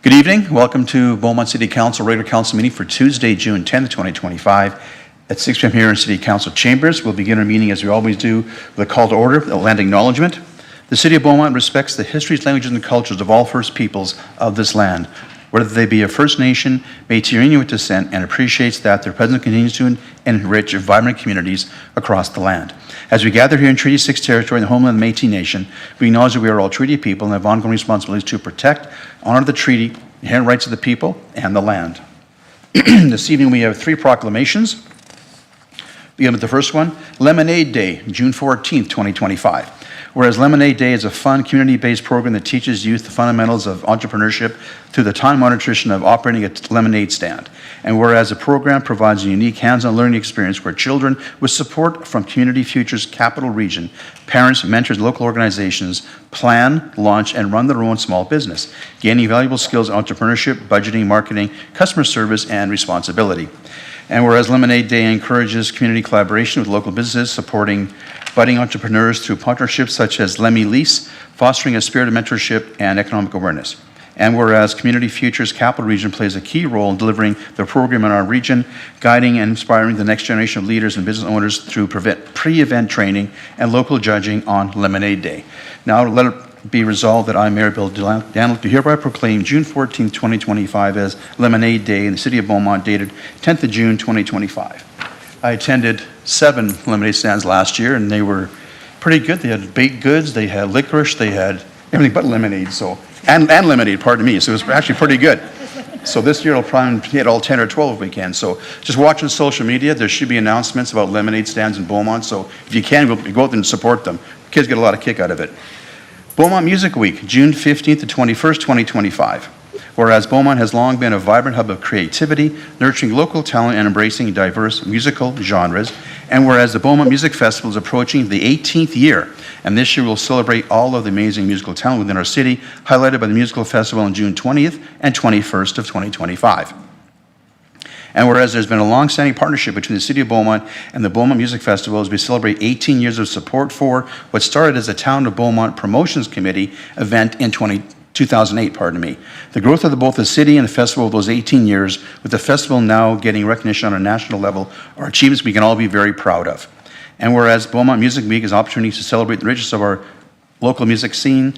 Good evening. Welcome to Beaumont City Council regular council meeting for Tuesday, June 10th, 2025 at 6 p.m. here in City Council chambers. We'll begin our meeting as we always do with a call to order, a land acknowledgement. The City of Beaumont respects the histories, languages, and cultures of all First Peoples of this land, whether they be a First Nation, Métis, or Inuit descent, and appreciates that their presence continues to enrich vibrant communities across the land. As we gather here in Treaty 6 territory in the homeland of the Métis Nation, we acknowledge that we are all treaty people and have ongoing responsibilities to protect, honor the treaty, inherent rights of the people, and the land. This evening we have three proclamations. Begin with the first one, Lemonade Day, June 14th, 2025. Whereas Lemonade Day is a fun, community-based program that teaches youth the fundamentals of entrepreneurship through the time-honored tradition of operating a lemonade stand. And whereas the program provides a unique hands-on learning experience where children, with support from Community Futures Capital Region, parents, mentors, local organizations, plan, launch, and run their own small business, gaining valuable skills in entrepreneurship, budgeting, marketing, customer service, and responsibility. And whereas Lemonade Day encourages community collaboration with local businesses, supporting budding entrepreneurs through partnerships such as Lemmy Lease, fostering a spirit of mentorship and economic awareness. And whereas Community Futures Capital Region plays a key role in delivering the program in our region, guiding and inspiring the next generation of leaders and business owners through pre-event training and local judging on Lemonade Day. Now, let it be resolved that I, Mayor Bill Danyluk, do hereby proclaim June 14, 2025 as Lemonade Day in the City of Beaumont, dated 10th of June, 2025. I attended 7 lemonade stands last year, and they were pretty good. They had baked goods, they had licorice, they had everything but lemonade, and lemonade, pardon me, so it was actually pretty good. So this year I'll probably hit all 10 or 12 if we can. So just watching social media, there should be announcements about lemonade stands in Beaumont, so if you can, go out there and support them. Kids get a lot of kick out of it. Beaumont Music Week, June 15th to 21st, 2025. Whereas Beaumont has long been a vibrant hub of creativity, nurturing local talent and embracing diverse musical genres, and whereas the Beaumont Music Festival is approaching the 18th year, and this year we'll celebrate all of the amazing musical talent within our city, highlighted by the musical festival on June 20th and 21st of 2025. And whereas there's been a long-standing partnership between the City of Beaumont and the Beaumont Music Festival as we celebrate 18 years of support for what started as a Town of Beaumont Promotions Committee event in 2008. The growth of both the city and the festival of those 18 years, with the festival now getting recognition on a national level, are achievements we can all be very proud of. And whereas Beaumont Music Week is an opportunity to celebrate the richness of our local music scene,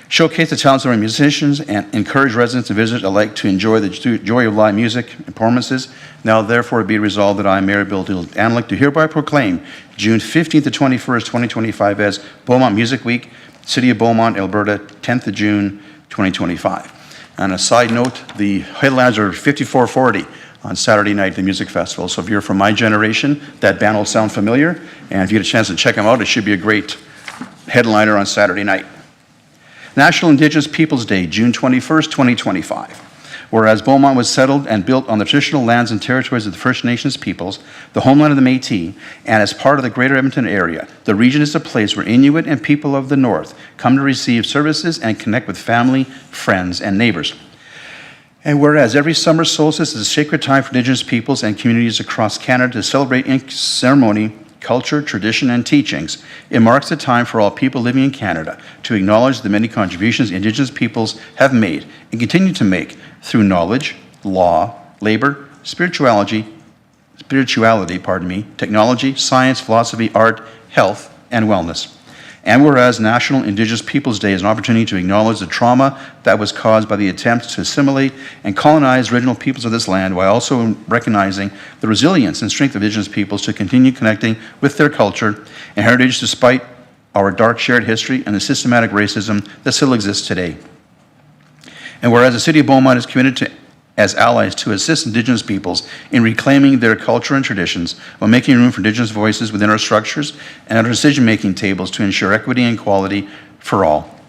showcase the talents of our musicians, and encourage residents and visitors alike to enjoy the joy of live music and performances, now therefore be resolved that I, Mayor Bill Danyluk, do hereby proclaim June 15th to 21st, 2025 as Beaumont Music Week, City of Beaumont, Alberta, 10th of June, 2025. On a side note, the headliners are 5440 on Saturday night at the music festival. So if you're from my generation, that band will sound familiar. And if you get a chance to check them out, it should be a great headliner on Saturday night. National Indigenous Peoples Day, June 21st, 2025. Whereas Beaumont was settled and built on the traditional lands and territories of the First Nations peoples, the homeland of the Métis, and as part of the Greater Edmonton area, the region is a place where Inuit and people of the North come to receive services and connect with family, friends, and neighbors. And whereas every summer solstice is a sacred time for Indigenous peoples and communities across Canada to celebrate in ceremony, culture, tradition, and teachings, it marks a time for all people living in Canada to acknowledge the many contributions Indigenous peoples have made and continue to make through knowledge, law, labor, spirituality, technology, science, philosophy, art, health, and wellness. And whereas National Indigenous Peoples Day is an opportunity to acknowledge the trauma that was caused by the attempts to assimilate and colonize original peoples of this land, while also recognizing the resilience and strength of Indigenous peoples to continue connecting with their culture and heritage despite our dark shared history and the systematic racism that still exists today. And whereas the City of Beaumont is committed to, as allies to assist Indigenous peoples in reclaiming their culture and traditions while making room for Indigenous voices within our structures and at our decision-making tables to ensure equity and equality for all.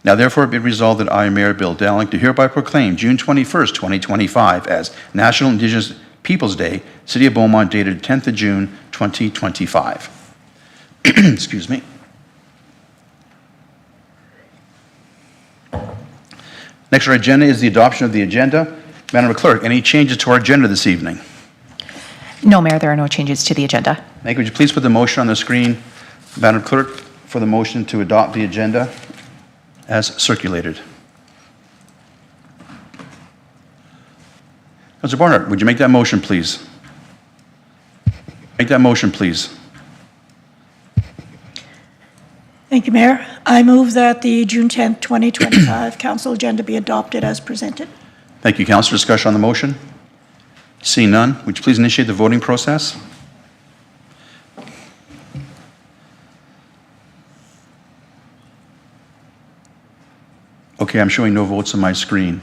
Now therefore be resolved that I, Mayor Bill Danyluk, do hereby proclaim June 21st, 2025 as National Indigenous Peoples Day, City of Beaumont, dated 10th of June, 2025. Excuse me. Next on our agenda is the adoption of the agenda. Madam Clerk, any changes to our agenda this evening? No, Mayor, there are no changes to the agenda. Thank you. Would you please put the motion on the screen, Madam Clerk, for the motion to adopt the agenda as circulated? Councilor Barnhart, would you make that motion, please? Make that motion, please. Thank you, Mayor. I move that the June 10th, 2025 council agenda be adopted as presented. Thank you, Councilor. Discussion on the motion? Seeing none, would you please initiate the voting process? Okay, I'm showing no votes on my screen.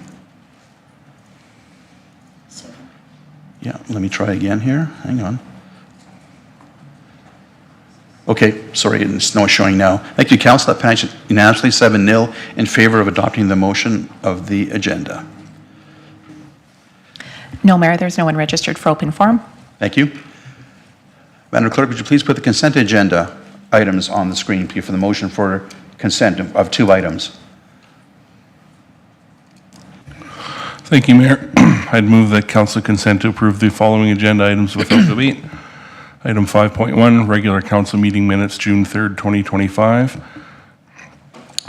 Yeah, let me try again here. Hang on. Okay, sorry, it's not showing now. Thank you, Council. That passed unanimously 7-0 in favor of adopting the motion of the agenda. No, Mayor, there's no one registered for open forum. Thank you. Madam Clerk, would you please put the consent agenda items on the screen, please, for the motion for consent of 2 items? Thank you, Mayor. I'd move that council consent to approve the following agenda items without debate. Item 5.1, regular council meeting minutes, June 3rd, 2025.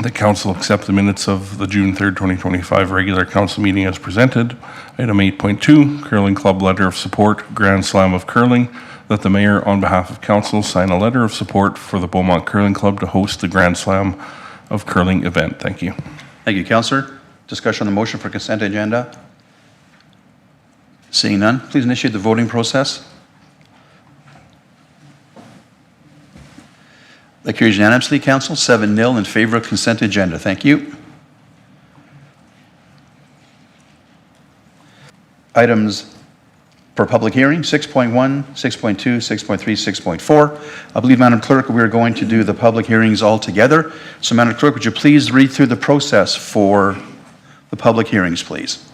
The council accept the minutes of the June 3rd, 2025 regular council meeting as presented. Item 8.2, Curling Club letter of support, Grand Slam of Curling, that the mayor, on behalf of council, sign a letter of support for the Beaumont Curling Club to host the Grand Slam of Curling event. Thank you. Thank you, Councillor. Discussion on the motion for consent agenda? Seeing none, please initiate the voting process. That carries unanimously, Council, 7-0 in favor of consent agenda. Thank you. Items for public hearing, 6.1, 6.2, 6.3, 6.4. I believe, Madam Clerk, we are going to do the public hearings all together. So, Madam Clerk, would you please read through the process for the public hearings, please?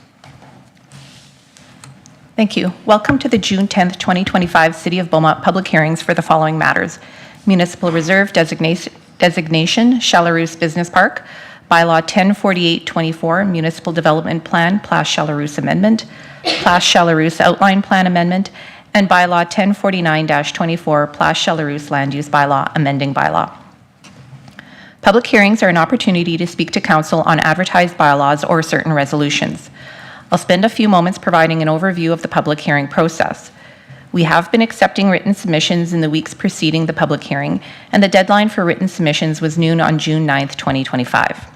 Thank you. Welcome to the June 10th, 2025 City of Beaumont public hearings for the following matters: Municipal Reserve designation, Chalarousse Business Park, Bylaw 104824, Municipal Development Plan, Place Chalarousse Amendment, Place Chalarousse Outline Plan Amendment, and Bylaw 1049-24, Place Chalarousse Land Use Bylaw, amending bylaw. Public hearings are an opportunity to speak to council on advertised bylaws or certain resolutions. I'll spend a few moments providing an overview of the public hearing process. We have been accepting written submissions in the weeks preceding the public hearing, and the deadline for written submissions was noon on June 9th, 2025.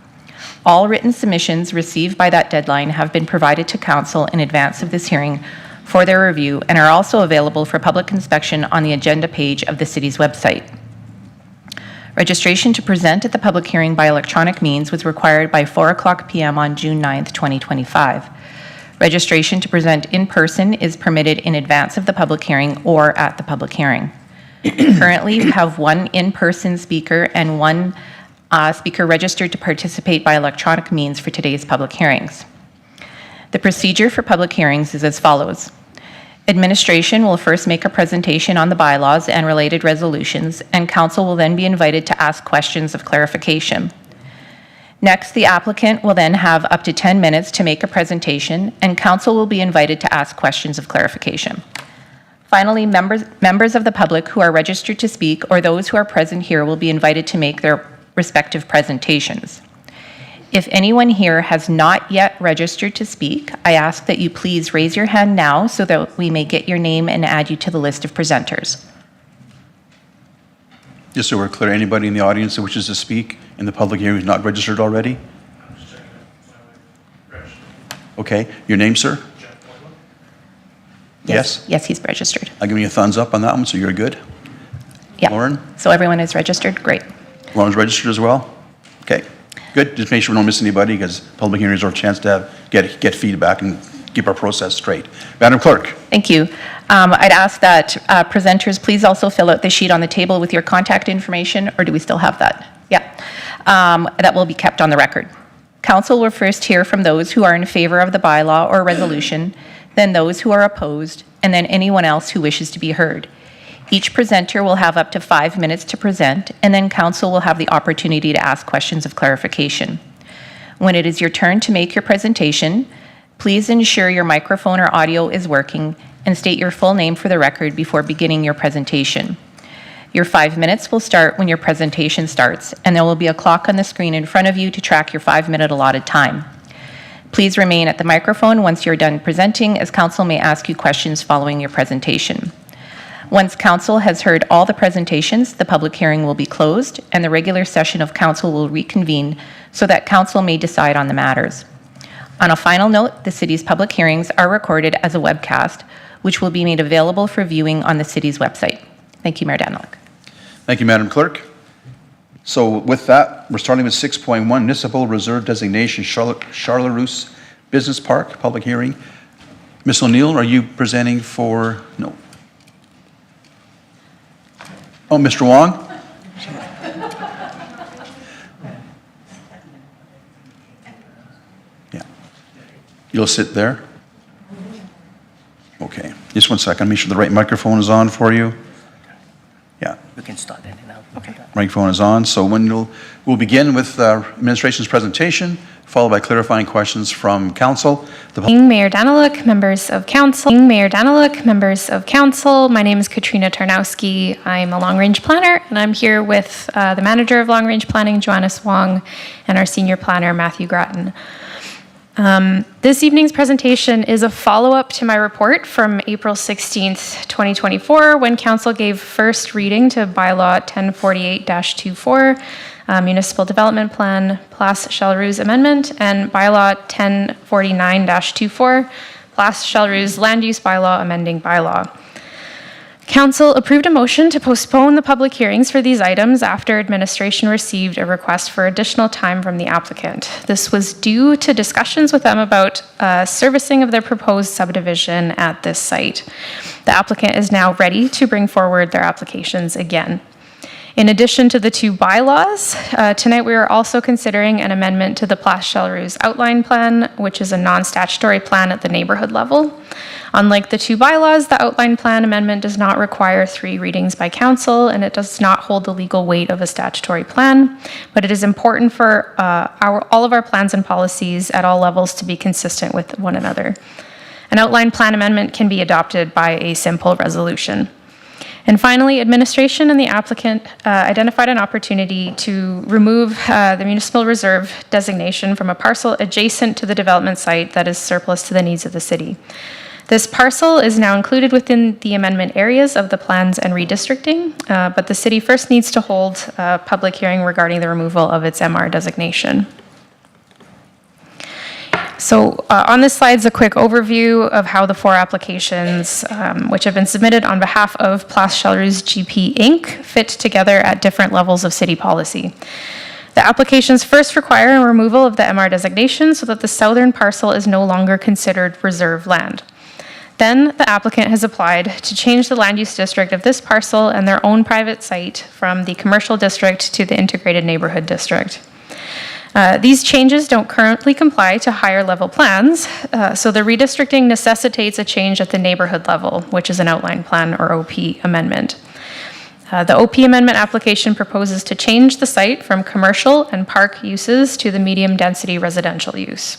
All written submissions received by that deadline have been provided to council in advance of this hearing for their review and are also available for public inspection on the agenda page of the city's website. Registration to present at the public hearing by electronic means was required by 4:00 p.m. on June 9th, 2025. Registration to present in person is permitted in advance of the public hearing or at the public hearing. Currently, we have one in-person speaker and one speaker registered to participate by electronic means for today's public hearings. The procedure for public hearings is as follows. Administration will first make a presentation on the bylaws and related resolutions, and council will then be invited to ask questions of clarification. Next, the applicant will then have up to 10 minutes to make a presentation, and council will be invited to ask questions of clarification. Finally, members of the public who are registered to speak or those who are present here will be invited to make their respective presentations. If anyone here has not yet registered to speak, I ask that you please raise your hand now so that we may get your name and add you to the list of presenters. Just so we're clear, anybody in the audience that wishes to speak in the public hearing who's not registered already? Okay, your name, sir? Yes? Yes, he's registered. I'll give you a thumbs up on that one, so you're good. Yeah. Lauren? So everyone is registered? Great. Lauren's registered as well? Okay, good. Just make sure we don't miss anybody, because public hearings are a chance to get feedback and keep our process straight. Madam Clerk? Thank you. I'd ask that presenters please also fill out the sheet on the table with your contact information, or do we still have that? Yeah. That will be kept on the record. Council will first hear from those who are in favor of the bylaw or resolution, then those who are opposed, and then anyone else who wishes to be heard. Each presenter will have up to 5 minutes to present, and then council will have the opportunity to ask questions of clarification. When it is your turn to make your presentation, please ensure your microphone or audio is working and state your full name for the record before beginning your presentation. Your 5 minutes will start when your presentation starts, and there will be a clock on the screen in front of you to track your 5-minute allotted time. Please remain at the microphone once you're done presenting, as council may ask you questions following your presentation. Once council has heard all the presentations, the public hearing will be closed and the regular session of council will reconvene so that council may decide on the matters. On a final note, the city's public hearings are recorded as a webcast, which will be made available for viewing on the city's website. Thank you, Mayor Daniluk. Thank you, Madam Clerk. So with that, we're starting with 6.1, Municipal Reserve Designation, Charleroux Business Park, public hearing. Ms. O'Neill, are you presenting for, no? Oh, Mr. Wong? Yeah. You'll sit there? Okay, just 1 second, make sure the right microphone is on for you. Yeah. We can start that now. Okay. Microphone is on, so we'll begin with administration's presentation, followed by clarifying questions from council. Mayor Daniluk, members of council. Mayor Daniluk, members of council. My name is Katrina Tarnowski. I'm a long-range planner, and I'm here with the manager of long-range planning, Joanna Wong, and our senior planner, Matthew Grattan. This evening's presentation is a follow-up to my report from April 16th, 2024, when council gave first reading to bylaw 1048-24, Municipal Development Plan, Place Charleroux Amendment, and bylaw 1049-24, Place Charleroux Land Use Bylaw Amending Bylaw. Council approved a motion to postpone the public hearings for these items after administration received a request for additional time from the applicant. This was due to discussions with them about servicing of their proposed subdivision at this site. The applicant is now ready to bring forward their applications again. In addition to the two bylaws, tonight we are also considering an amendment to the Place Charleroux Outline Plan, which is a non-statutory plan at the neighborhood level. Unlike the two bylaws, the Outline Plan amendment does not require 3 readings by council, and it does not hold the legal weight of a statutory plan, but it is important for all of our plans and policies at all levels to be consistent with one another. An Outline Plan amendment can be adopted by a simple resolution. And finally, administration and the applicant identified an opportunity to remove the municipal reserve designation from a parcel adjacent to the development site that is surplus to the needs of the city. This parcel is now included within the amendment areas of the plans and redistricting, but the city first needs to hold a public hearing regarding the removal of its MR designation. So on this slide is a quick overview of how the 4 applications, which have been submitted on behalf of Place Charleroux GP Inc., fit together at different levels of city policy. The applications first require a removal of the MR designation so that the southern parcel is no longer considered reserve land. Then the applicant has applied to change the land use district of this parcel and their own private site from the commercial district to the integrated neighborhood district. These changes don't currently comply to higher level plans, so the redistricting necessitates a change at the neighborhood level, which is an outline plan or OP amendment. The OP amendment application proposes to change the site from commercial and park uses to the medium density residential use.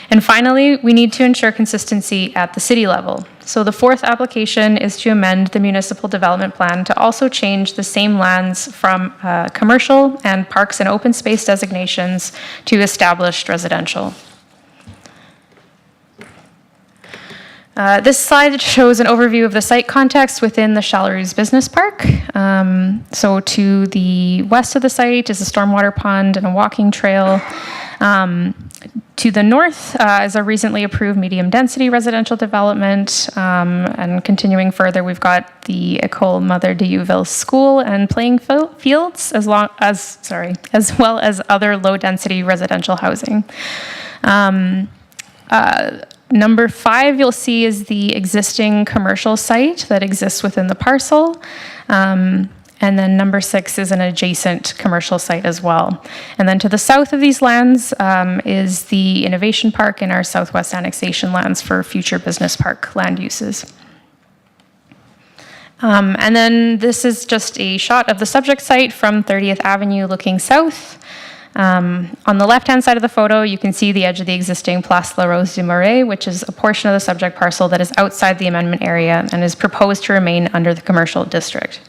And finally, we need to ensure consistency at the city level. So the 4th application is to amend the municipal development plan to also change the same lands from commercial and parks and open space designations to established residential. This slide shows an overview of the site context within the Charleroux Business Park. So to the west of the site is a stormwater pond and a walking trail. To the north is a recently approved medium-density residential development, and continuing further, we've got the École Mother de Youville School and playing fields, as well as other low-density residential housing. Number 5, you'll see, is the existing commercial site that exists within the parcel. And then number 6 is an adjacent commercial site as well. And then to the south of these lands is the Innovation Park and our Southwest Annexation lands for future business park land uses. And then this is just a shot of the subject site from 30th Avenue looking south. On the left-hand side of the photo, you can see the edge of the existing Place La Rose du Marais, which is a portion of the subject parcel that is outside the amendment area and is proposed to remain under the commercial district.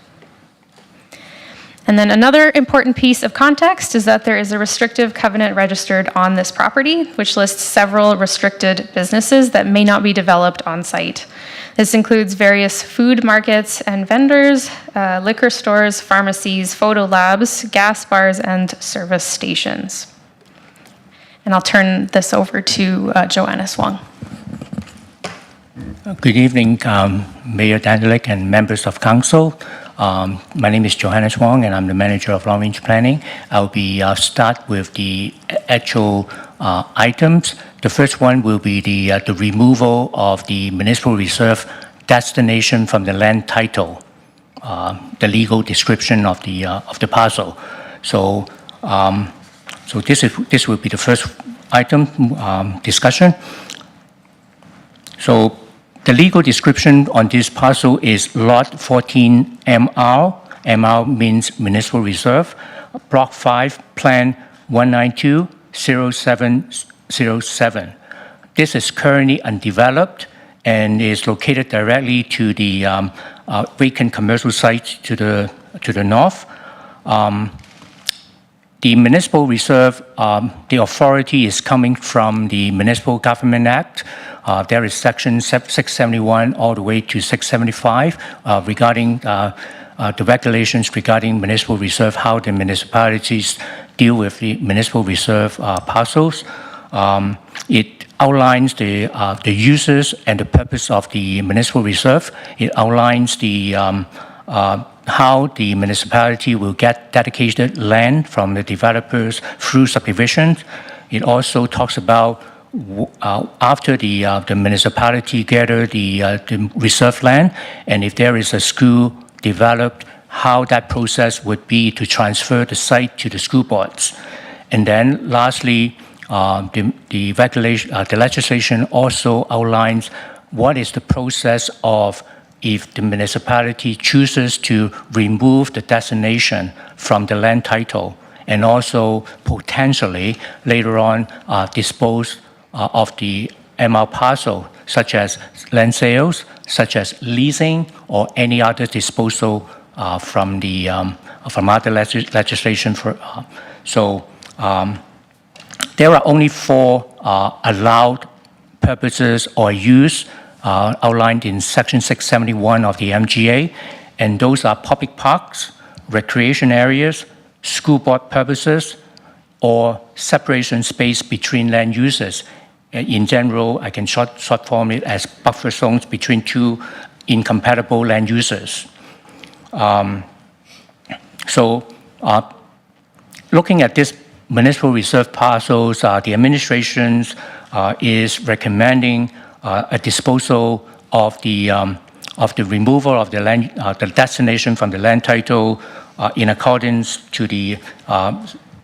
And then another important piece of context is that there is a restrictive covenant registered on this property, which lists several restricted businesses that may not be developed on site. This includes various food markets and vendors, liquor stores, pharmacies, photo labs, gas bars, and service stations. And I'll turn this over to Joanna Swong. Good evening, Mayor Danyluk and members of council. My name is Johannes Wong, and I'm the manager of Long Range Planning. I'll be start with the actual items. The first one will be the removal of the municipal reserve destination from the land title, the legal description of the parcel. So this will be the first item discussion. So the legal description on this parcel is Lot 14 MR. MR means Municipal Reserve. Block 5, Plan 1920707. This is currently undeveloped and is located directly to the vacant commercial site to the north. The Municipal Reserve, the authority is coming from the Municipal Government Act. There is section 671 all the way to 675 regarding the regulations regarding municipal reserve, how the municipalities deal with the municipal reserve parcels. It outlines the uses and the purpose of the municipal reserve. It outlines the how the municipality will get dedicated land from the developers through subdivision. It also talks about after the municipality gather the reserve land, and if there is a school developed, how that process would be to transfer the site to the school boards. And then lastly, the legislation also outlines what is the process of if the municipality chooses to remove the designation from the land title, and also potentially later on dispose of the MR parcel, such as land sales, such as leasing, or any other disposal from other legislation. There are only 4 allowed purposes or use outlined in Section 671 of the MGA, and those are public parks, recreation areas, school board purposes, or separation space between land uses. In general, I can short form it as buffer zones between 2 incompatible land uses. Looking at this municipal reserve parcels, the administration is recommending a disposal of the removal of the land, the destination from the land title in accordance to the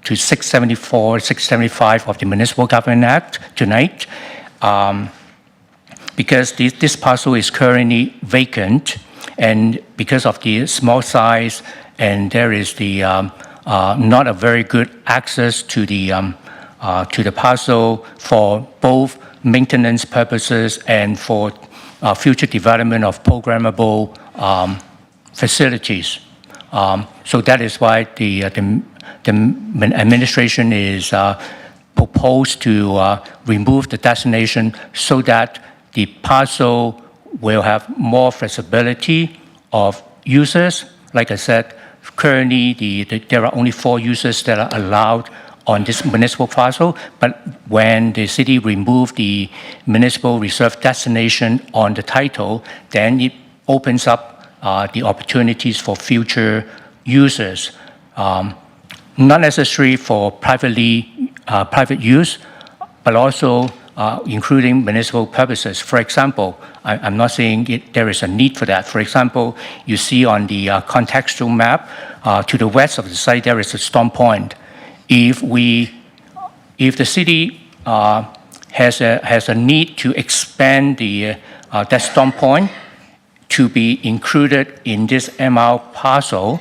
to 674, 675 of the Municipal Government Act tonight, because this parcel is currently vacant, and because of the small size, and there is the not a very good access to the parcel for both maintenance purposes and for future development of programmable facilities. So that is why the administration is proposed to remove the designation so that the parcel will have more flexibility of users. Like I said, currently there are only 4 users that are allowed on this municipal parcel, but when the city removed the municipal reserve designation on the title, then it opens up the opportunities for future users. Not necessarily for private use, but also including municipal purposes. For example, I'm not saying there is a need for that. For example, you see on the contextual map, to the west of the site, there is a storm point. If the city has a need to expand that storm point to be included in this MR parcel,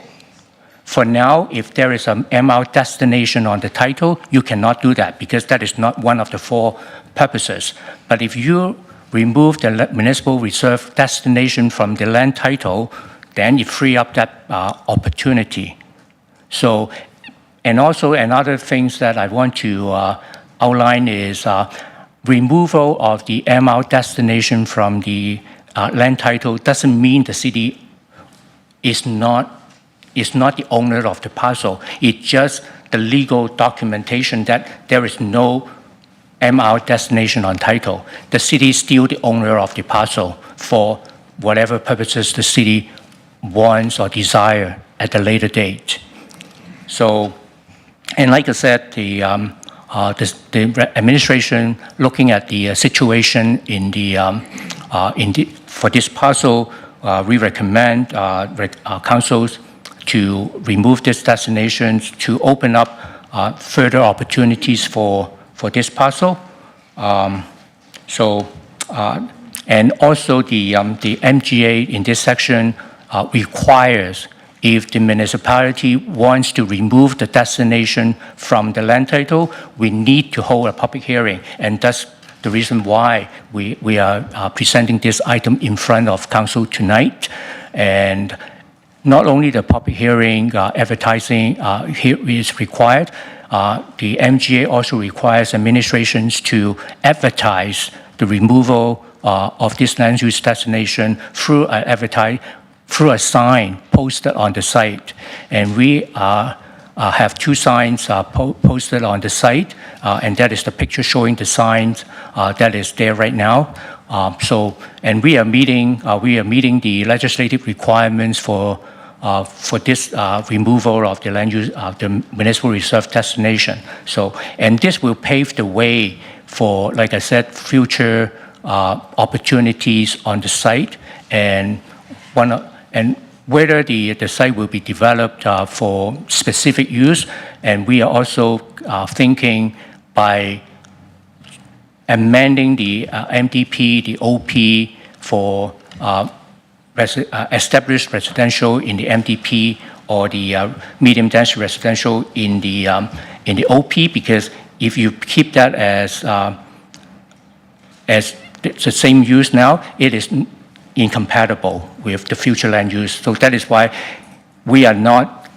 for now, if there is an MR destination on the title, you cannot do that because that is not one of the 4 purposes. But if you remove the municipal reserve destination from the land title, then you free up that opportunity. So, and also another things that I want to outline is removal of the MR destination from the land title doesn't mean the city is not the owner of the parcel. It's just the legal documentation that there is no MR destination on title. The city is still the owner of the parcel for whatever purposes the city wants or desire at a later date. So, and like I said, the administration looking at the situation for this parcel, we recommend councils to remove these designations to open up further opportunities for this parcel. And also the MGA in this section requires if the municipality wants to remove the designation from the land title, we need to hold a public hearing. And that's the reason why we are presenting this item in front of council tonight. And not only the public hearing, advertising here is required, the MGA also requires administrations to advertise the removal of this land use designation through a sign posted on the site. And we have two signs posted on the site, and that is the picture showing the signs that is there right now. And we are meeting the legislative requirements for this removal of the land use, the municipal reserve destination. And this will pave the way for, like I said, future opportunities on the site, and whether the site will be developed for specific use. And we are also thinking by amending the MDP, the OP for established residential in the MDP or the medium density residential in the OP, because if you keep that as the same use now, it is incompatible with the future land use. So that is why we are not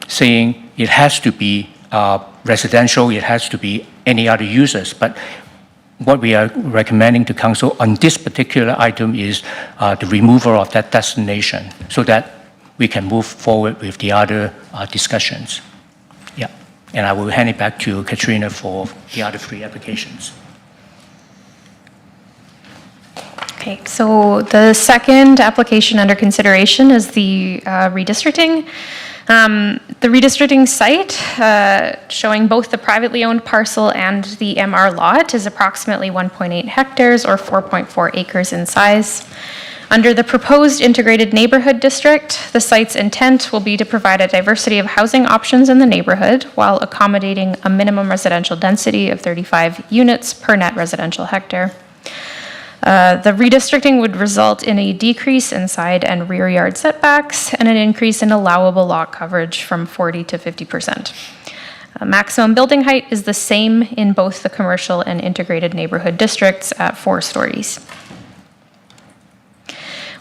saying it has to be residential, it has to be any other uses, but what we are recommending to council on this particular item is the removal of that destination so that we can move forward with the other discussions. Yeah, and I will hand it back to Katrina for the other three applications. Okay, so the second application under consideration is the redistricting. The redistricting site, showing both the privately owned parcel and the MR lot, is approximately 1.8 hectares or 4.4 acres in size. Under the proposed integrated neighborhood district, the site's intent will be to provide a diversity of housing options in the neighborhood while accommodating a minimum residential density of 35 units per net residential hectare. The redistricting would result in a decrease in side and rear yard setbacks and an increase in allowable lot coverage from 40 to 50%. Maximum building height is the same in both the commercial and integrated neighborhood districts at 4 stories.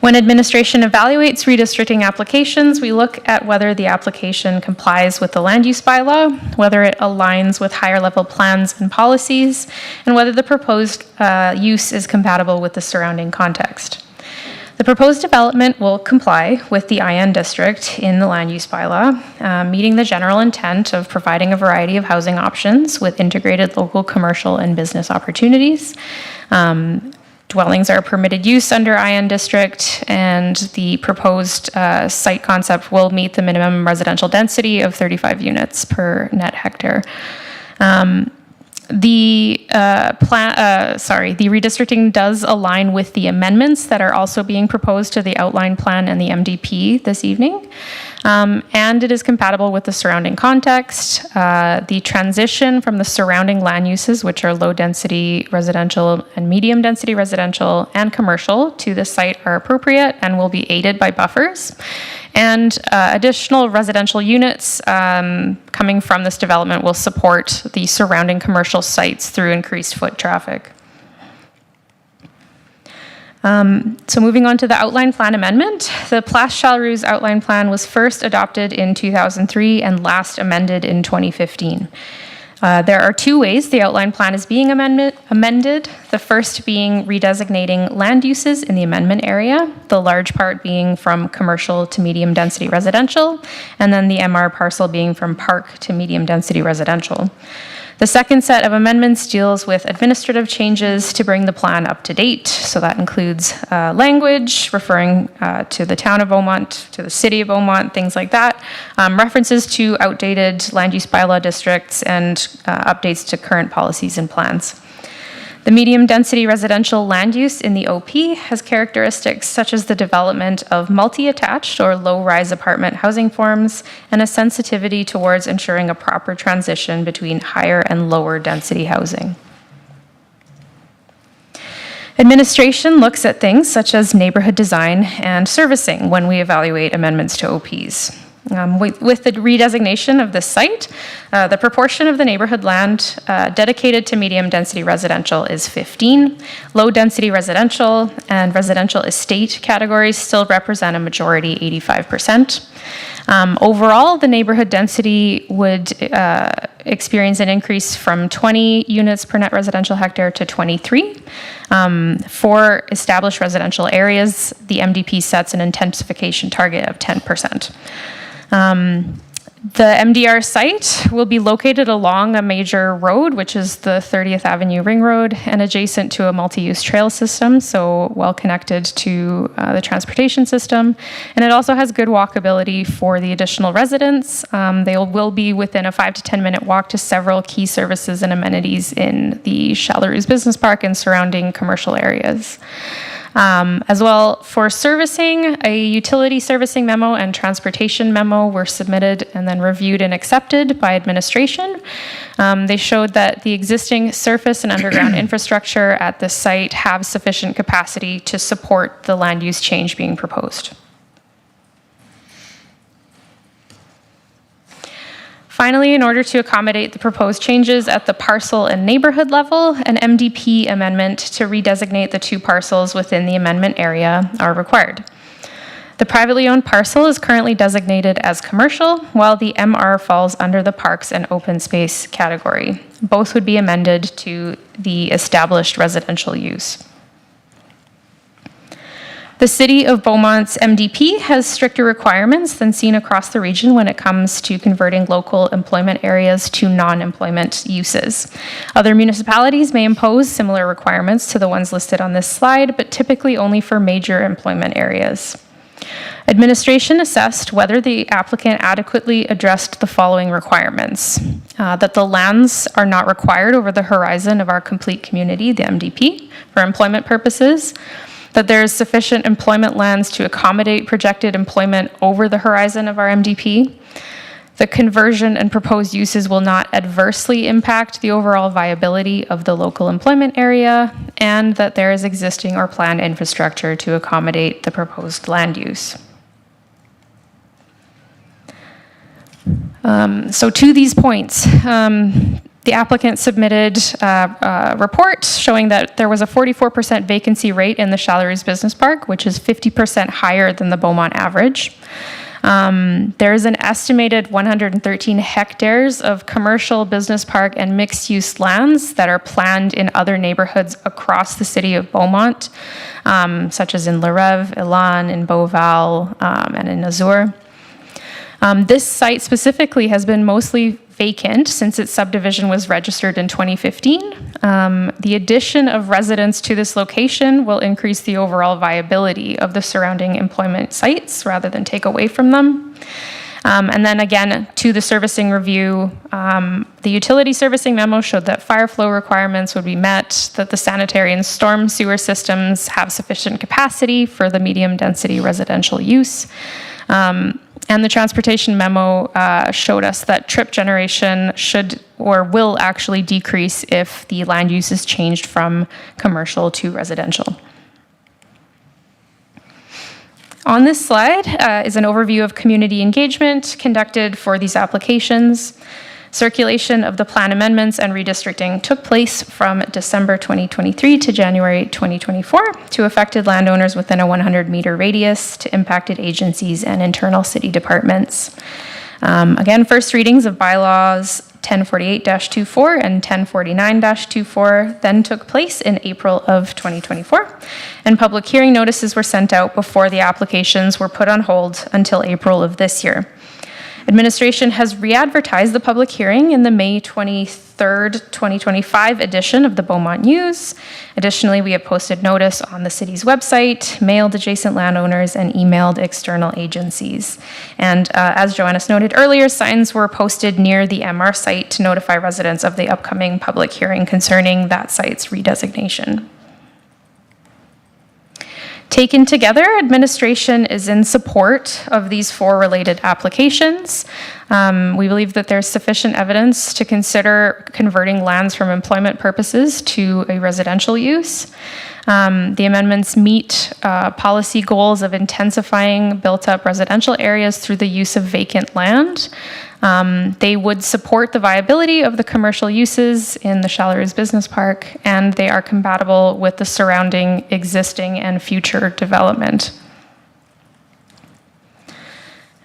When administration evaluates redistricting applications, we look at whether the application complies with the land use bylaw, whether it aligns with higher level plans and policies, and whether the proposed use is compatible with the surrounding context. The proposed development will comply with the IN district in the land use bylaw, meeting the general intent of providing a variety of housing options with integrated local commercial and business opportunities. Dwellings are permitted use under IN district, and the proposed site concept will meet the minimum residential density of 35 units per net hectare. The redistricting does align with the amendments that are also being proposed to the outline plan and the MDP this evening. And it is compatible with the surrounding context. The transition from the surrounding land uses, which are low density residential and medium density residential and commercial, to the site are appropriate and will be aided by buffers. And additional residential units coming from this development will support the surrounding commercial sites through increased foot traffic. So moving on to the outline plan amendment, the Place Chalarou's outline plan was first adopted in 2003 and last amended in 2015. There are two ways the outline plan is being amended. The first being redesignating land uses in the amendment area, the large part being from commercial to medium density residential, and then the MR parcel being from park to medium density residential. The second set of amendments deals with administrative changes to bring the plan up to date. So that includes language referring to the town of Beaumont, to the city of Beaumont, things like that, references to outdated land use bylaw districts, and updates to current policies and plans. The medium density residential land use in the OP has characteristics such as the development of multi-attached or low-rise apartment housing forms and a sensitivity towards ensuring a proper transition between higher and lower density housing. Administration looks at things such as neighborhood design and servicing when we evaluate amendments to OPs. With the redesignation of this site, the proportion of the neighborhood land dedicated to medium density residential is 15. Low density residential and residential estate categories still represent a majority, 85%. Overall, the neighborhood density would experience an increase from 20 units per net residential hectare to 23. For established residential areas, the MDP sets an intensification target of 10%. The MDR site will be located along a major road, which is the 30th Avenue Ring Road, and adjacent to a multi-use trail system, so well connected to the transportation system. And it also has good walkability for the additional residents. They will be within a 5 to 10 minute walk to several key services and amenities in the Chalarou's Business Park and surrounding commercial areas. As well, for servicing, a utility servicing memo and transportation memo were submitted and then reviewed and accepted by administration. They showed that the existing surface and underground infrastructure at this site have sufficient capacity to support the land use change being proposed. Finally, in order to accommodate the proposed changes at the parcel and neighborhood level, an MDP amendment to redesignate the two parcels within the amendment area are required. The privately owned parcel is currently designated as commercial, while the MR falls under the parks and open space category. Both would be amended to the established residential use. The City of Beaumont's MDP has stricter requirements than seen across the region when it comes to converting local employment areas to non-employment uses. Other municipalities may impose similar requirements to the ones listed on this slide, but typically only for major employment areas. Administration assessed whether the applicant adequately addressed the following requirements: that the lands are not required over the horizon of our complete community, the MDP, for employment purposes, that there is sufficient employment lands to accommodate projected employment over the horizon of our MDP. The conversion and proposed uses will not adversely impact the overall viability of the local employment area, and that there is existing or planned infrastructure to accommodate the proposed land use. So to these points, the applicant submitted a report showing that there was a 44% vacancy rate in the Chalarou's Business Park, which is 50% higher than the Beaumont average. There is an estimated 113 hectares of commercial, business park, and mixed-use lands that are planned in other neighborhoods across the city of Beaumont, such as in Le Rêve, Elan, in Beauval, and in Azur. This site specifically has been mostly vacant since its subdivision was registered in 2015. The addition of residents to this location will increase the overall viability of the surrounding employment sites rather than take away from them. And then again, to the servicing review, the utility servicing memo showed that fire flow requirements would be met, that the sanitary and storm sewer systems have sufficient capacity for the medium density residential use. And the transportation memo showed us that trip generation should or will actually decrease if the land use is changed from commercial to residential. On this slide is an overview of community engagement conducted for these applications. Circulation of the plan amendments and redistricting took place from December 2023 to January 2024 to affected landowners within a 100-meter radius, to impacted agencies and internal city departments. Again, first readings of bylaws 1048-24 and 1049-24 then took place in April of 2024, and public hearing notices were sent out before the applications were put on hold until April of this year. Administration has re-advertised the public hearing in the May 23rd, 2025 edition of the Beaumont News. Additionally, we have posted notice on the city's website, mailed adjacent landowners, and emailed external agencies. And as Joannis noted earlier, signs were posted near the MR site to notify residents of the upcoming public hearing concerning that site's redesignation. Taken together, administration is in support of these 4 related applications. We believe that there's sufficient evidence to consider converting lands from employment purposes to a residential use. The amendments meet policy goals of intensifying built-up residential areas through the use of vacant land. They would support the viability of the commercial uses in the Chalaros Business Park, and they are compatible with the surrounding existing and future development.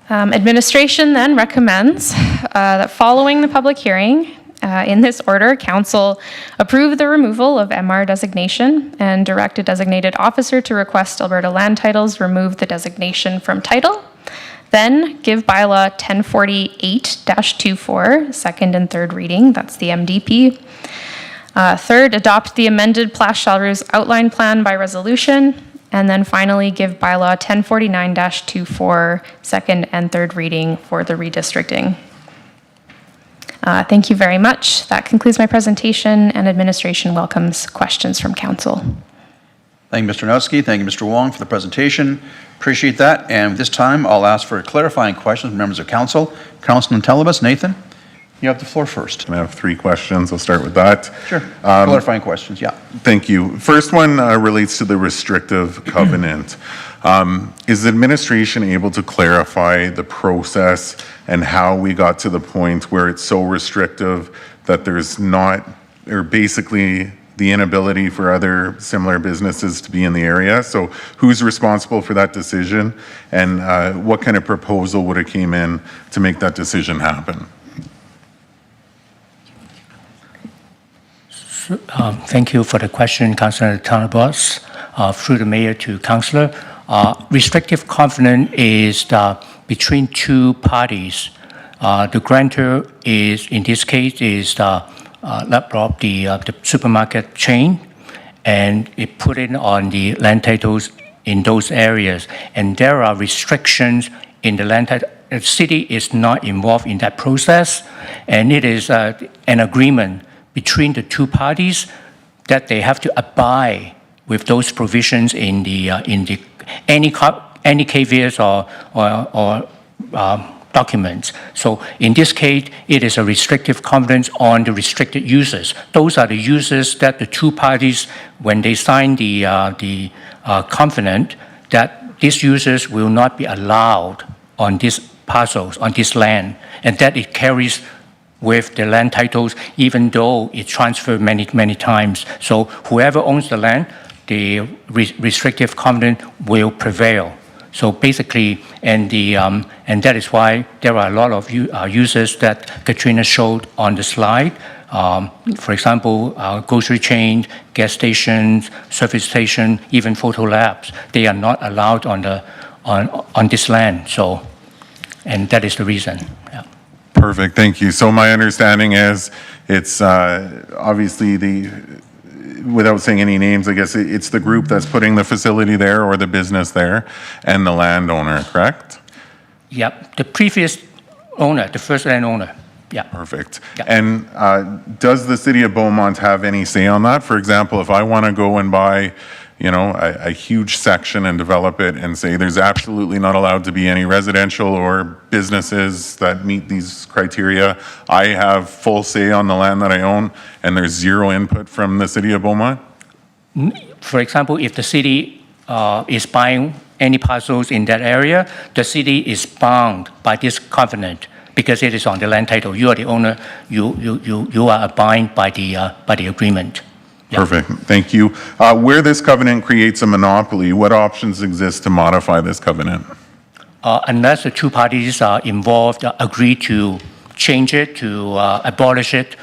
Administration then recommends that following the public hearing, in this order, Council approve the removal of MR designation and direct a designated officer to request Alberta Land Titles remove the designation from title. Then give bylaw 1048-24, second and third reading, that's the MDP. Third, adopt the amended Place Chalaros outline plan by resolution. And then finally, give bylaw 1049-24, second and third reading for the redistricting. Thank you very much. That concludes my presentation, and administration welcomes questions from council. Thank you, Mr. Nowski. Thank you, Mr. Wong, for the presentation. Appreciate that. And this time, I'll ask for clarifying questions from members of council. Councilman Telebas, Nathan, you have the floor first. I have 3 questions. I'll start with that. Sure. Clarifying questions, yeah. Thank you. First one relates to the restrictive covenant. Is the administration able to clarify the process and how we got to the point where it's so restrictive that there's not, or basically the inability for other similar businesses to be in the area? So who's responsible for that decision, and what kind of proposal would have came in to make that decision happen? Thank you for the question, Councillor Telebas. Through the mayor to councillor, restrictive covenant is between 2 parties. The grantor is, in this case, is Laprop, the supermarket chain, and it put it on the land titles in those areas. And there are restrictions in the land title. The city is not involved in that process, and it is an agreement between the 2 parties that they have to abide with those provisions in the any KVS or documents. So in this case, it is a restrictive covenant on the restricted uses. Those are the uses that the 2 parties, when they sign the covenant, that these uses will not be allowed on these parcels, on this land, and that it carries with the land titles, even though it transferred many, many times. So whoever owns the land, the restrictive covenant will prevail. So basically, and that is why there are a lot of uses that Katrina showed on the slide. For example, grocery chain, gas stations, service station, even photo labs. They are not allowed on this land. So, and that is the reason. Yeah. Perfect, thank you. So my understanding is it's obviously without saying any names, I guess it's the group that's putting the facility there or the business there and the landowner, correct? Yep, the previous owner, the first landowner. Yeah. Perfect. Yeah. And does the city of Beaumont have any say on that? For example, if I want to go and buy, a huge section and develop it and say there's absolutely not allowed to be any residential or businesses that meet these criteria, I have full say on the land that I own and there's 0 input from the city of Beaumont? For example, if the city is buying any parcels in that area, the city is bound by this covenant because it is on the land title. You are the owner. You are abiding by the agreement. Yeah. Perfect, thank you. Where this covenant creates a monopoly, what options exist to modify this covenant? Unless the two parties are involved agree to change it, to abolish it,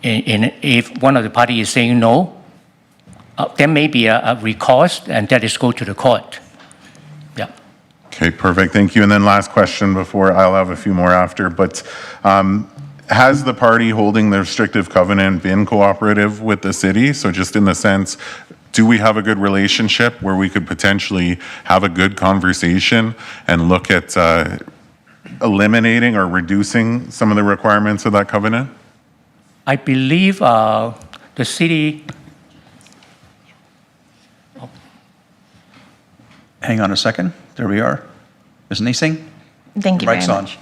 if one of the parties is saying no, there may be a recourse, and that is go to the court. Yeah. Okay, perfect, thank you. And then last question before, I'll have a few more after, but has the party holding the restrictive covenant been cooperative with the city? So just in the sense, do we have a good relationship where we could potentially have a good conversation and look at eliminating or reducing some of the requirements of that covenant? I believe the city. Hang on a second. There we are. Ms. Neesing? Thank you very Mic's on. much.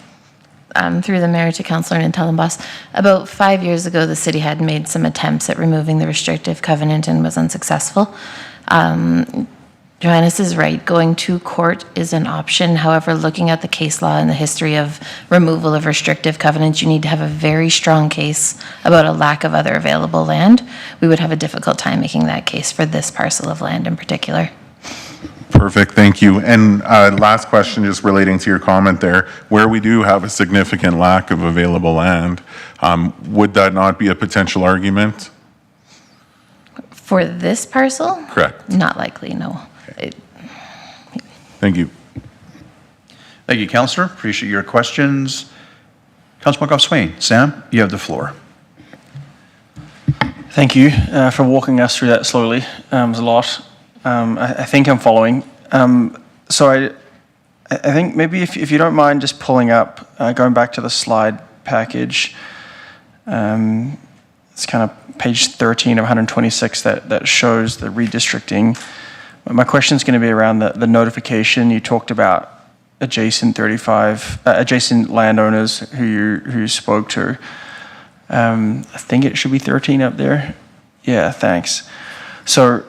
Through the mayor to Councillor Nintellenbos, about 5 years ago, the city had made some attempts at removing the restrictive covenant and was unsuccessful. Johannes is right, going to court is an option. However, looking at the case law and the history of removal of restrictive covenants, you need to have a very strong case about a lack of other available land. We would have a difficult time making that case for this parcel of land in particular. Perfect, thank you. And last question, just relating to your comment there, where we do have a significant lack of available land, would that not be a potential argument? For this parcel? Correct. Not likely, no. Thank you. Thank you, Councillor. Appreciate your questions. Councillor McGough-Swain, Sam, you have the floor. Thank you for walking us through that slowly. It was a lot. I think I'm following. So I think maybe if you don't mind just pulling up, going back to the slide package, it's kind of page 13 of 126 that shows the redistricting. My question is going to be around the notification. You talked about adjacent landowners who you spoke to. I think it should be 13 up there. Yeah, thanks. So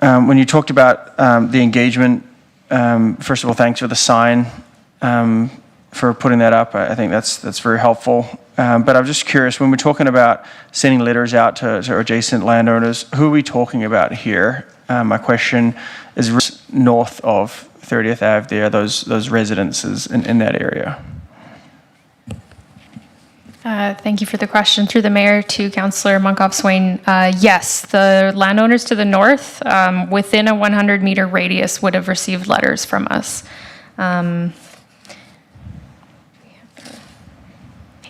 when you talked about the engagement, first of all, thanks for the sign, for putting that up. I think that's very helpful. But I'm just curious, when we're talking about sending letters out to adjacent landowners, who are we talking about here? My question is north of 30th Ave there, those residences in that area. Thank you for the question. Through the mayor to Councillor Monkoff-Swain, yes, the landowners to the north, within a 100-meter radius, would have received letters from us.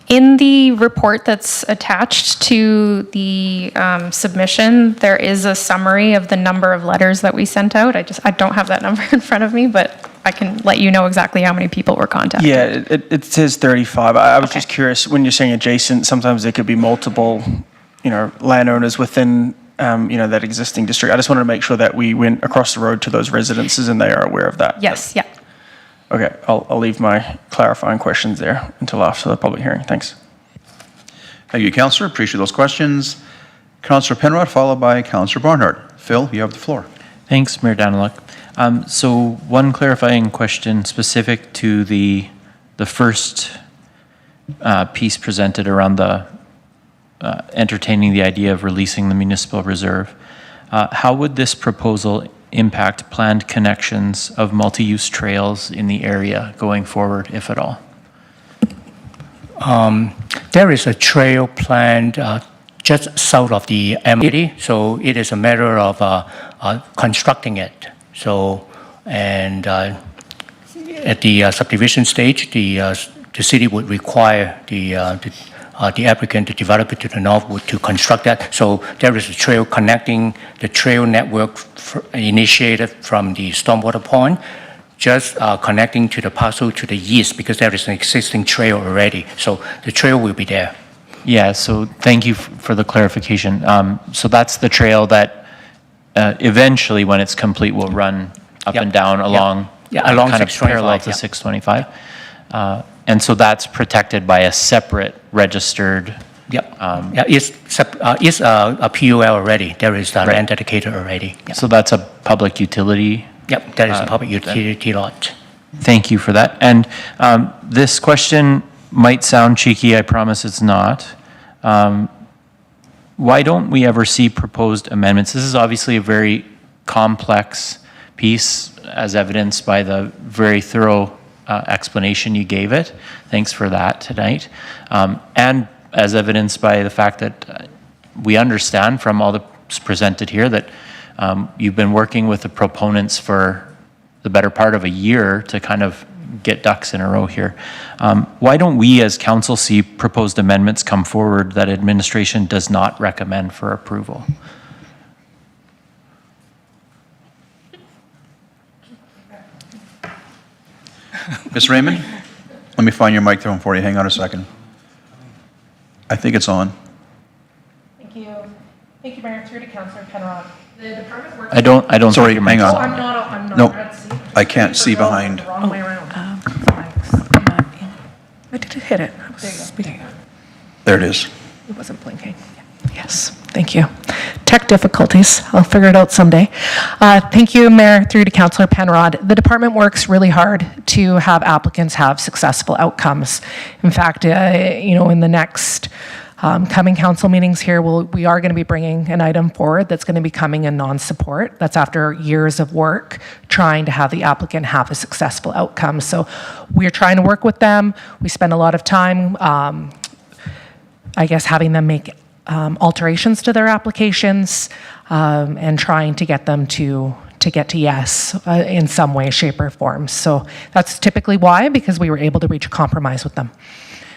In the report that's attached to the submission, there is a summary of the number of letters that we sent out. I don't have that number in front of me, but I can let you know exactly how many people were contacted. Yeah, it says 35. I was just curious, when you're saying adjacent, sometimes there could be multiple, landowners within, that existing district. I just wanted to make sure that we went across the road to those residences and they are aware of that. Yes, yeah. Okay, I'll leave my clarifying questions there until after the public hearing. Thanks. Thank you, Councillor. Appreciate those questions. Councillor Penrod, followed by Councillor Barnhart. Phil, you have the floor. Thanks, Mayor Daniluk. So one clarifying question specific to the first piece presented around the entertaining the idea of releasing the municipal reserve. How would this proposal impact planned connections of multi-use trails in the area going forward, if at all? There is a trail planned just south of the city, so it is a matter of constructing it. So, and at the subdivision stage, the city would require the applicant, the developer to the north, to construct that. So there is a trail connecting the trail network initiated from the stormwater pond, just connecting to the parcel to the east, because there is an existing trail already. So the trail will be there. Yeah, so thank you for the clarification. So that's the trail that eventually, when it's complete, will run up and down along, along kind of 625, parallel to 625. And so that's protected by a separate registered. It's a PUL already. There is a land dedicated already. So that's a public utility. Yep, that is a public utility lot. Thank you for that. And this question might sound cheeky, I promise it's not. Why don't we ever see proposed amendments? This is obviously a very complex piece, as evidenced by the very thorough explanation you gave it. Thanks for that tonight. And as evidenced by the fact that we understand from all that's presented here that you've been working with the proponents for the better part of a year to kind of get ducks in a row here. Why don't we as council see proposed amendments come forward that administration does not recommend for approval? Ms. Raymond, let me find your microphone for you. Hang on a second. I think it's on. Thank you. Thank you, Mayor. Through to Councillor Penrod. The department works. I don't Sorry, think your hang mic's on. I'm not. Nope. Let's see. I can't see behind. Wrong way around. I did hit it. I was There you go. speaking. There it is. It wasn't blinking. Yes, thank you. Tech difficulties. I'll figure it out someday. Thank you, Mayor, through to Councillor Penrod. The department works really hard to have applicants have successful outcomes. In fact, in the next coming council meetings here, we are going to be bringing an item forward that's going to be coming in non-support. That's after years of work trying to have the applicant have a successful outcome. So we're trying to work with them. We spend a lot of time, having them make alterations to their applications and trying to get them to get to yes in some way, shape, or form. So that's typically why, because we were able to reach a compromise with them.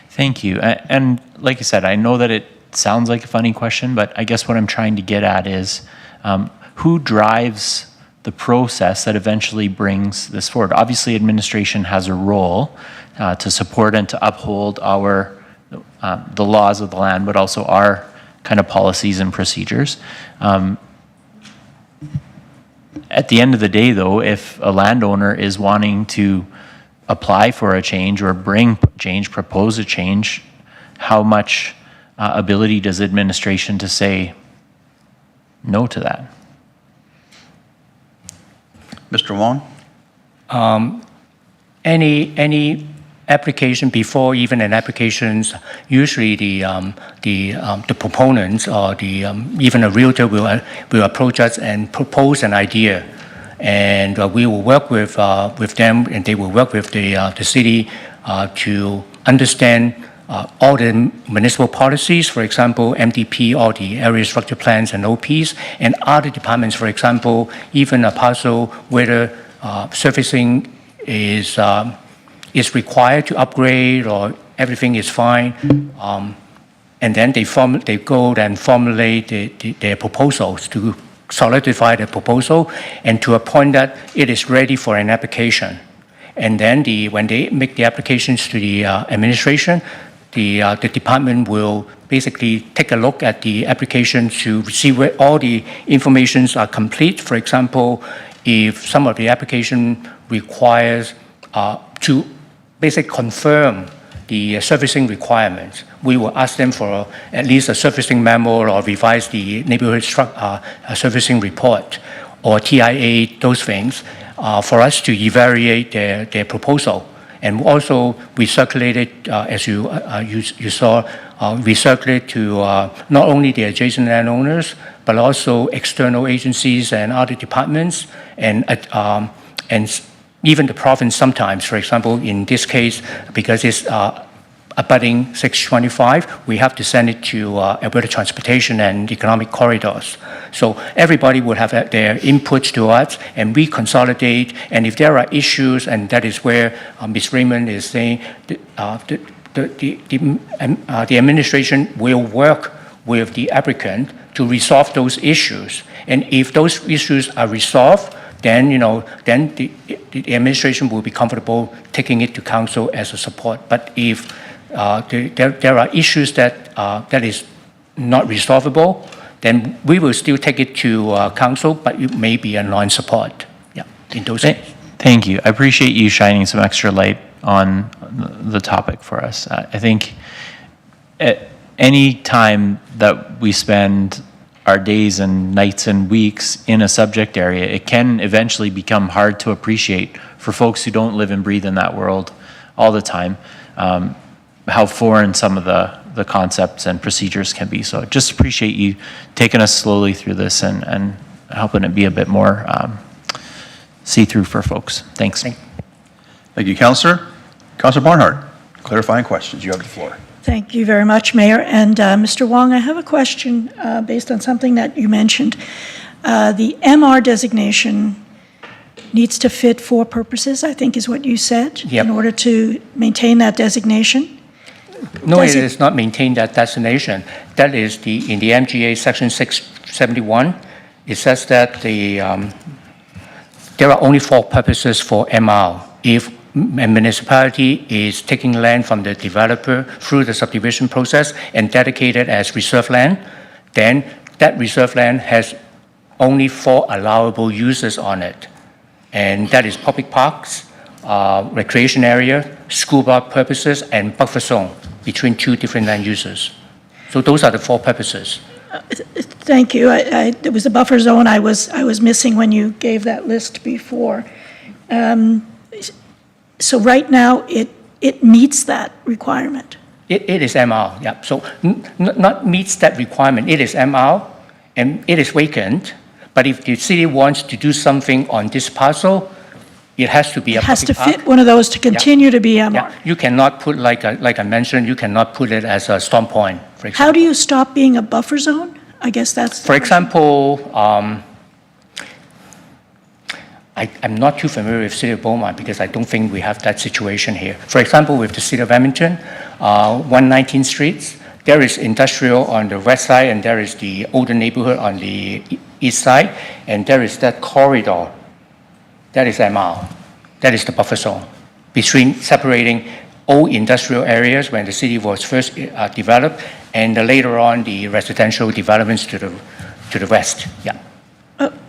Thank you. And like I said, I know that it sounds like a funny question, but I guess what I'm trying to get at is who drives the process that eventually brings this forward? Obviously, administration has a role to support and to uphold the laws of the land, but also our kind of policies and procedures. At the end of the day, though, if a landowner is wanting to apply for a change or bring change, propose a change, how much ability does administration to say no to that? Mr. Wong? Any application, before even an applications, usually the proponents or even a realtor will approach us and propose an idea, and we will work with them, and they will work with the city to understand all the municipal policies, for example, MDP, all the area structure plans and OPs, and other departments, for example, even a parcel whether surfacing is required to upgrade or everything is fine, and then they go and formulate their proposals to solidify the proposal and to a point that it is ready for an application. And then when they make the applications to the administration, the department will basically take a look at the application to see where all the informations are complete. For example, if some of the application requires to basically confirm the servicing requirements, we will ask them for at least a servicing memo or revise the neighborhood servicing report or TIA, those things, for us to evaluate their proposal. And also we circulated, as you saw, we circulate to not only the adjacent landowners, but also external agencies and other departments, and even the province sometimes. For example, in this case, because it's abutting 625, we have to send it to Alberta Transportation and Economic Corridors. So everybody would have their inputs to us, and we consolidate. And if there are issues, and that is where Ms. Raymond is saying, the administration will work with the applicant to resolve those issues. And if those issues are resolved, then the administration will be comfortable taking it to council as a support. But if there are issues that is not resolvable, then we will still take it to council, but it may be a non-support. Yeah, in those cases. Thank you. I appreciate you shining some extra light on the topic for us. I think at any time that we spend our days and nights and weeks in a subject area, it can eventually become hard to appreciate for folks who don't live and breathe in that world all the time, how foreign some of the concepts and procedures can be. So just appreciate you taking us slowly through this and helping it be a bit more see-through for folks. Thanks. Thank you, Councillor. Councillor Barnhart, clarifying questions. You have the floor. Thank you very much, Mayor. And Mr. Wong, I have a question based on something that you mentioned. The MR designation needs to fit for purposes, I think is what you said, Yep. in order to maintain that designation. No, Does it it- is not maintain that destination. That is in the MGA Section 671, it says that there are only 4 purposes for MR. If a municipality is taking land from the developer through the subdivision process and dedicate it as reserve land, then that reserve land has only 4 allowable uses on it. And that is public parks, recreation area, scuba purposes, and buffer zone between 2 different land uses. So those are the 4 purposes. Thank you. It was a buffer zone I was missing when you gave that list before. So right now, it meets that requirement. It is MR, yeah. So not meets that requirement. It is MR, and it is vacant. But if the city wants to do something on this parcel, it has to be a It has to public fit one of those to continue to be MR. Yeah, you cannot put, like I mentioned, you cannot put it as a storm point, for example. How do you stop being a buffer zone? I guess that's. the For question. example, I'm not too familiar with City of Beaumont because I don't think we have that situation here. For example, with the City of Edmonton, 119th Street, there is industrial on the west side and there is the older neighborhood on the east side, and there is that corridor. That is MR. That is the buffer zone between separating old industrial areas when the city was first developed and later on the residential developments to the west. Yeah.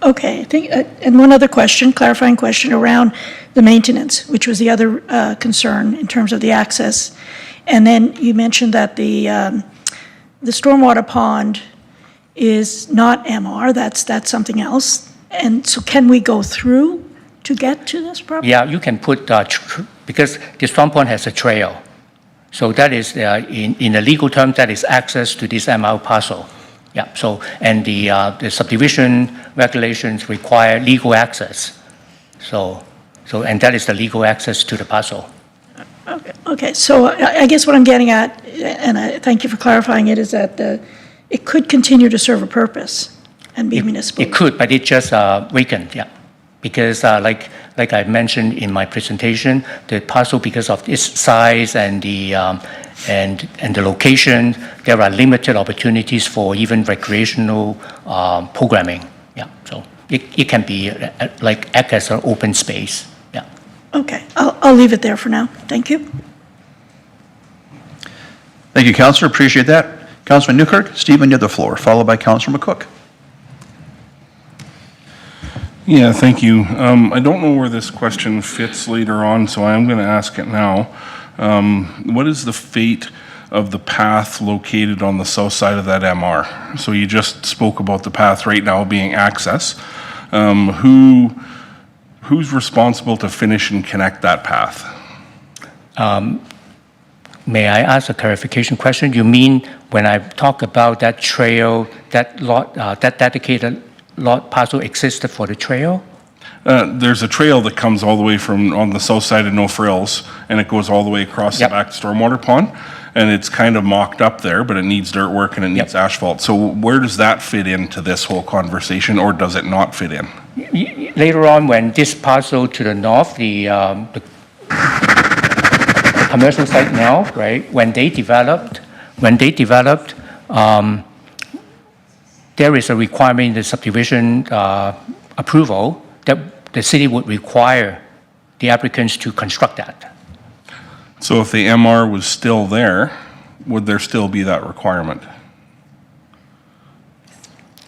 Okay, I think, and one other question, clarifying question around the maintenance, which was the other concern in terms of the access. And then you mentioned that the stormwater pond is not MR, that's something else. And so can we go through to get to this property? Yeah, you can put, because the storm pond has a trail. So that is, in a legal term, that is access to this MR parcel. Yeah, so, and the subdivision regulations require legal access. So, and that is the legal access to the parcel. Okay, so I guess what I'm getting at, and I thank you for clarifying it, is that it could continue to serve a purpose and be municipal. It could, but it's just vacant, yeah. Because like I mentioned in my presentation, the parcel, because of its size and the location, there are limited opportunities for even recreational programming. Yeah, so it can be act as an open space. Yeah. Okay, I'll leave it there for now. Thank you. Thank you, Councillor. Appreciate that. Councillor Newkirk, Stephen, you have the floor, followed by Councillor McCook. Yeah, thank you. I don't know where this question fits later on, so I am going to ask it now. What is the fate of the path located on the south side of that MR? So you just spoke about the path right now being access. Who's responsible to finish and connect that path? May I ask a clarification question? You mean when I talk about that trail, that lot, that dedicated lot parcel existed for the trail? There's a trail that comes all the way from on the south side of No Frills, and it goes all the way across Yep. the back stormwater pond, and it's kind of mocked up there, but it needs dirt work and it needs asphalt. So where does that fit into this whole conversation, or does it not fit in? Later on, when this parcel to the north, the commercial site now, right, when they developed, there is a requirement in the subdivision approval that the city would require the applicants to construct that. So if the MR was still there, would there still be that requirement?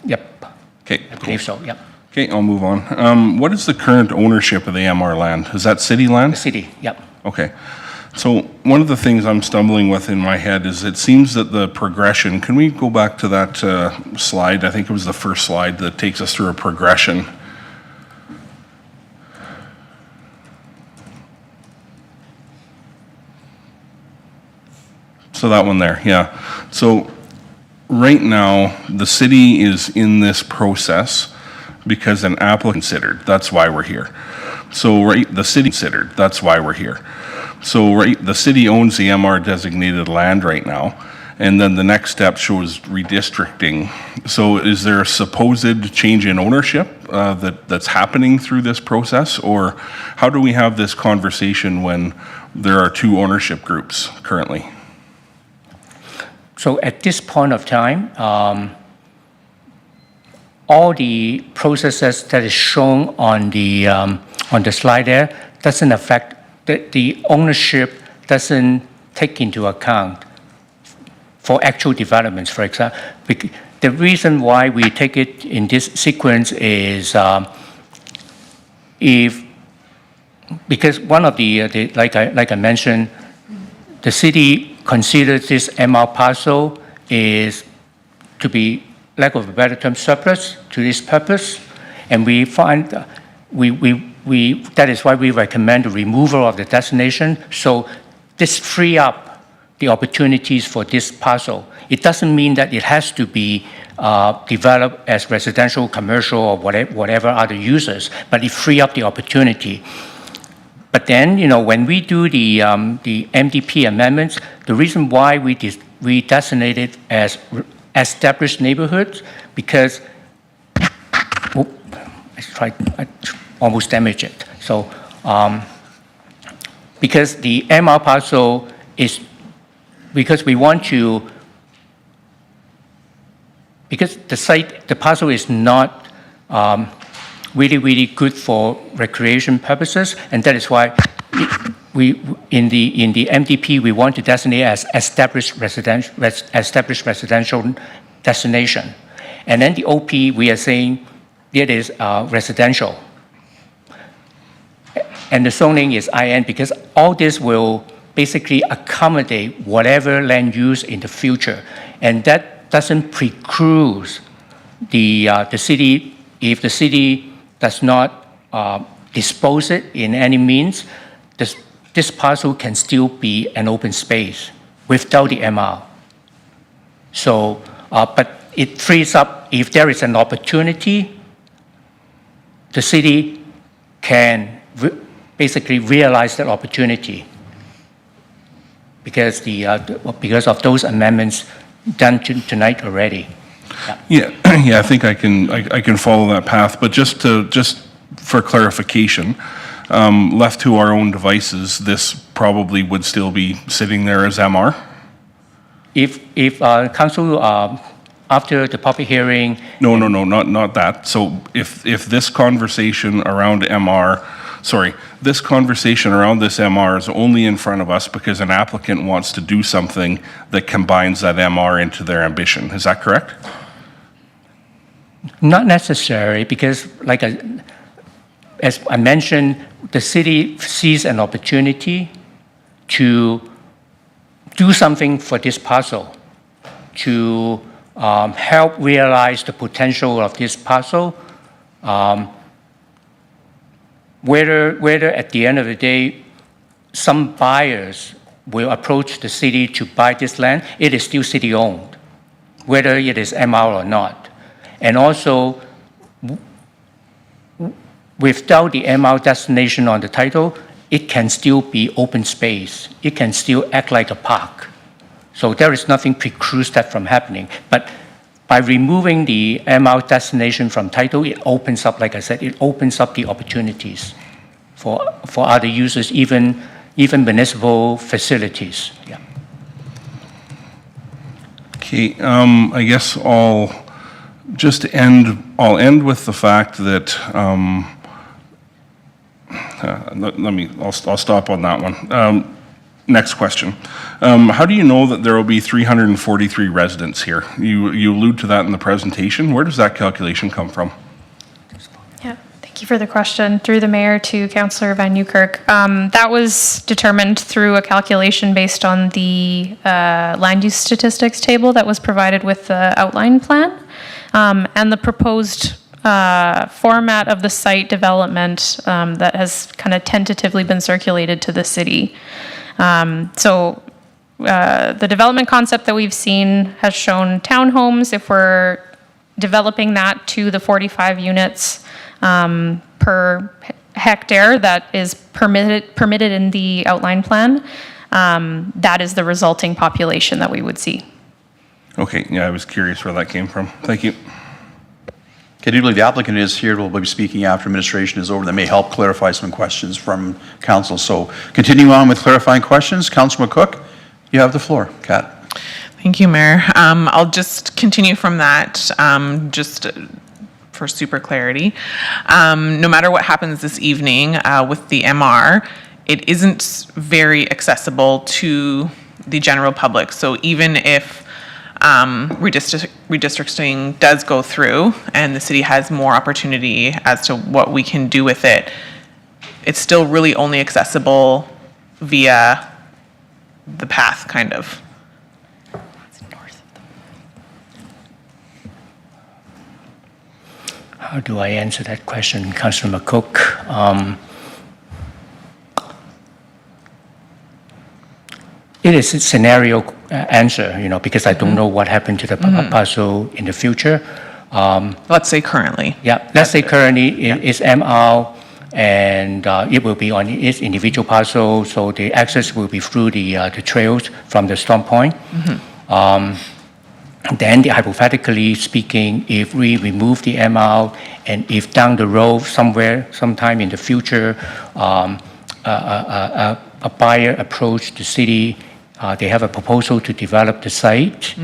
Yep, Okay, I believe so, yep. Okay, I'll move on. What is the current ownership of the MR land? Is that city land? The city, yep. Okay. So one of the things I'm stumbling with in my head is it seems that the progression, can we go back to that slide? I think it was the first slide that takes us through a progression. So that one there, yeah. So right now, the city is in this process because an applicant considered, that's why we're here. So, right, the city considered, that's why we're here. So, right, the city owns the MR designated land right now, and then the next step shows redistricting. So is there a supposed change in ownership that's happening through this process? Or how do we have this conversation when there are two ownership groups currently? So at this point of time, all the processes that is shown on the slide there doesn't affect, the ownership doesn't take into account for actual developments, for example. The reason why we take it in this sequence is because one of the like I mentioned, the city considers this MR parcel is to be, lack of a better term, surplus to this purpose, and we find that is why we recommend the removal of the designation. So this free up the opportunities for this parcel. It doesn't mean that it has to be developed as residential, commercial, or whatever other uses, but it free up the opportunity. But then, when we do the MDP amendments, the reason why we designate it as established neighborhoods, because, I almost damaged it. So, because the MR parcel is, because we want to, because the parcel is not really good for recreation purposes, and that is why we in the MDP we want to designate as established residential destination, and then the OP we are saying it is residential, and the zoning is IN, because all this will basically accommodate whatever land use in the future, and that doesn't preclude the city, if the city does not dispose it in any means, this parcel can still be an open space without the MR. So, but it frees up, if there is an opportunity, the city can basically realize that opportunity, because because of those amendments done tonight already. Yeah, I think I can follow that path, but just for clarification, left to our own devices, this probably would still be sitting there as MR? If council, after the public hearing... No, not that. So if this conversation around this conversation around this MR is only in front of us because an applicant wants to do something that combines that MR into their ambition, is that correct? Not necessary, because as I mentioned, the city sees an opportunity to do something for this parcel, to help realize the potential of this parcel. Whether at the end of the day, some buyers will approach the city to buy this land, it is still city-owned, whether it is MR or not. And also, without the MR destination on the title, it can still be open space. It can still act like a park. So there is nothing precludes that from happening. But by removing the MR destination from title, it opens up, like I said, it opens up the opportunities for other users, even municipal facilities. Yeah. Okay, I guess I'll end with the fact that I'll stop on that one. Next question. How do you know that there will be 343 residents here? You allude to that in the presentation. Where does that calculation come from? Yeah, thank you for the question. Through the mayor to Councillor Van Newkirk. That was determined through a calculation based on the land use statistics table that was provided with the outline plan, and the proposed format of the site development that has kind of tentatively been circulated to the city. So The development concept that we've seen has shown townhomes. If we're developing that to the 45 units per hectare that is permitted in the outline plan, that is the resulting population that we would see. Okay, yeah, I was curious where that came from. Thank you. Okay, I do believe the applicant is here, will be speaking after administration is over. That may help clarify some questions from council. So continuing on with clarifying questions, Councilor McCook, you have the floor. Kat. Thank you, Mayor. I'll just continue from that, just for super clarity. No matter what happens this evening with the MR, it isn't very accessible to the general public. So even if redistricting does go through and the city has more opportunity as to what we can do with it, it's still really only accessible via the path, kind of. How do I answer that question, Councillor McCook? It is a scenario answer, because I don't know what happened to the parcel in the future. Let's say currently. Yeah, let's say currently it's MR, and it will be on its individual parcel, so the access will be through the trails from the storm point. Then, hypothetically speaking, if we remove the MR, and if down the road, sometime in the future, a buyer approached the city, they have a proposal to develop the site.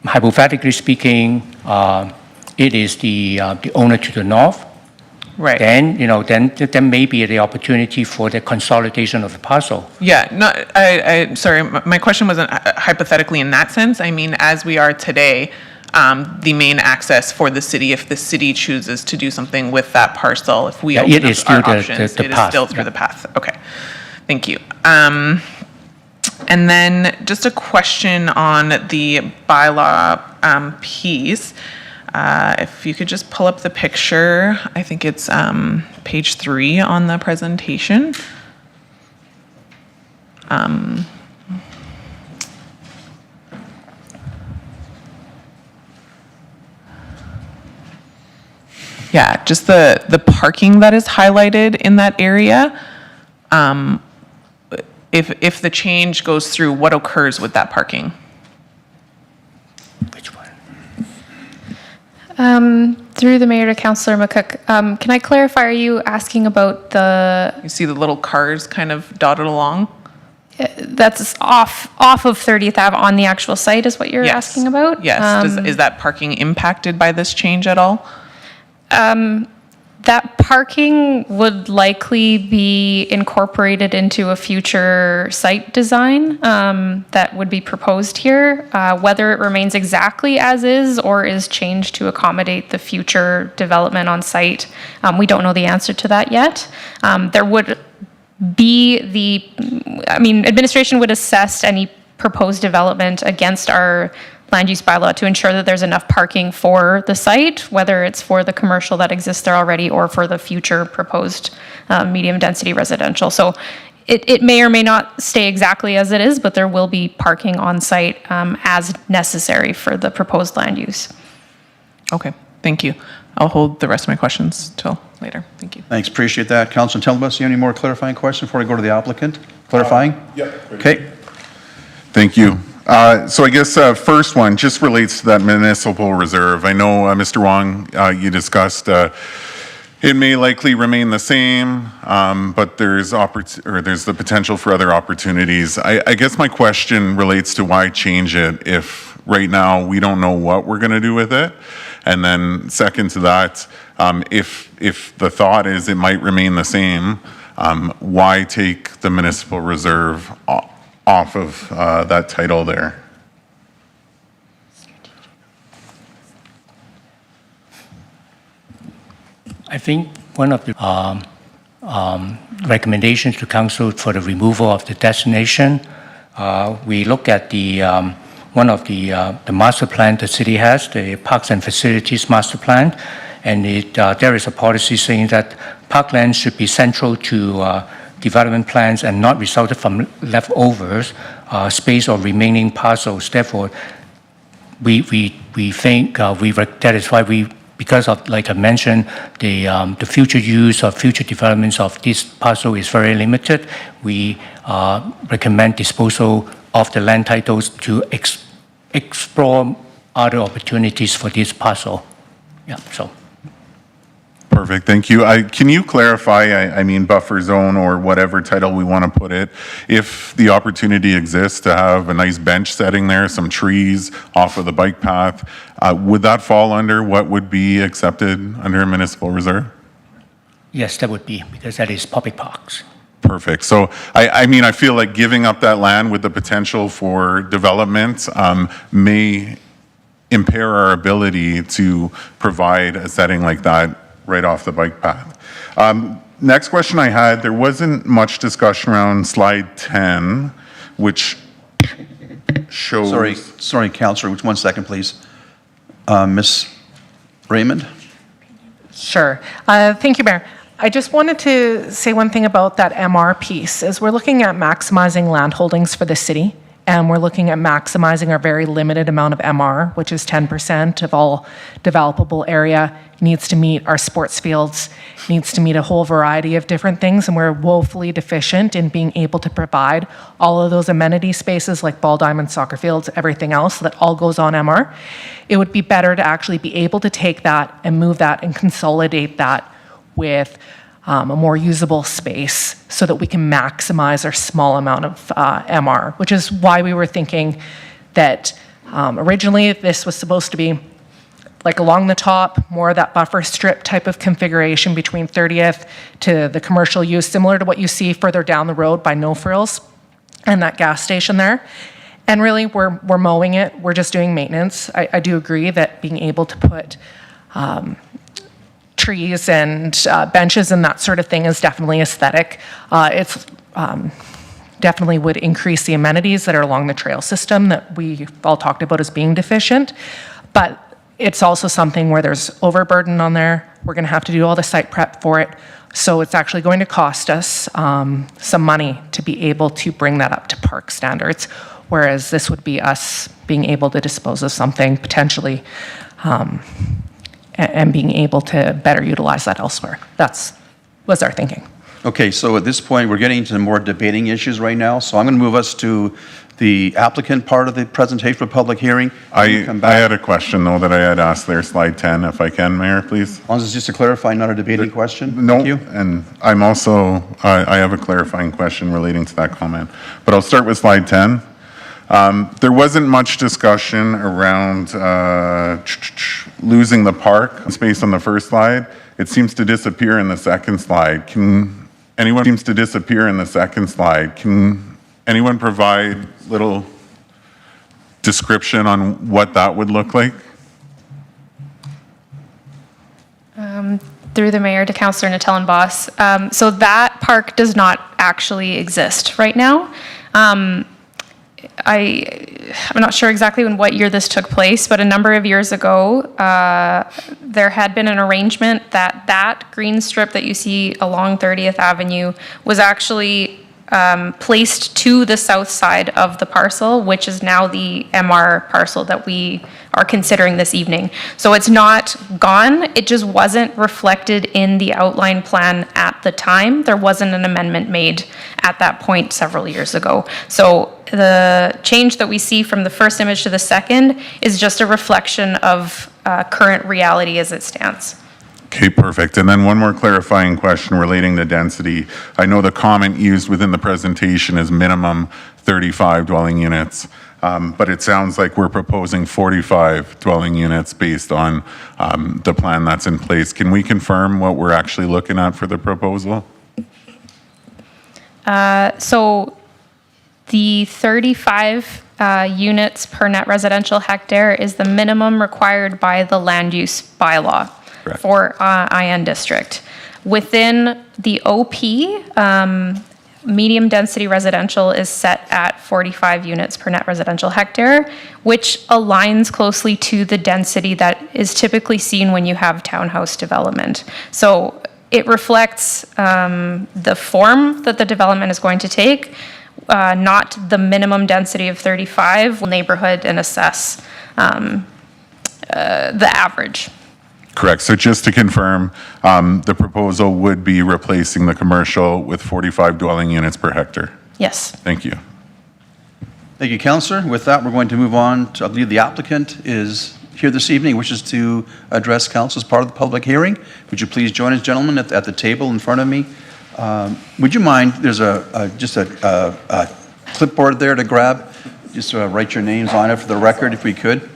Hypothetically speaking, it is the owner to the north. Right. Then, there may be the opportunity for the consolidation of the parcel. Yeah, no, sorry, my question wasn't hypothetically in that sense. I mean, as we are today, the main access for the city, if the city chooses to do something with that parcel, if we open it is up our still the options, it is path, still through yeah. the path. Okay, thank you. And then just a question on the bylaw piece. If you could just pull up the picture, I think it's page 3 on the presentation. Yeah, just the parking that is highlighted in that area. If the change goes through, what occurs with that parking? Which one? Through the mayor to Councillor McCook, can I clarify, are you asking about You see the little cars kind of dotted along? that's off of 30th Ave on the actual site is what you're Yes. asking about? Yes. Is that parking impacted by this change at all? That parking would likely be incorporated into a future site design that would be proposed here. Whether it remains exactly as is or is changed to accommodate the future development on site, we don't know the answer to that yet. There would be administration would assess any proposed development against our land use bylaw to ensure that there's enough parking for the site, whether it's for the commercial that exists there already or for the future proposed medium density residential. So it may or may not stay exactly as it is, but there will be parking on site as necessary for the proposed land use. Okay, thank you. I'll hold the rest of my questions till later. Thank you. Thanks, appreciate that. Councilor Telbus, you have any more clarifying questions before I go to the applicant? Clarifying? Yep. Okay. Thank you. So I guess first one just relates to that municipal reserve. I know, Mr. Wong, you discussed it may likely remain the same, but there's the potential for other opportunities. I guess my question relates to why change it if right now we don't know what we're going to do with it. And then second to that, if the thought is it might remain the same, why take the municipal reserve off of that title there? I think one of the recommendations to council for the removal of the designation, we look at the one of the master plan the city has, the Parks and Facilities Master Plan, and there is a policy saying that parkland should be central to development plans and not resulted from leftovers, space or remaining parcels. Therefore, we think that is why because of, like I mentioned, the future use or future developments of this parcel is very limited. We recommend disposal of the land titles to explore other opportunities for this parcel. Yeah, so. Perfect, thank you. Can you clarify, I mean, buffer zone or whatever title we want to put it, if the opportunity exists to have a nice bench setting there, some trees off of the bike path, would that fall under what would be accepted under a municipal reserve? Yes, that would be, because that is public parks. Perfect. So, I mean, I feel like giving up that land with the potential for development may impair our ability to provide a setting like that right off the bike path. Next question I had, there wasn't much discussion around slide 10, which shows... Sorry, Councillor, one second, please. Ms. Raymond? Sure. Thank you, Mayor. I just wanted to say one thing about that MR piece, is we're looking at maximizing land holdings for the city, and we're looking at maximizing our very limited amount of MR, which is 10% of all developable area. It needs to meet our sports fields, needs to meet a whole variety of different things, and we're woefully deficient in being able to provide all of those amenity spaces like ball diamond, soccer fields, everything else that all goes on MR. It would be better to actually be able to take that and move that and consolidate that with a more usable space so that we can maximize our small amount of MR, which is why we were thinking that originally this was supposed to be like along the top, more of that buffer strip type of configuration between 30th to the commercial use, similar to what you see further down the road by No Frills and that gas station there. And really, we're mowing it. We're just doing maintenance. I do agree that being able to put trees and benches and that sort of thing is definitely aesthetic. It's definitely would increase the amenities that are along the trail system that we all talked about as being deficient. But it's also something where there's overburden on there. We're going to have to do all the site prep for it. So it's actually going to cost us some money to be able to bring that up to park standards, whereas this would be us being able to dispose of something potentially and being able to better utilize that elsewhere. Was our thinking. Okay, so at this point, we're getting into the more debating issues right now, so I'm going to move us to the applicant part of the presentation for public hearing. I had a question, though, that I had asked there, slide 10, if I can, Mayor, please. As long as it's just to clarify, not a debating question. No, Thank you. and I'm also, I have a clarifying question relating to that comment, but I'll start with slide 10. There wasn't much discussion around losing the park space on the first slide. It seems to disappear in the second slide. Can anyone provide little description on what that would look like? Through the mayor to Councillor Natellan Boss. So that park does not actually exist right now. I'm not sure exactly in what year this took place, but a number of years ago, there had been an arrangement that that green strip that you see along 30th Avenue was actually placed to the south side of the parcel, which is now the MR parcel that we are considering this evening. So it's not gone, it just wasn't reflected in the outline plan at the time. There wasn't an amendment made at that point several years ago. So the change that we see from the first image to the second is just a reflection of current reality as it stands. Okay, perfect. And then one more clarifying question relating to density. I know the comment used within the presentation is minimum 35 dwelling units, but it sounds like we're proposing 45 dwelling units based on the plan that's in place. Can we confirm what we're actually looking at for the proposal? So the 35 units per net residential hectare is the minimum required by the land use bylaw. Correct. For IN district. Within the OP, medium density residential is set at 45 units per net residential hectare, which aligns closely to the density that is typically seen when you have townhouse development. So it reflects the form that the development is going to take, not the minimum density of 35 neighborhood, and assess the average. Correct. So just to confirm, the proposal would be replacing the commercial with 45 dwelling units per hectare. Yes. Thank you. Thank you, Councillor. With that, we're going to move on to, I believe the applicant is here this evening, wishes to address council as part of the public hearing. Would you please join us, gentlemen, at the table in front of me? Would you mind, there's just a clipboard there to grab. Just write your names on it for the record if we could.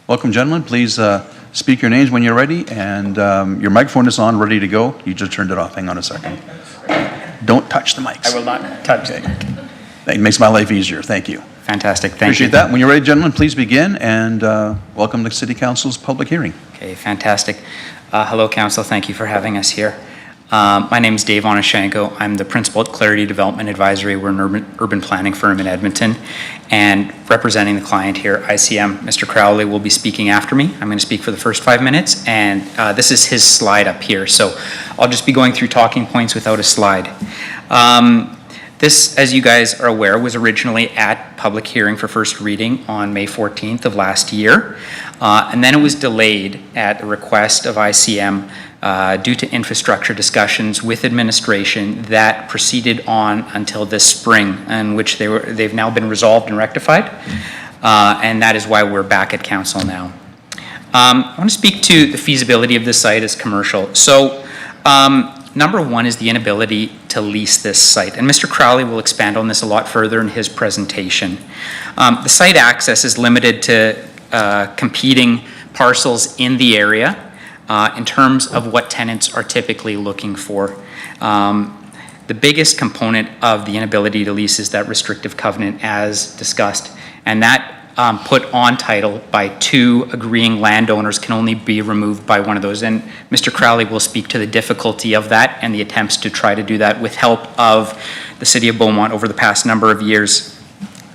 Welcome, gentlemen. Please speak your names when you're ready, and your microphone is on, ready to go. You just turned it off. Hang on a second. Don't touch the mics. I will not touch it. That makes my life easier. Thank you. Fantastic, thank you. Appreciate that. When you're ready, gentlemen, please begin, and welcome to City Council's public hearing. Okay, fantastic. Hello, Council. Thank you for having us here. My name is Dave Onashenko. I'm the principal at Clarity Development Advisory. We're an urban planning firm in Edmonton. And representing the client here, ICM, Mr. Crowley, will be speaking after me. I'm going to speak for the first 5 minutes, and this is his slide up here. So I'll just be going through talking points without a slide. This, as you guys are aware, was originally at public hearing for first reading on May 14th of last year. And then it was delayed at the request of ICM due to infrastructure discussions with administration that proceeded on until this spring, in which they've now been resolved and rectified. And that is why we're back at council now. I want to speak to the feasibility of this site as commercial. So, number one is the inability to lease this site, and Mr. Crowley will expand on this a lot further in his presentation. The site access is limited to competing parcels in the area in terms of what tenants are typically looking for. The biggest component of the inability to lease is that restrictive covenant as discussed, and that put on title by 2 agreeing landowners can only be removed by one of those. And Mr. Crowley will speak to the difficulty of that and the attempts to try to do that with help of the City of Beaumont over the past number of years.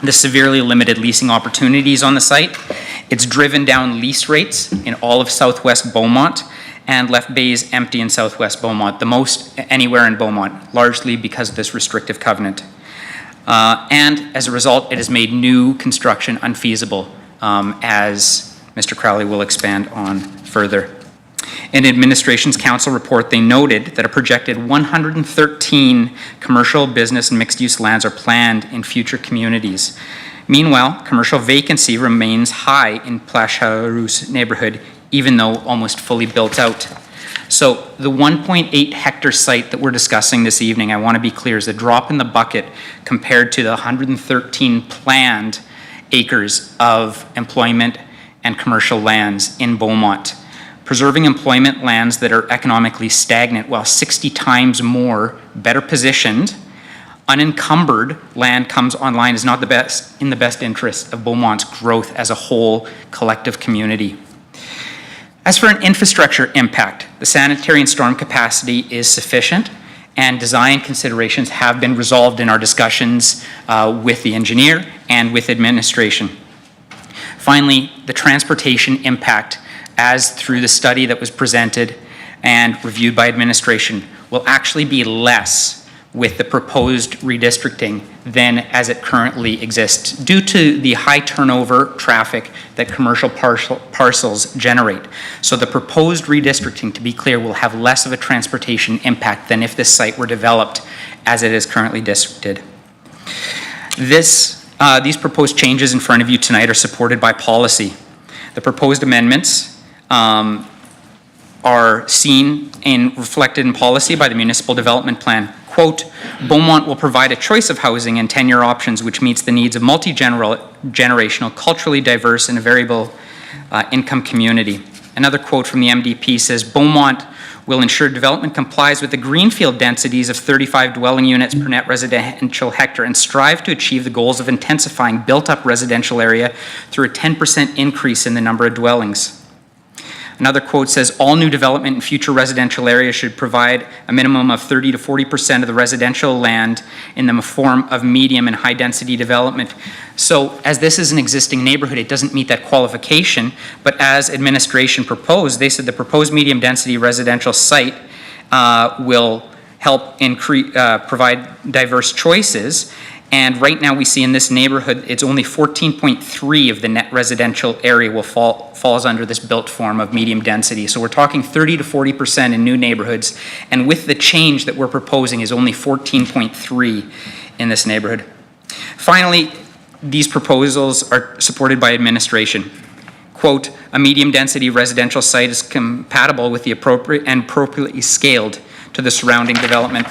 The severely limited leasing opportunities on the site, it's driven down lease rates in all of Southwest Beaumont and left bays empty in Southwest Beaumont, the most anywhere in Beaumont, largely because of this restrictive covenant. And as a result, it has made new construction unfeasible, as Mr. Crowley will expand on further. In administration's council report, they noted that a projected 113 commercial, business, and mixed-use lands are planned in future communities. Meanwhile, commercial vacancy remains high in Place Charouse neighborhood, even though almost fully built out. So the 1.8 hectare site that we're discussing this evening, I want to be clear, is a drop in the bucket compared to the 113 planned acres of employment and commercial lands in Beaumont. Preserving employment lands that are economically stagnant while 60 times more better positioned, unencumbered land comes online is not in the best interest of Beaumont's growth as a whole collective community. As for an infrastructure impact, the sanitary and storm capacity is sufficient, and design considerations have been resolved in our discussions with the engineer and with administration. Finally, the transportation impact, as through the study that was presented and reviewed by administration, will actually be less with the proposed redistricting than as it currently exists due to the high turnover traffic that commercial parcels generate. So the proposed redistricting, to be clear, will have less of a transportation impact than if this site were developed as it is currently districted. These proposed changes in front of you tonight are supported by policy. The proposed amendments are seen and reflected in policy by the Municipal Development Plan. Quote, Beaumont will provide a choice of housing and tenure options which meets the needs of multi-generational, culturally diverse, and a variable income community. Another quote from the MDP says, Beaumont will ensure development complies with the greenfield densities of 35 dwelling units per net residential hectare and strive to achieve the goals of intensifying built-up residential area through a 10% increase in the number of dwellings. Another quote says, all new development in future residential areas should provide a minimum of 30 to 40% of the residential land in the form of medium and high density development. So as this is an existing neighborhood, it doesn't meet that qualification, but as administration proposed, they said the proposed medium density residential site will help provide diverse choices. And right now we see in this neighborhood, it's only 14.3 of the net residential area falls under this built form of medium density. So we're talking 30 to 40% in new neighborhoods. And with the change that we're proposing is only 14.3 in this neighborhood. Finally, these proposals are supported by administration. Quote, a medium density residential site is compatible with the appropriately scaled to the surrounding development.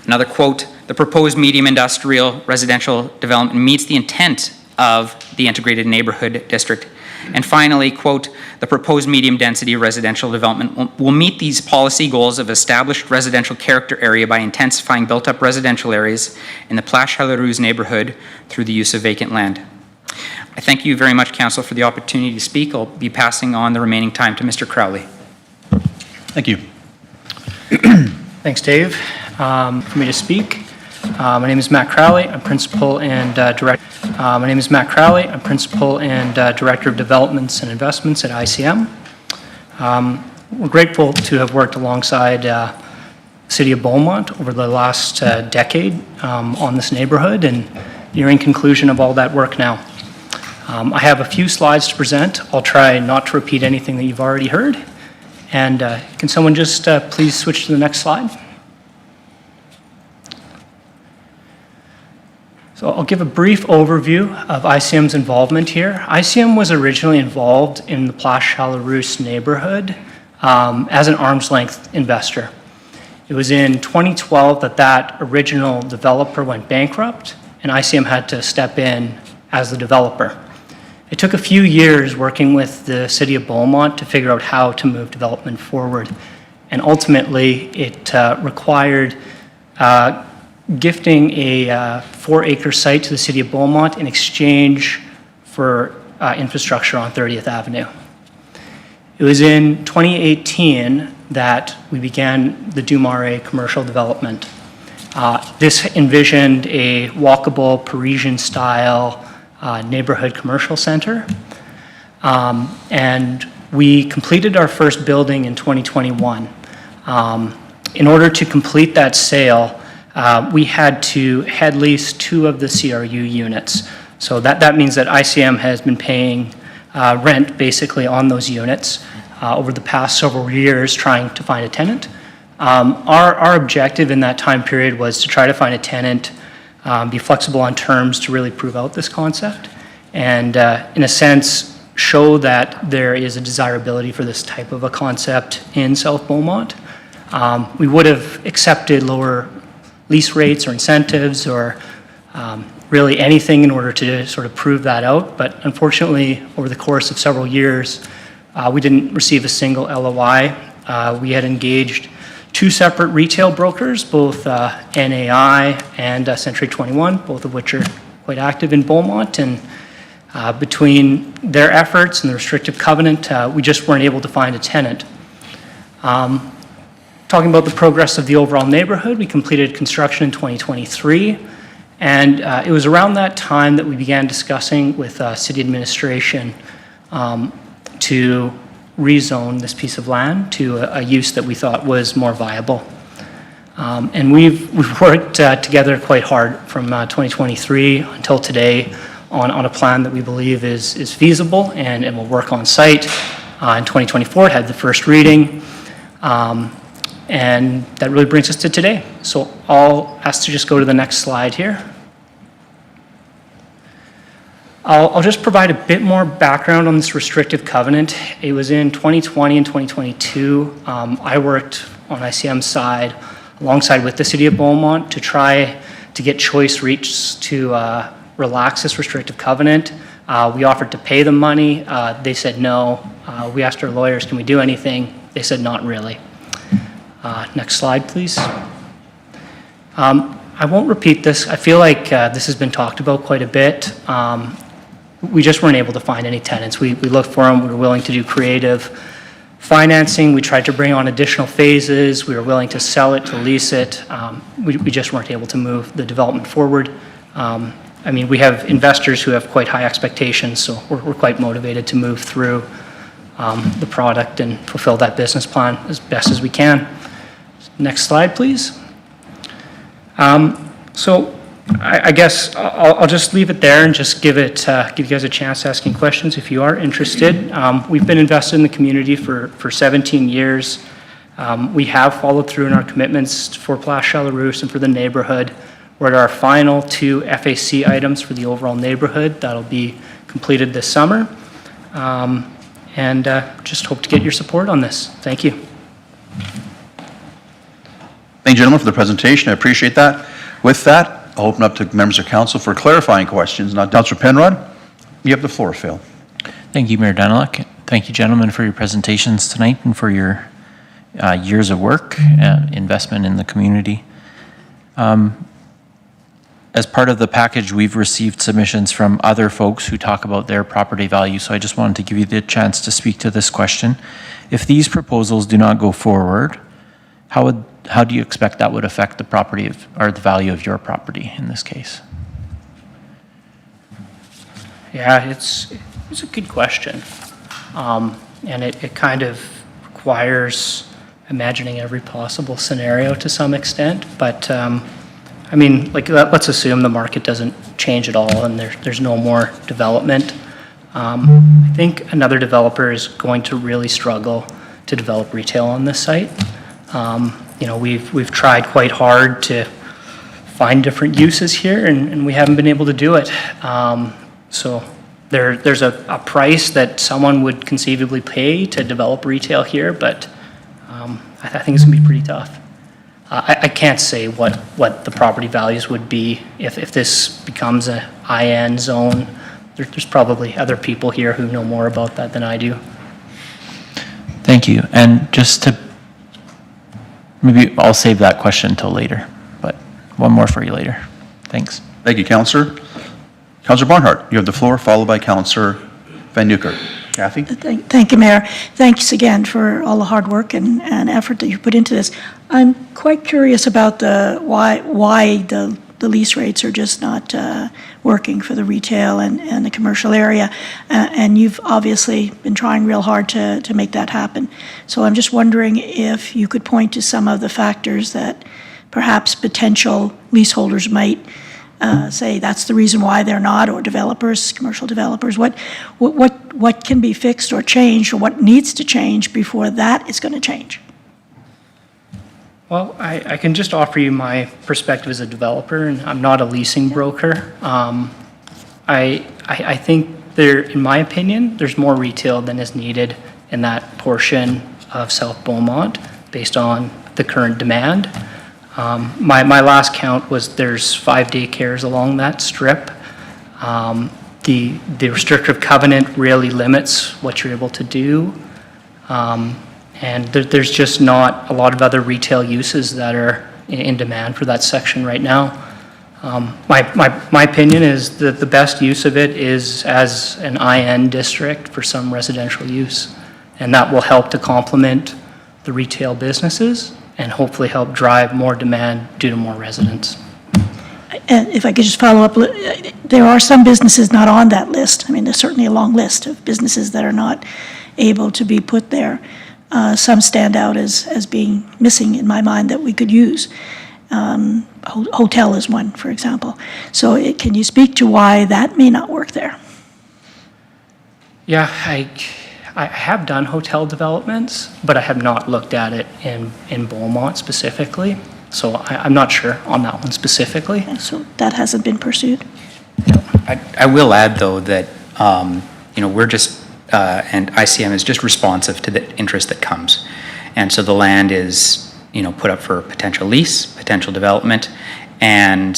Another quote, the proposed medium industrial residential development meets the intent of the integrated neighborhood district. And finally, quote, the proposed medium density residential development will meet these policy goals of established residential character area by intensifying built-up residential areas in the Plage Chaleureux's neighborhood through the use of vacant land. I thank you very much, Council, for the opportunity to speak. I'll be passing on the remaining time to Mr. Crowley. Thank you. Thanks, Dave. For me to speak. My name is Matt Crowley. I'm principal and director. My name is Matt Crowley. I'm principal and director of developments and investments at ICM. We're grateful to have worked alongside the City of Beaumont over the last decade on this neighborhood and nearing conclusion of all that work now. I have a few slides to present. I'll try not to repeat anything that you've already heard. And can someone just please switch to the next slide? So I'll give a brief overview of ICM's involvement here. ICM was originally involved in the Plage Chaleureux neighborhood as an arm's length investor. It was in 2012 that original developer went bankrupt and ICM had to step in as the developer. It took a few years working with the City of Beaumont to figure out how to move development forward. And ultimately, it required gifting a 4-acre site to the City of Beaumont in exchange for infrastructure on 30th Avenue. It was in 2018 that we began the Du Marais commercial development. This envisioned a walkable Parisian-style neighborhood commercial center. And we completed our first building in 2021. In order to complete that sale, we had to head lease 2 of the CRU units. So that means that ICM has been paying rent basically on those units over the past several years trying to find a tenant. Our objective in that time period was to try to find a tenant, be flexible on terms to really prove out this concept, and in a sense, show that there is a desirability for this type of a concept in South Beaumont. We would have accepted lower lease rates or incentives or really anything in order to sort of prove that out, but unfortunately, over the course of several years, we didn't receive a single LOI. We had engaged 2 separate retail brokers, both NAI and Century 21, both of which are quite active in Beaumont. And between their efforts and the restrictive covenant, we just weren't able to find a tenant. Talking about the progress of the overall neighborhood, we completed construction in 2023. And it was around that time that we began discussing with city administration to rezone this piece of land to a use that we thought was more viable. And we've worked together quite hard from 2023 until today on a plan that we believe is feasible and will work on site. In 2024, it had the first reading. And that really brings us to today. So I'll ask to just go to the next slide here. I'll just provide a bit more background on this restrictive covenant. It was in 2020 and 2022. I worked on ICM's side alongside with the City of Beaumont to try to get choice reached to relax this restrictive covenant. We offered to pay them money. They said no. We asked our lawyers, can we do anything? They said not really. Next slide, please. I won't repeat this. I feel like this has been talked about quite a bit. We just weren't able to find any tenants. We looked for them. We were willing to do creative financing. We tried to bring on additional phases. We were willing to sell it, to lease it. We just weren't able to move the development forward. I mean, we have investors who have quite high expectations, so we're quite motivated to move through the product and fulfill that business plan as best as we can. Next slide, please. So I guess I'll just leave it there and just give you guys a chance to asking questions if you are interested. We've been invested in the community for 17 years. We have followed through in our commitments for Place Chalarousse and for the neighborhood. We're at our final 2 FAC items for the overall neighborhood. That'll be completed this summer. And just hope to get your support on this. Thank you. Thank you, gentlemen, for the presentation. I appreciate that. With that, I'll open up to members of council for clarifying questions. Now, Councillor Penrod, you have the floor, Phil. Thank you, Mayor Daniluk. Thank you, gentlemen, for your presentations tonight and for your years of work, investment in the community. As part of the package, we've received submissions from other folks who talk about their property value, so I just wanted to give you the chance to speak to this question. If these proposals do not go forward, how do you expect that would affect the property or the value of your property in this case? Yeah, it's a good question. And it kind of requires imagining every possible scenario to some extent. But I mean, like, let's assume the market doesn't change at all and there's no more development. I think another developer is going to really struggle to develop retail on this site. You know, we've tried quite hard to find different uses here, and we haven't been able to do it. So there's a price that someone would conceivably pay to develop retail here, but I think it's gonna be pretty tough. I can't say what the property values would be if this becomes a IN zone. There's probably other people here who know more about that than I do. Thank you. And just to, maybe I'll save that question until later, but one more for you later. Thanks. Thank you, Councillor. Councillor Barnhart, you have the floor, followed by Councillor Van Nucker. Kathy? Thank you, Mayor. Thanks again for all the hard work and effort that you put into this. I'm quite curious about why the lease rates are just not working for the retail and the commercial area. And you've obviously been trying real hard to make that happen. So I'm just wondering if you could point to some of the factors that perhaps potential leaseholders might say that's the reason why they're not, or developers, commercial developers. What can be fixed or changed, or what needs to change before that is going to change? Well, I can just offer you my perspective as a developer, and I'm not a leasing broker. I think in my opinion, there's more retail than is needed in that portion of South Beaumont based on the current demand. My last count was there's 5 daycares along that strip. The restrictive covenant really limits what you're able to do. And there's just not a lot of other retail uses that are in demand for that section right now. My opinion is that the best use of it is as an IN district for some residential use. And that will help to complement the retail businesses and hopefully help drive more demand due to more residents. And if I could just follow up, there are some businesses not on that list. I mean, there's certainly a long list of businesses that are not able to be put there. Some stand out as being missing in my mind that we could use. Hotel is one, for example. So can you speak to why that may not work there? Yeah, I have done hotel developments, but I have not looked at it in Beaumont specifically. So I'm not sure on that one specifically. And so that hasn't been pursued? I will add, though, that we're just, and ICM is just responsive to the interest that comes. And so the land is, put up for potential lease, potential development, and,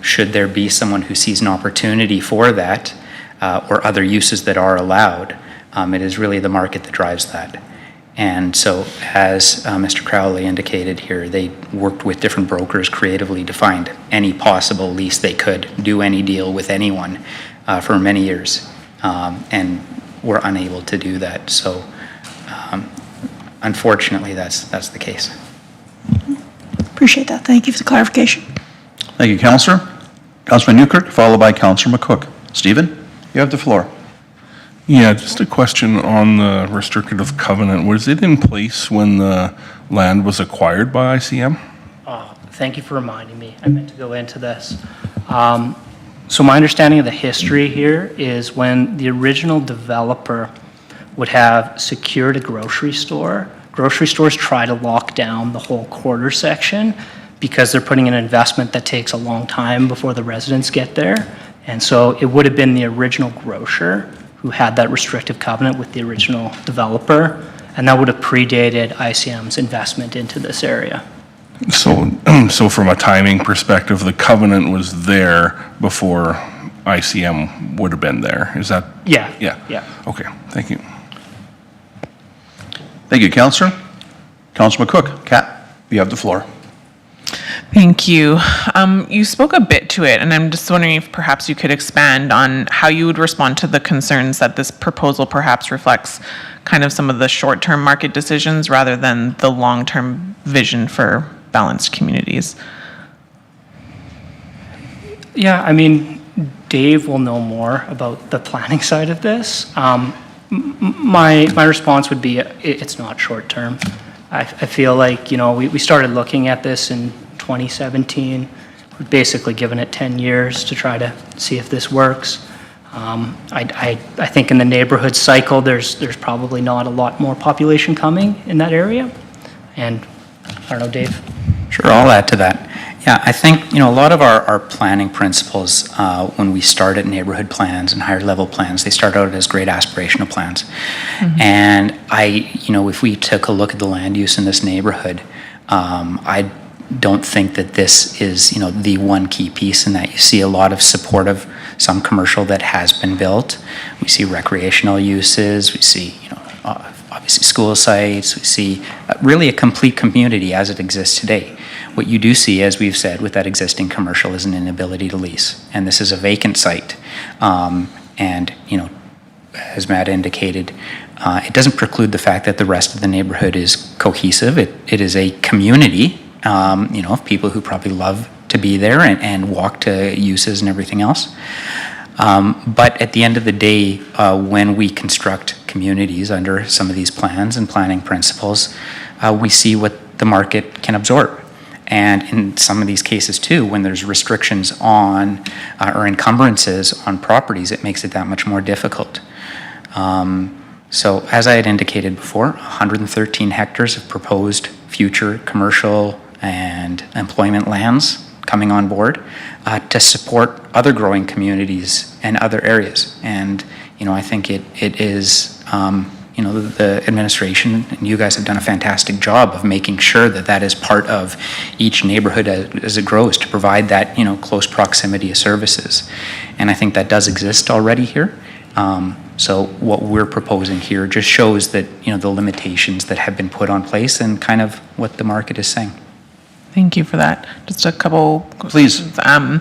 should there be someone who sees an opportunity for that, or other uses that are allowed, it is really the market that drives that. And so, as Mr. Crowley indicated here, they worked with different brokers creatively to find any possible lease they could, do any deal with anyone for many years, and were unable to do that. So, unfortunately, that's the case. Appreciate that. Thank you for the clarification. Thank you, Councillor. Councilman Newkirk, followed by Councillor McCook. Stephen, you have the floor. Yeah, just a question on the restrictive covenant. Was it in place when the land was acquired by ICM? Thank you for reminding me. I meant to go into this. So my understanding of the history here is when the original developer would have secured a grocery store, grocery stores try to lock down the whole quarter section because they're putting in an investment that takes a long time before the residents get there. And so it would have been the original grocer who had that restrictive covenant with the original developer, and that would have predated ICM's investment into this area. So from a timing perspective, the covenant was there before ICM would have been there. Is that? Yeah. Yeah. Yeah. Okay, thank you. Thank you, Councillor. Councillor McCook, Kat, you have the floor. Thank you. You spoke a bit to it, and I'm just wondering if perhaps you could expand on how you would respond to the concerns that this proposal perhaps reflects kind of some of the short-term market decisions rather than the long-term vision for balanced communities. Yeah, I mean, Dave will know more about the planning side of this. My response would be, it's not short-term. I feel like, you know, we started looking at this in 2017. We've basically given it 10 years to try to see if this works. I think in the neighborhood cycle, there's probably not a lot more population coming in that area. And I don't know, Dave? Sure, I'll add to that. Yeah, I think, you know, a lot of our planning principles, when we start at neighborhood plans and higher level plans, they start out as great aspirational plans. Mm-hmm. And you know, if we took a look at the land use in this neighborhood, I don't think that this is, you know, the one key piece in that. You see a lot of support of some commercial that has been built. We see recreational uses, we see, you know, obviously school sites, we see really a complete community as it exists today. What you do see, as we've said, with that existing commercial is an inability to lease. And this is a vacant site. And, you know, as Matt indicated, it doesn't preclude the fact that the rest of the neighborhood is cohesive. It is a community, you know, of people who probably love to be there and walk to uses and everything else. But at the end of the day, when we construct communities under some of these plans and planning principles, we see what the market can absorb. And in some of these cases too, when there's restrictions on or encumbrances on properties, it makes it that much more difficult. So as I had indicated before, 113 hectares of proposed future commercial and employment lands coming on board to support other growing communities and other areas. And, you know, I think it is, you know, the administration and you guys have done a fantastic job of making sure that that is part of each neighborhood as it grows, to provide that, you know, close proximity of services. And I think that does exist already here. So what we're proposing here just shows that, you know, the limitations that have been put on place and kind of what the market is saying. Thank you for that. Just a couple. Please. And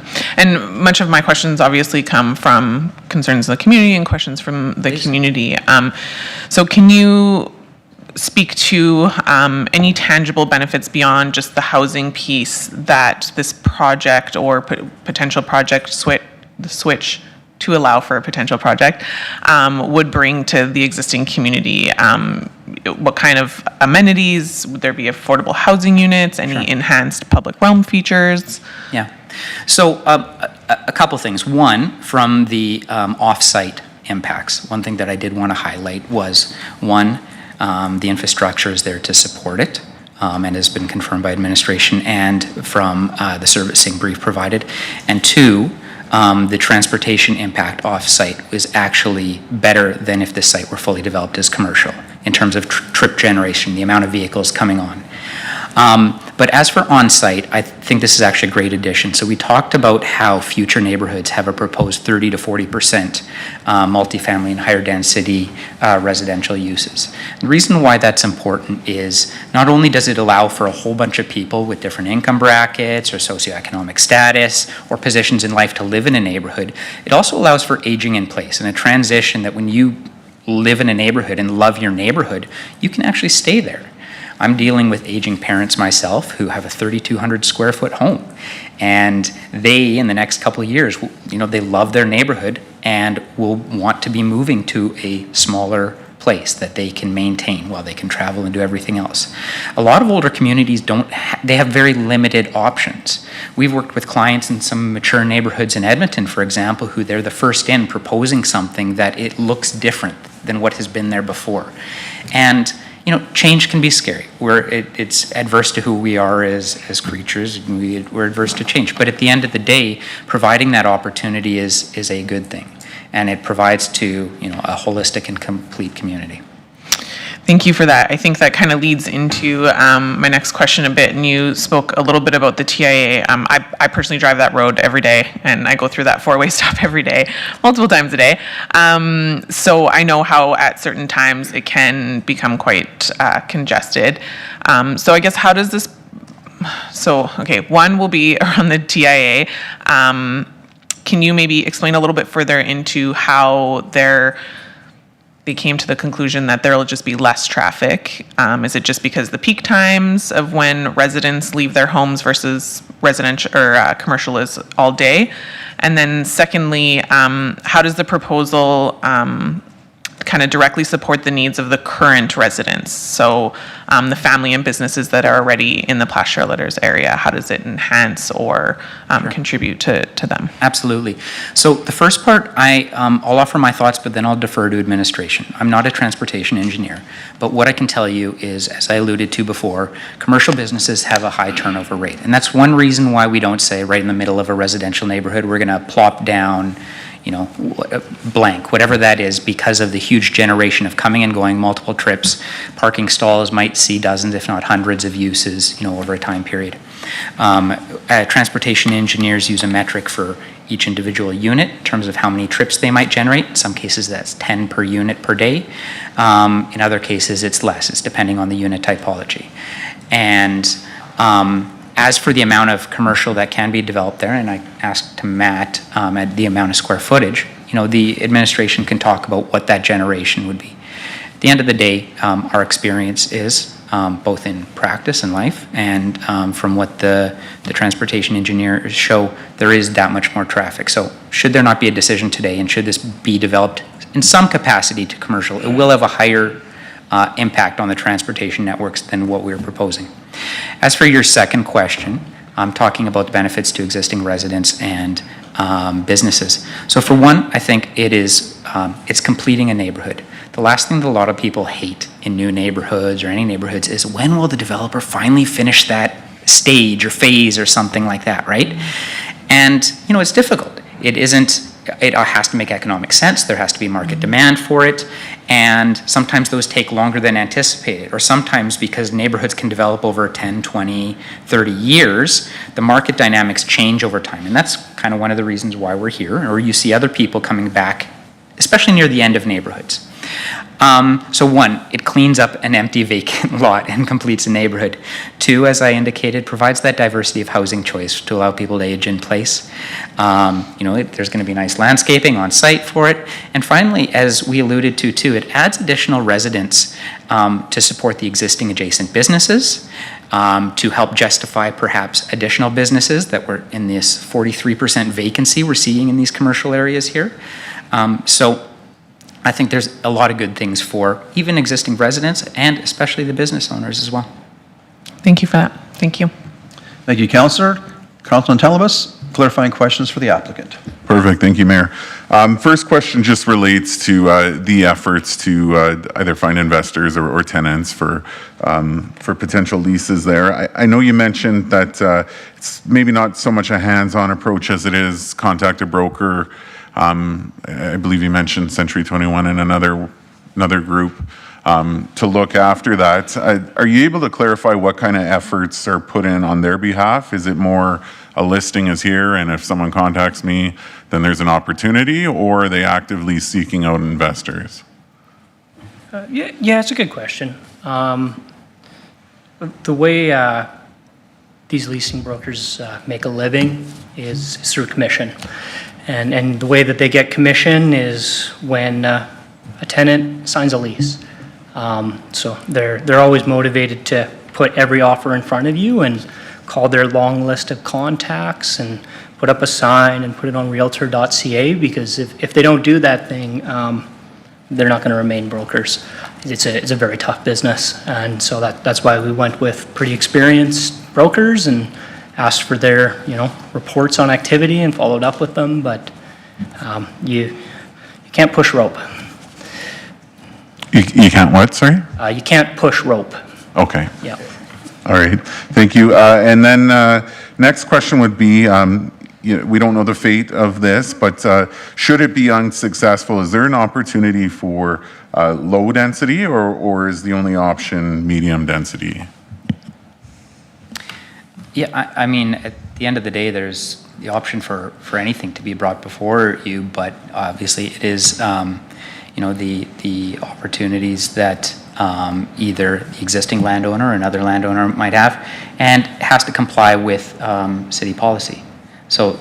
much of my questions obviously come from concerns of the community and questions from the community. So can you speak to any tangible benefits beyond just the housing piece that this project or potential project switch to allow for a potential project would bring to the existing community? What kind of amenities? Would there be affordable housing units? Any enhanced public realm features? Yeah. So a couple things. One, from the off-site impacts, one thing that I did want to highlight was, one, the infrastructure is there to support it. And has been confirmed by administration and from the servicing brief provided. And two, the transportation impact off-site is actually better than if this site were fully developed as commercial in terms of trip generation, the amount of vehicles coming on. But as for on-site, I think this is actually a great addition. So we talked about how future neighborhoods have a proposed 30 to 40% multifamily and higher density residential uses. The reason why that's important is not only does it allow for a whole bunch of people with different income brackets or socioeconomic status or positions in life to live in a neighborhood, it also allows for aging in place and a transition that when you live in a neighborhood and love your neighborhood, you can actually stay there. I'm dealing with aging parents myself who have a 3,200 square foot home, and they, in the next couple of years, they love their neighborhood and will want to be moving to a smaller place that they can maintain while they can travel and do everything else. A lot of older communities they have very limited options. We've worked with clients in some mature neighborhoods in Edmonton, for example, who they're the first in proposing something that it looks different than what has been there before. And change can be scary. It's adverse to who we are as creatures. We're adverse to change. But at the end of the day, providing that opportunity is a good thing. And it provides to a holistic and complete community. Thank you for that. I think that kind of leads into my next question a bit. And you spoke a little bit about the TIA. I personally drive that road every day, and I go through that four-way stop every day, multiple times a day. So I know how at certain times it can become quite congested. So I guess how does this? So one will be around the TIA. Can you maybe explain a little bit further into how they came to the conclusion that there will just be less traffic? Is it just because the peak times of when residents leave their homes versus residential or commercial is all day? And then secondly, how does the proposal kind of directly support the needs of the current residents? So the family and businesses that are already in the Place Charlotters area, how does it enhance or contribute to them? Absolutely. So the first part, I'll offer my thoughts, but then I'll defer to administration. I'm not a transportation engineer, but what I can tell you is, as I alluded to before, commercial businesses have a high turnover rate. And that's one reason why we don't say right in the middle of a residential neighborhood, we're going to plop down blank, whatever that is, because of the huge generation of coming and going, multiple trips. Parking stalls might see dozens, if not hundreds of uses, over a time period. Transportation engineers use a metric for each individual unit in terms of how many trips they might generate. In some cases, that's 10 per unit per day. In other cases, it's less. It's depending on the unit typology. And as for the amount of commercial that can be developed there, and I asked to Matt at the amount of square footage, the administration can talk about what that generation would be. At the end of the day, our experience is, both in practice and life, and from what the transportation engineers show, there is that much more traffic. So should there not be a decision today, and should this be developed in some capacity to commercial, it will have a higher impact on the transportation networks than what we're proposing. As for your second question, I'm talking about the benefits to existing residents and businesses. So for one, I think it's completing a neighborhood. The last thing that a lot of people hate in new neighborhoods or any neighborhoods is when will the developer finally finish that stage or phase or something like that, right? And it's difficult. It has to make economic sense. There has to be market demand for it. And sometimes those take longer than anticipated, or sometimes because neighborhoods can develop over 10, 20, 30 years, the market dynamics change over time. And that's kind of one of the reasons why we're here, or you see other people coming back, especially near the end of neighborhoods. So one, it cleans up an empty vacant lot and completes a neighborhood. Two, as I indicated, provides that diversity of housing choice to allow people to age in place. There's going to be nice landscaping on site for it. And finally, as we alluded to too, it adds additional residents to support the existing adjacent businesses, to help justify perhaps additional businesses that were in this 43% vacancy we're seeing in these commercial areas here. So I think there's a lot of good things for even existing residents and especially the business owners as well. Thank you for that. Thank you. Thank you, Councillor. Councilman Telebus, clarifying questions for the applicant. Perfect. Thank you, Mayor. First question just relates to the efforts to either find investors or tenants for potential leases there. I know you mentioned that it's maybe not so much a hands-on approach as it is contact a broker. I believe you mentioned Century 21 and another group. to look after that. Are you able to clarify what kind of efforts are put in on their behalf? Is it more a listing is here, and if someone contacts me, then there's an opportunity, or are they actively seeking out investors? Yeah, it's a good question. The way these leasing brokers make a living is through commission. And the way that they get commission is when a tenant signs a lease. So they're always motivated to put every offer in front of you and call their long list of contacts and put up a sign and put it on realtor.ca, because if they don't do that thing, they're not going to remain brokers. It's a very tough business, and so that's why we went with pretty experienced brokers and asked for their reports on activity and followed up with them. But you can't push rope. You can't what, sorry? You can't push rope. Okay. Yeah. All right, thank you. And then next question would be, we don't know the fate of this, but should it be unsuccessful, is there an opportunity for low density, or is the only option medium density? Yeah, I mean, at the end of the day, there's the option for anything to be brought before you, but obviously it is, the opportunities that either the existing landowner or another landowner might have, and has to comply with city policy. So,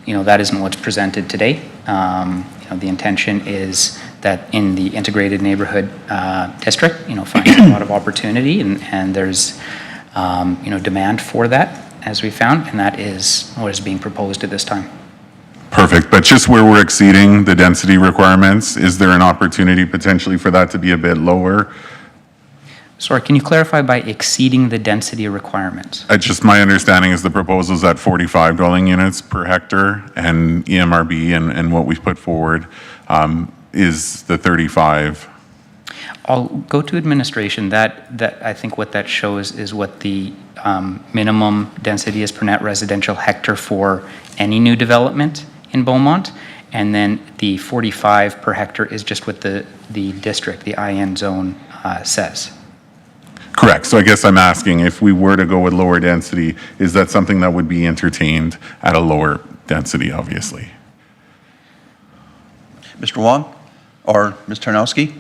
that isn't what's presented today. The intention is that in the integrated neighborhood district, find a lot of opportunity, and there's demand for that, as we found, and that is what is being proposed at this time. Perfect, but just where we're exceeding the density requirements, is there an opportunity potentially for that to be a bit lower? Sorry, can you clarify by exceeding the density requirements? Just my understanding is the proposal is at 45 dwelling units per hectare, and EMRB and what we've put forward is the 35. I'll go to administration. That I think what that shows is what the minimum density is per net residential hectare for any new development in Beaumont, and then the 45 per hectare is just what the district, the IN zone says. Correct. So I guess I'm asking, if we were to go with lower density, is that something that would be entertained at a lower density, obviously? Mr. Wong or Ms. Tarnowski?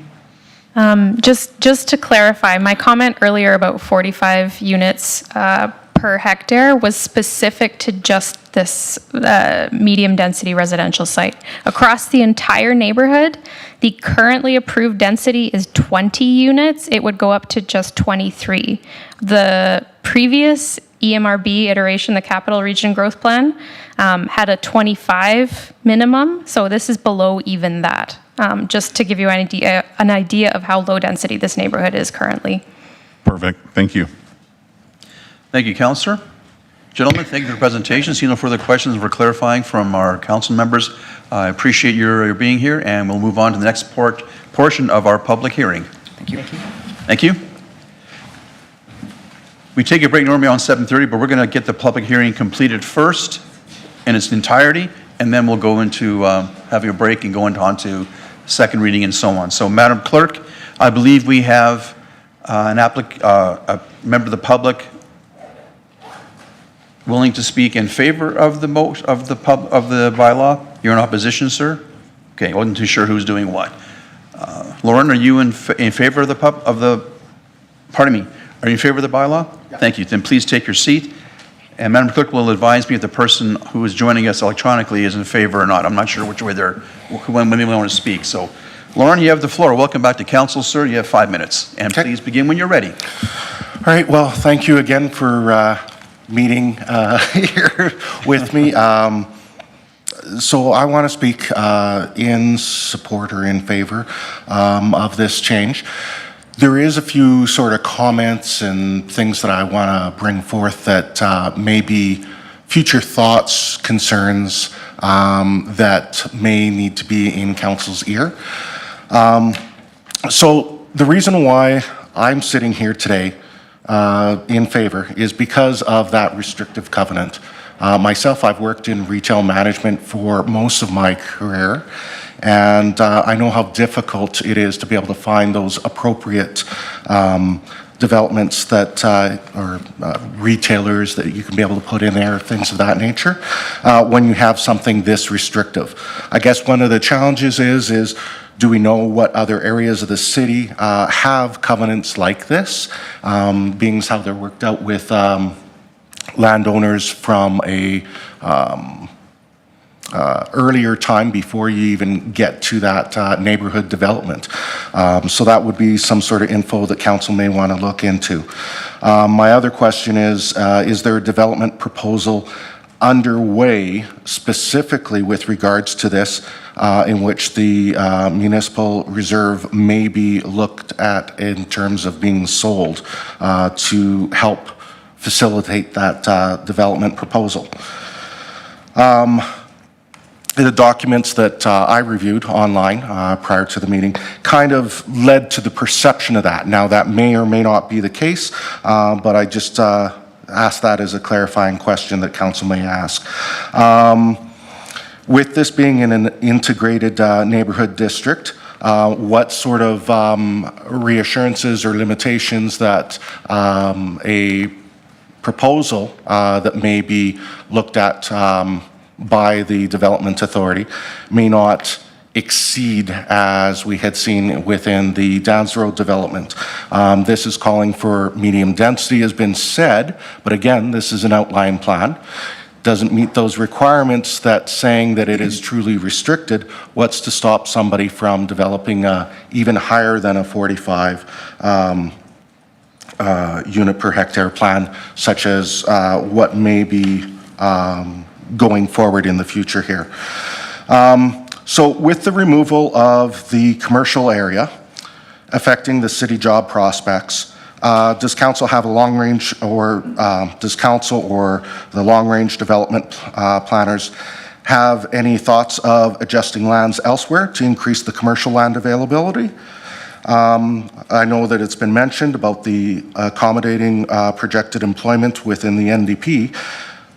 Just to clarify, my comment earlier about 45 units per hectare was specific to just this medium density residential site. Across the entire neighborhood, the currently approved density is 20 units. It would go up to just 23. The previous EMRB iteration, the Capital Region Growth Plan, had a 25 minimum, so this is below even that. Just to give you an idea of how low density this neighborhood is currently. Perfect. Thank you. Thank you, Councillor. Gentlemen, thank you for the presentation. See no further questions for clarifying from our council members. I appreciate your being here, and we'll move on to the next portion of our public hearing. Thank you. Thank you. We take a break normally on 7:30, but we're going to get the public hearing completed first in its entirety, and then we'll go into having a break and go on to second reading and so on. So, Madam Clerk, I believe we have a member of the public willing to speak in favor of the bylaw. You're in opposition, sir? Okay, I wasn't too sure who's doing what. Lauren, are you in favor of pardon me, are you in favor of the bylaw? Yeah. Thank you. Then please take your seat. And Madam Clerk will advise me if the person who is joining us electronically is in favor or not. I'm not sure which way when they want to speak. So, Lauren, you have the floor. Welcome back to council, sir. You have 5 minutes. And please begin when you're ready. All right. Well, thank you again for meeting here with me. So I want to speak in support or in favor of this change. There is a few sort of comments and things that I want to bring forth that may be future thoughts, concerns that may need to be in council's ear. So the reason why I'm sitting here today in favor is because of that restrictive covenant. Myself, I've worked in retail management for most of my career, And I know how difficult it is to be able to find those appropriate developments that, or retailers that you can be able to put in there, things of that nature, when you have something this restrictive. I guess one of the challenges is do we know what other areas of the city have covenants like this, being as how they're worked out with landowners from a earlier time before you even get to that neighborhood development. So that would be some sort of info that council may want to look into. My other question is there a development proposal underway specifically with regards to this in which the municipal reserve may be looked at in terms of being sold to help facilitate that development proposal? The documents that I reviewed online prior to the meeting kind of led to the perception of that. Now, that may or may not be the case, but I just ask that as a clarifying question that council may ask. With this being in an integrated neighborhood district, what sort of reassurances or limitations that a proposal that may be looked at by the Development Authority may not exceed as we had seen within the Downs Road development. This is calling for medium density has been said, but again, this is an outline plan. Doesn't meet those requirements that saying that it is truly restricted. What's to stop somebody from developing even higher than a 45 unit per hectare plan, such as what may be going forward in the future here. So with the removal of the commercial area affecting the city job prospects, does council have a long range, or does council or the long range development planners have any thoughts of adjusting lands elsewhere to increase the commercial land availability? I know that it's been mentioned about the accommodating projected employment within the NDP,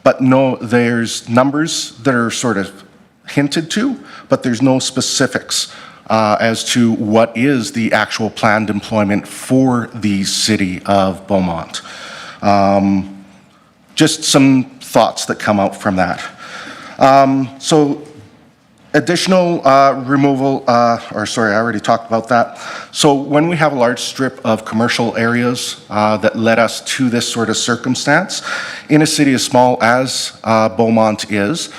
but no, there's numbers that are sort of hinted to, but there's no specifics as to what is the actual planned employment for the city of Beaumont. Just some thoughts that come out from that. So additional removal, or sorry, I already talked about that. So when we have a large strip of commercial areas that led us to this sort of circumstance, in a city as small as Beaumont is,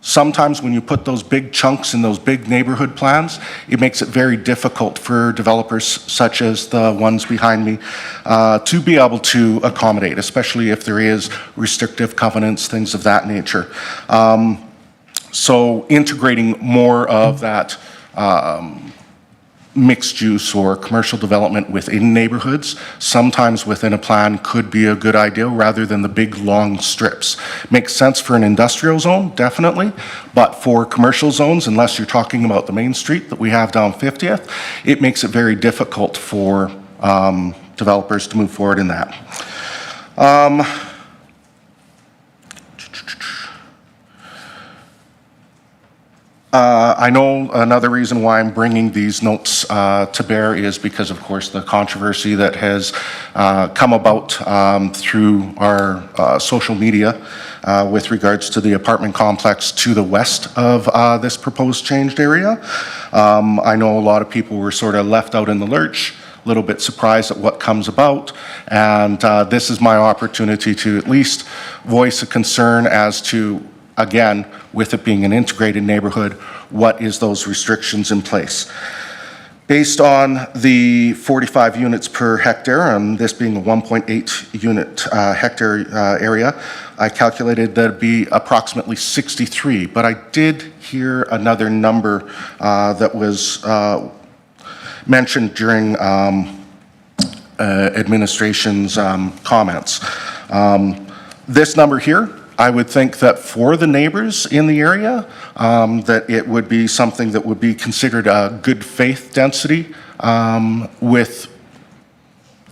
sometimes when you put those big chunks in those big neighborhood plans, it makes it very difficult for developers such as the ones behind me to be able to accommodate, especially if there is restrictive covenants, things of that nature. So integrating more of that mixed use or commercial development within neighborhoods, sometimes within a plan, could be a good idea rather than the big long strips. Makes sense for an industrial zone, definitely, but for commercial zones, unless you're talking about the main street that we have down 50th, it makes it very difficult for developers to move forward in that. I know another reason why I'm bringing these notes to bear is because, of course, the controversy that has come about through our social media with regards to the apartment complex to the west of this proposed changed area. I know a lot of people were sort of left out in the lurch, a little bit surprised at what comes about, and this is my opportunity to at least voice a concern as to, again, with it being an integrated neighborhood, what is those restrictions in place? Based on the 45 units per hectare, and this being a 1.8 unit hectare area, I calculated that it'd be approximately 63, but I did hear another number that was mentioned during administration's comments. This number here, I would think that for the neighbors in the area, that it would be something that would be considered a good faith density with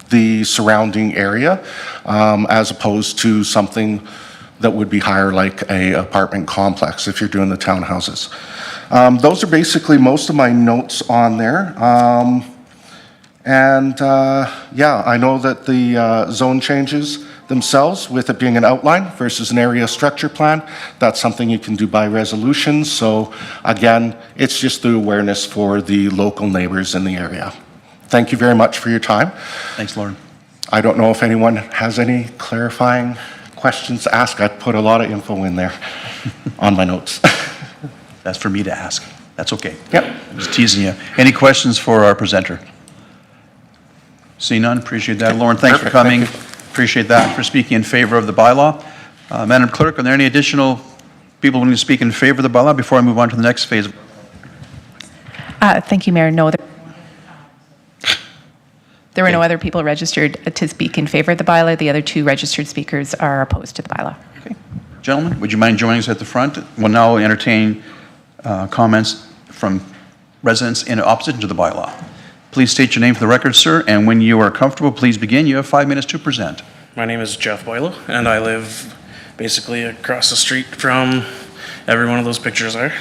the surrounding area, as opposed to something that would be higher like a apartment complex if you're doing the townhouses. Those are basically most of my notes on there. Yeah, I know that the zone changes themselves, with it being an outline versus an area structure plan, that's something you can do by resolution. So again, it's just the awareness for the local neighbors in the area. Thank you very much for your time. Thanks, Lauren. I don't know if anyone has any clarifying questions to ask. I put a lot of info in there on my notes. That's for me to ask. That's okay. Yep. I'm just teasing you. Any questions for our presenter? See none, appreciate that. Lauren, thanks for Perfect, coming. thank you. Appreciate that, for speaking in favor of the bylaw. Madam Clerk, are there any additional people wanting to speak in favor of the bylaw before I move on to the next phase? Thank you, Mayor. No, there were no other people registered to speak in favor of the bylaw. The other two registered speakers are opposed to the bylaw. Okay. Gentlemen, would you mind joining us at the front? We'll now entertain comments from residents in opposition to the bylaw. Please state your name for the record, sir, and when you are comfortable, please begin. You have 5 minutes to present. My name is Jeff Boyle, and I live basically across the street from every one of those pictures there.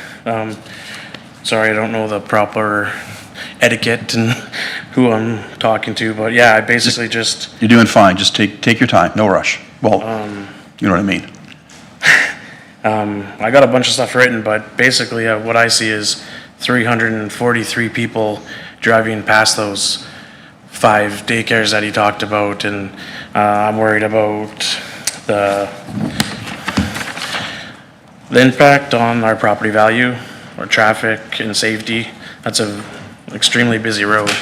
Sorry, I don't know the proper etiquette and who I'm talking to, but yeah, I basically just... You're doing fine. Just take your time. No rush. Well, you know what I mean. I got a bunch of stuff written, but basically what I see is 343 people driving past those 5 daycares that he talked about, and I'm worried about the impact on our property value, or traffic and safety. That's an extremely busy road,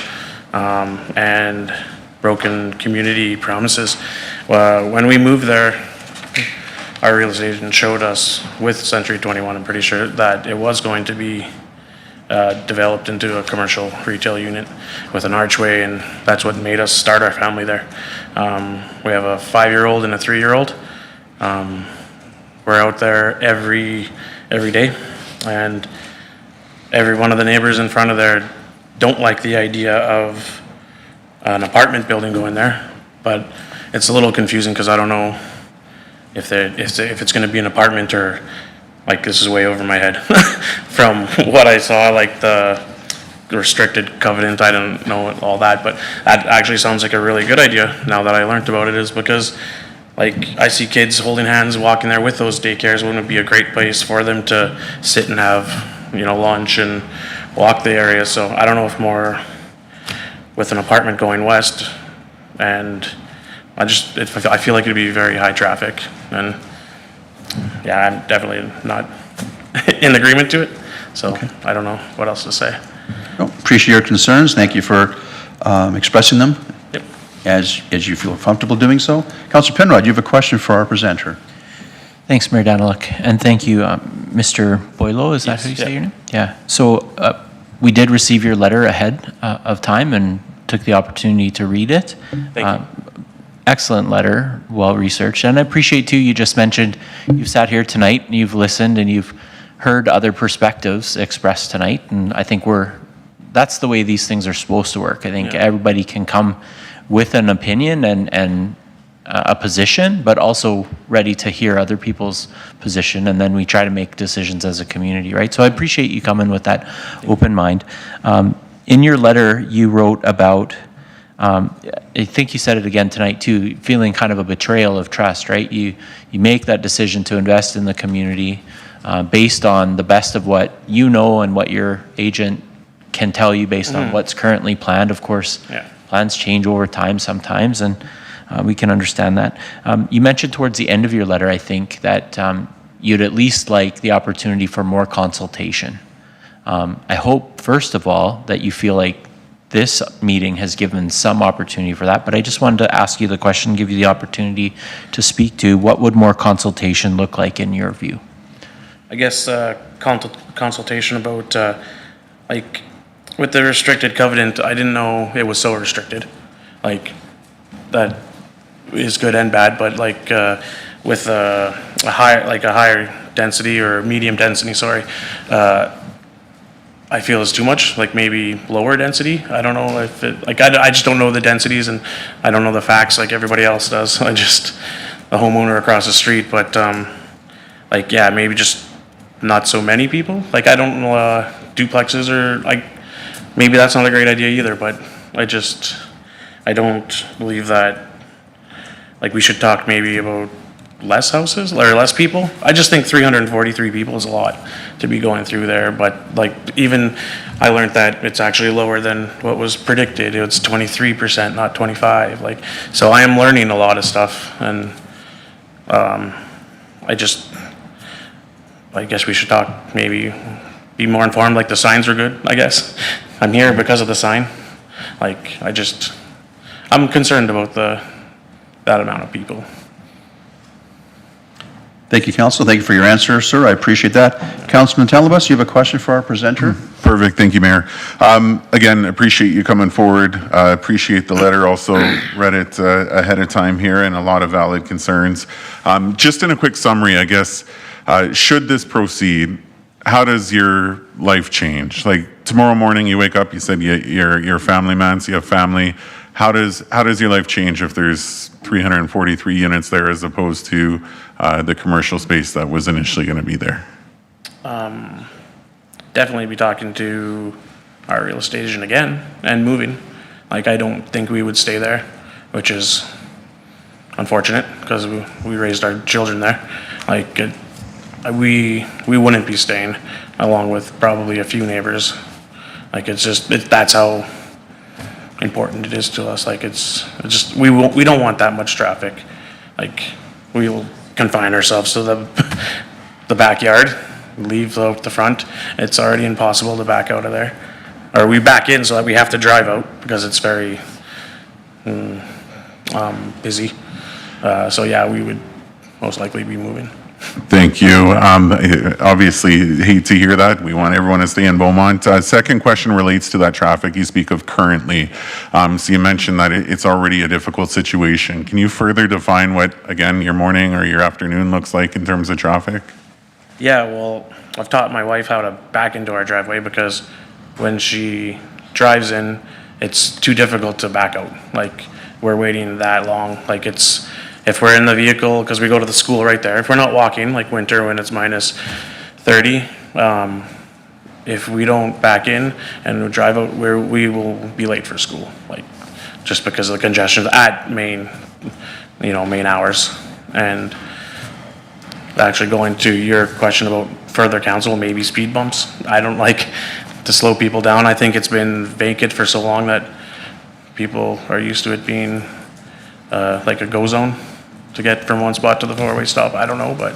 and broken community promises. When we moved there, our real estate agent showed us with Century 21, I'm pretty sure, that it was going to be developed into a commercial retail unit with an archway, and that's what made us start our family there. We have a 5-year-old and a 3-year-old. We're out there every day, and every one of the neighbors in front of there don't like the idea of an apartment building going there, but it's a little confusing because I don't know if it's going to be an apartment or, like, this is way over my head from what I saw, like the restricted covenant. I don't know all that, but that actually sounds like a really good idea now that I learned about it, is because, like, I see kids holding hands walking there with those daycares. Wouldn't it be a great place for them to sit and have, you know, lunch and walk the area? So I don't know if more with an apartment going west, and I feel like it'd be very high traffic, and yeah, I'm definitely not in agreement to it. So I don't know what else to say. Well, appreciate your concerns. Thank you for expressing them. Yep. As you feel comfortable doing so. Councillor Penrod, you have a question for our presenter. Thanks, Mayor Daniluk, and thank you, Mr. Boylo, is that how you say your name? Yeah, so we did receive your letter ahead of time and took the opportunity to read it. Thank you. Excellent letter, well-researched, and I appreciate too, you just mentioned you've sat here tonight, and you've listened, and you've heard other perspectives expressed tonight, and I think that's the way these things are supposed to work. I think everybody can come with an opinion and a position, but also ready to hear other people's position, and then we try to make decisions as a community, right? So I appreciate you coming with that open mind. In your letter, you wrote about, I think you said it again tonight too, feeling kind of a betrayal of trust, right? You make that decision to invest in the community based on the best of what you know and what your agent can tell you based on what's currently planned. Of course, plans change over time sometimes, and we can understand that. You mentioned towards the end of your letter, I think, that you'd at least like the opportunity for more consultation. I hope, first of all, that you feel like this meeting has given some opportunity for that, but I just wanted to ask you the question, give you the opportunity to speak to what would more consultation look like in your view? I guess consultation about, like, with the restricted covenant, I didn't know it was so restricted. Like, that is good and bad, but like with a higher density or medium density, sorry, I feel is too much, like maybe lower density. I don't know if it, like, I just don't know the densities, and I don't know the facts like everybody else does. I just, the homeowner across the street, but like, yeah, maybe just not so many people. Like, I don't know, duplexes or, like, maybe that's not a great idea either, but I don't believe that, like, we should talk maybe about less houses or less people. I just think 343 people is a lot to be going through there, but like, even I learned that it's actually lower than what was predicted. It's 23%, not 25. Like, so I am learning a lot of stuff, and I guess we should talk, maybe be more informed. Like, the signs were good, I guess. I'm here because of the sign. Like, I'm concerned about that amount of people. Thank you, Council. Thank you for your answer, sir. I appreciate that. Councilman Talabas, you have a question for our presenter? Perfect. Thank you, Mayor. Again, appreciate you coming forward. Appreciate the letter. Also read it ahead of time here, and a lot of valid concerns. Just in a quick summary, I guess, should this proceed, how does your life change? Like, tomorrow morning you wake up, you said you're a family man, so you have family. How does your life change if there's 343 units there as opposed to the commercial space that was initially going to be there? Definitely be talking to our real estate agent again and moving. Like, I don't think we would stay there, which is unfortunate because we raised our children there. Like, we wouldn't be staying, along with probably a few neighbors. Like, that's how important it is to us. Like, we don't want that much traffic. Like, we will confine ourselves to the backyard, leave out the front. It's already impossible to back out of there. Or we back in so that we have to drive out because it's very busy. So yeah, we would most likely be moving. Thank you. Obviously, hate to hear that. We want everyone to stay in Beaumont. Second question relates to that traffic you speak of currently. So you mentioned that it's already a difficult situation. Can you further define what, again, your morning or your afternoon looks like in terms of traffic? Yeah, well, I've taught my wife how to back into our driveway because when she drives in, it's too difficult to back out. Like, we're waiting that long. Like, if we're in the vehicle, because we go to the school right there, if we're not walking, like winter when it's minus 30, if we don't back in and drive out, we will be late for school, like, just because of the congestion at main hours. And actually, going to your question about further council, maybe speed bumps. I don't like to slow people down. I think it's been vacant for so long that people are used to it being like a go zone to get from one spot to the four-way stop. I don't know, but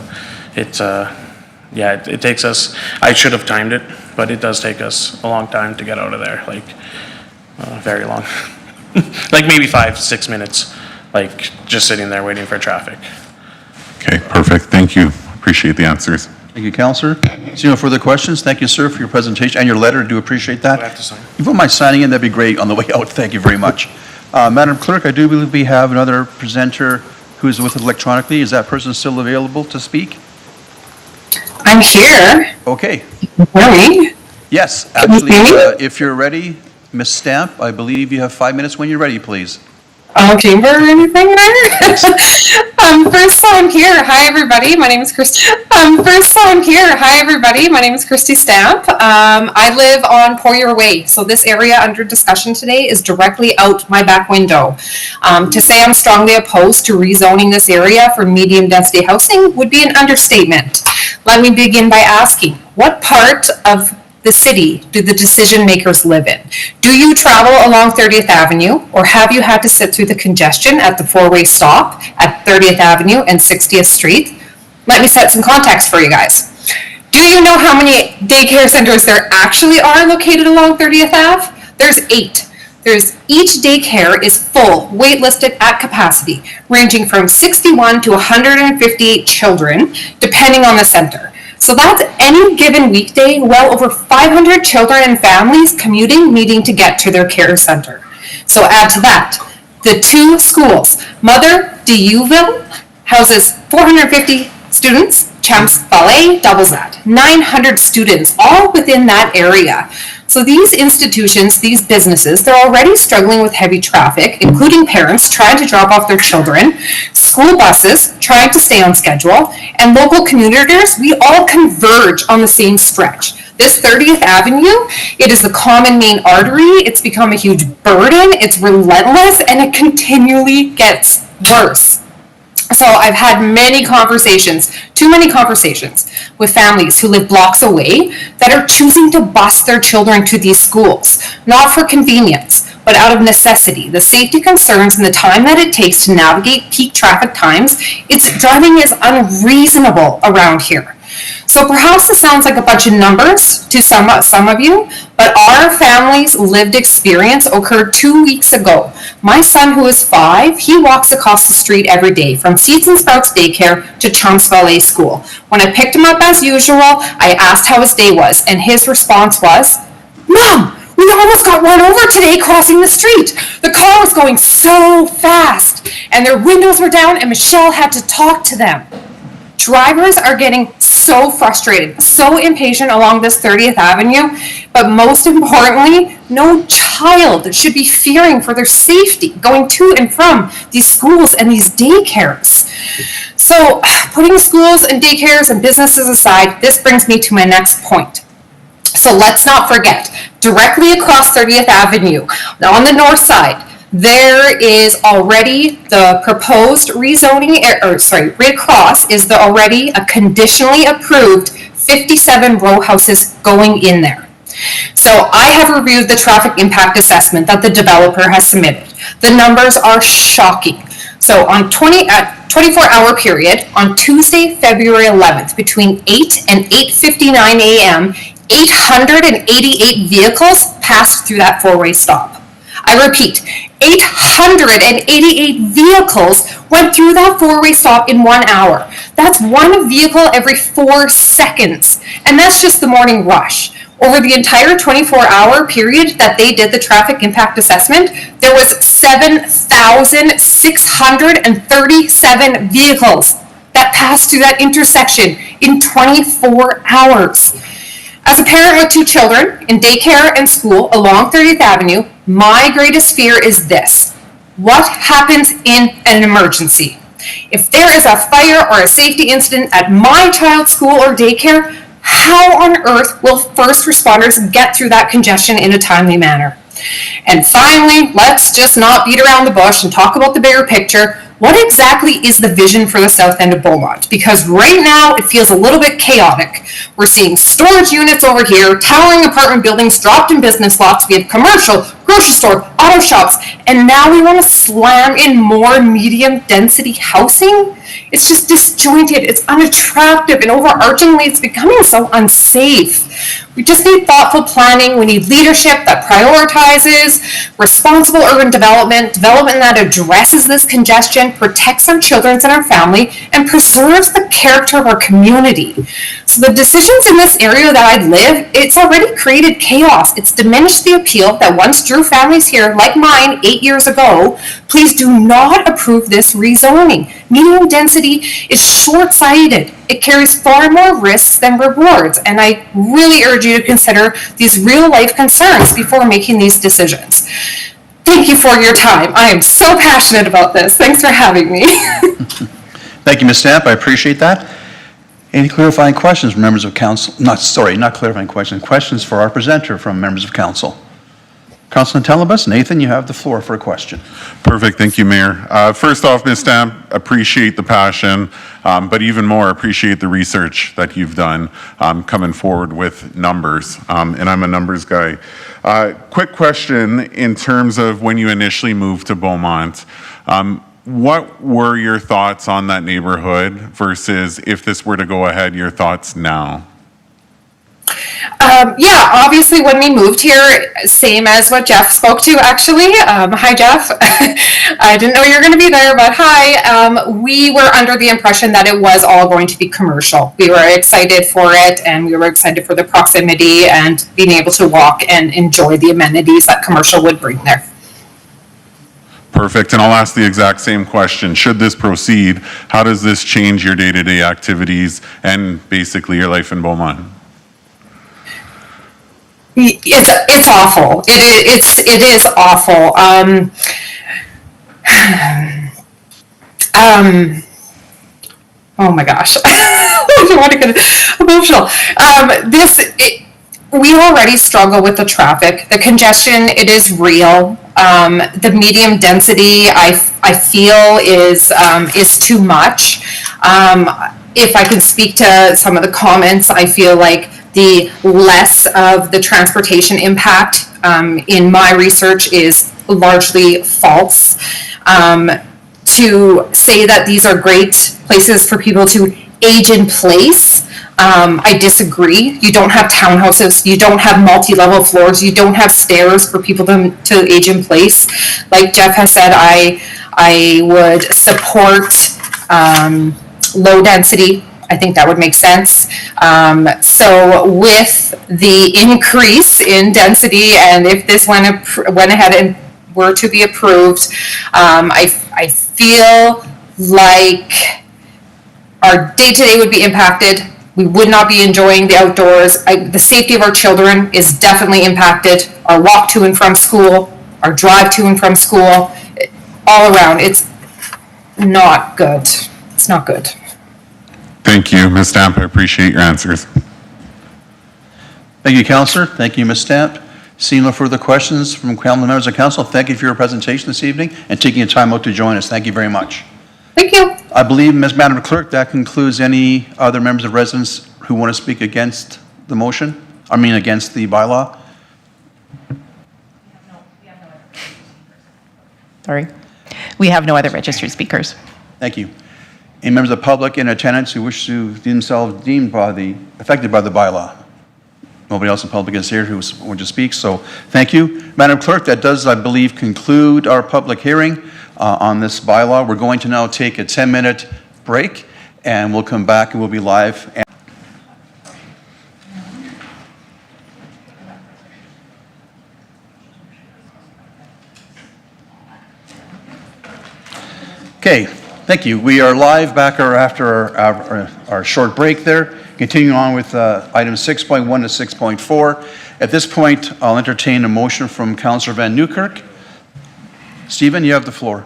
it takes us, I should have timed it, but it does take us a long time to get out of there, like very long. Like maybe 5-6 minutes, like just sitting there waiting for traffic. Okay, perfect. Thank you. Appreciate the answers. Thank you, Councillor. See no further questions. Thank you, sir, for your presentation and your letter. Do appreciate that. Do I have to sign? If you wouldn't mind signing in, that'd be great on the way out. Thank you very much. Madam Clerk, I do believe we have another presenter who's with us electronically. Is that person still available to speak? I'm here. Okay. Good morning. Yes, Can you actually, hear me? if you're ready, Ms. Stamp, I believe you have 5 minutes when you're ready, please. Chamber or anything there? First, so I'm here. Hi, everybody. My name is Christy. My name is Christy Stamp. I live on Poirier Way. So this area under discussion today is directly out my back window. To say I'm strongly opposed to rezoning this area for medium density housing would be an understatement. Let me begin by asking, what part of the city do the decision makers live in? Do you travel along 30th Avenue, or have you had to sit through the congestion at the four-way stop at 30th Avenue and 60th Street? Let me set some context for you guys. Do you know how many daycare centers there actually are located along 30th Ave? There's 8. Each daycare is full, waitlisted at capacity, ranging from 61 to 158 children, depending on the center. So that's any given weekday, well over 500 children and families commuting, needing to get to their care center. So add to that, the 2 schools. Mother Deauville houses 450 students, Champs Ballet doubles that. 900 students, all within that area. So these institutions, these businesses, they're already struggling with heavy traffic, including parents trying to drop off their children, school buses trying to stay on schedule, and local commuters, we all converge on the same stretch. This 30th Avenue, it is the common main artery. It's become a huge burden. It's relentless, and it continually gets worse. So I've had many conversations, too many conversations, with families who live blocks away that are choosing to bus their children to these schools, not for convenience, but out of necessity. The safety concerns and the time that it takes to navigate peak traffic times, it's driving is unreasonable around here. So perhaps this sounds like a bunch of numbers to some of you, but our family's lived experience occurred 2 weeks ago. My son, who is 5, he walks across the street every day from Seeds and Sprouts Daycare to Champs Ballet School. When I picked him up as usual, I asked how his day was, and his response was, "Mom, we almost got run over today crossing the street. The car was going so fast, and their windows were down, and Michelle had to talk to them." Drivers are getting so frustrated, so impatient along this 30th Avenue, but most importantly, no child should be fearing for their safety going to and from these schools and these daycares. So, putting schools and daycares and businesses aside, this brings me to my next point. So let's not forget, directly across 30th Avenue, on the north side, there is already the proposed rezoning, right across is the already a conditionally approved 57 row houses going in there. So I have reviewed the traffic impact assessment that the developer has submitted. The numbers are shocking. So on 24-hour period, on Tuesday, February 11th, between 8 and 8:59 a.m., 888 vehicles passed through that four-way stop. I repeat, 888 vehicles went through that four-way stop in 1 hour. That's one vehicle every 4 seconds. And that's just the morning rush. Over the entire 24-hour period that they did the traffic impact assessment, there was 7,637 vehicles that passed through that intersection in 24 hours. As a parent with 2 children in daycare and school along 30th Avenue, my greatest fear is this. What happens in an emergency? If there is a fire or a safety incident at my child's school or daycare, how on earth will first responders get through that congestion in a timely manner? And finally, let's just not beat around the bush and talk about the bigger picture. What exactly is the vision for the south end of Beaumont? Because right now it feels a little bit chaotic. We're seeing storage units over here, towering apartment buildings dropped in business lots. We have commercial, grocery store, auto shops, and now we want to slam in more medium density housing? It's just disjointed, it's unattractive, and overarchingly it's becoming so unsafe. We just need thoughtful planning. We need leadership that prioritizes responsible urban development that addresses this congestion, protects our children and our family, and preserves the character of our community. So the decisions in this area that I live, it's already created chaos. It's diminished the appeal that once drew families here, like mine 8 years ago. Please do not approve this rezoning. Medium density is short-sighted. It carries far more risks than rewards, and I really urge you to consider these real-life concerns before making these decisions. Thank you for your time. I am so passionate about this. Thanks for having me. Thank you, Ms. Stamp. I appreciate that. Any clarifying questions from members of council? Not clarifying questions. Questions for our presenter from members of council. Councilman Telebus, Nathan, you have the floor for a question. Perfect. Thank you, Mayor. First off, Ms. Stamp, appreciate the passion, but even more appreciate the research that you've done coming forward with numbers. And I'm a numbers guy. Quick question in terms of when you initially moved to Beaumont. What were your thoughts on that neighborhood versus if this were to go ahead, your thoughts now? Yeah, obviously when we moved here, same as what Jeff spoke to actually. Hi, Jeff. I didn't know you were going to be there, but hi. We were under the impression that it was all going to be commercial. We were excited for it, and we were excited for the proximity and being able to walk and enjoy the amenities that commercial would bring there. Perfect, and I'll ask the exact same question. Should this proceed, how does this change your day-to-day activities and basically your life in Beaumont? It's awful. It is awful. Oh my gosh. I don't want to get emotional. We already struggle with the traffic. The congestion, it is real. The medium density, I feel is too much. If I could speak to some of the comments, I feel like the less of the transportation impact in my research is largely false. To say that these are great places for people to age in place, I disagree. You don't have townhouses, you don't have multi-level floors, you don't have stairs for people to age in place. Like Jeff has said, I would support low density. I think that would make sense. So with the increase in density, and if this went ahead and were to be approved, I feel like our day-to-day would be impacted. We would not be enjoying the outdoors. The safety of our children is definitely impacted. Our walk to and from school, our drive to and from school, all around. It's not good. It's not good. Thank you, Ms. Stamp. I appreciate your answers. Thank you, Councillor. Thank you, Ms. Stamp. Seeing no further questions from members of council, thank you for your presentation this evening and taking the time out to join us. Thank you very much. Thank you. I believe, Madam Clerk, that concludes any other members of residents who want to speak against the motion, against the bylaw. Sorry. We have no other registered speakers. Thank you. Any members of the public in attendance who wish to themselves affected by the bylaw? Nobody else in public is here who wants to speak, so thank you. Madam Clerk, that does, I believe, conclude our public hearing on this bylaw. We're going to now take a 10-minute break, and we'll come back and we'll be live. Okay, thank you. We are live back after our short break there. Continuing on with items 6.1 to 6.4. At this point, I'll entertain a motion from Councillor Van Newkirk. Stephen, you have the floor.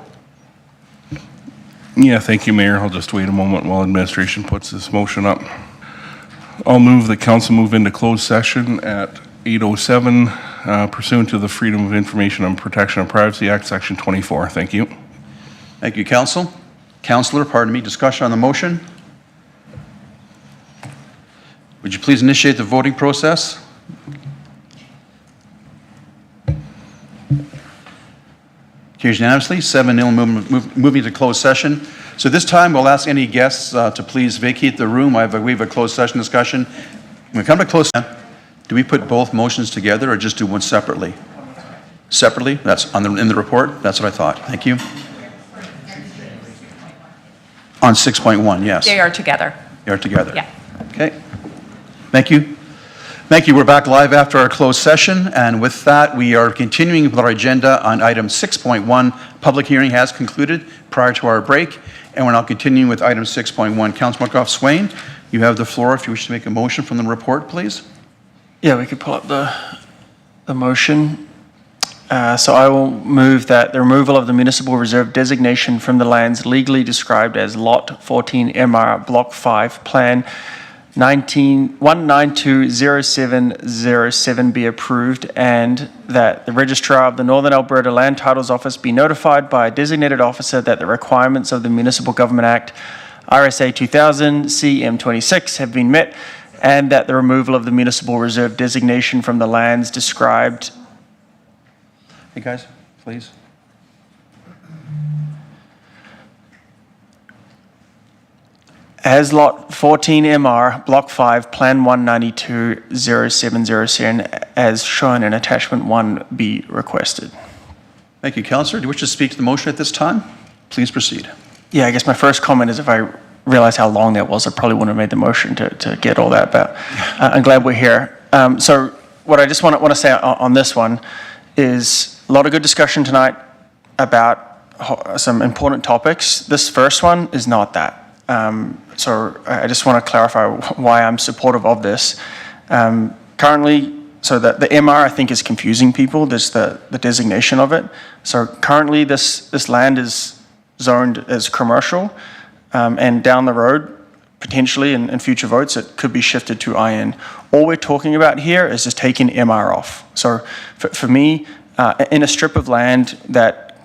Yeah, thank you, Mayor. I'll just wait a moment while administration puts this motion up. I'll move the council move into closed session at 8:07 pursuant to the Freedom of Information and Protection of Privacy Act, Section 24. Thank you. Thank you, Council. Councillor, discussion on the motion. Would you please initiate the voting process? Carries unanimously, 7-0, moving to closed session. So this time, we'll ask any guests to please vacate the room. We have a closed session discussion. When we come to closed session, do we put both motions together or just do one separately? Separately? That's in the report? That's what I thought. Thank you. On 6.1, yes. They are together. They are together. Yeah. Okay. Thank you. Thank you. We're back live after our closed session, and with that, we are continuing with our agenda on item 6.1. Public hearing has concluded prior to our break, and we're now continuing with item 6.1. Councilor McGough-Swain, you have the floor if you wish to make a motion from the report, please. Yeah, we could pull up the motion. So I will move that the removal of the municipal reserve designation from the lands legally described as Lot 14 MR Block 5 Plan 1920707 be approved, and that the Registrar of the Northern Alberta Land Titles Office be notified by a designated officer that the requirements of the Municipal Government Act RSA 2000 CM26 have been met, and that the removal of the municipal reserve designation from the lands described. Hey guys, please. As Lot 14 MR, Block 5, Plan 1920707, as shown in Attachment 1, be requested. Thank you, Councillor. Do you wish to speak to the motion at this time? Please proceed. Yeah, I guess my first comment is if I realize how long that was, I probably wouldn't have made the motion to get all that, but I'm glad we're here. So what I just want to say on this one is a lot of good discussion tonight about some important topics. This first one is not that. So I just want to clarify why I'm supportive of this. Currently, so the MR I think is confusing people, just the designation of it. So currently this land is zoned as commercial, and down the road, potentially in future votes, it could be shifted to IN. All we're talking about here is just taking MR off. So for me, in a strip of land that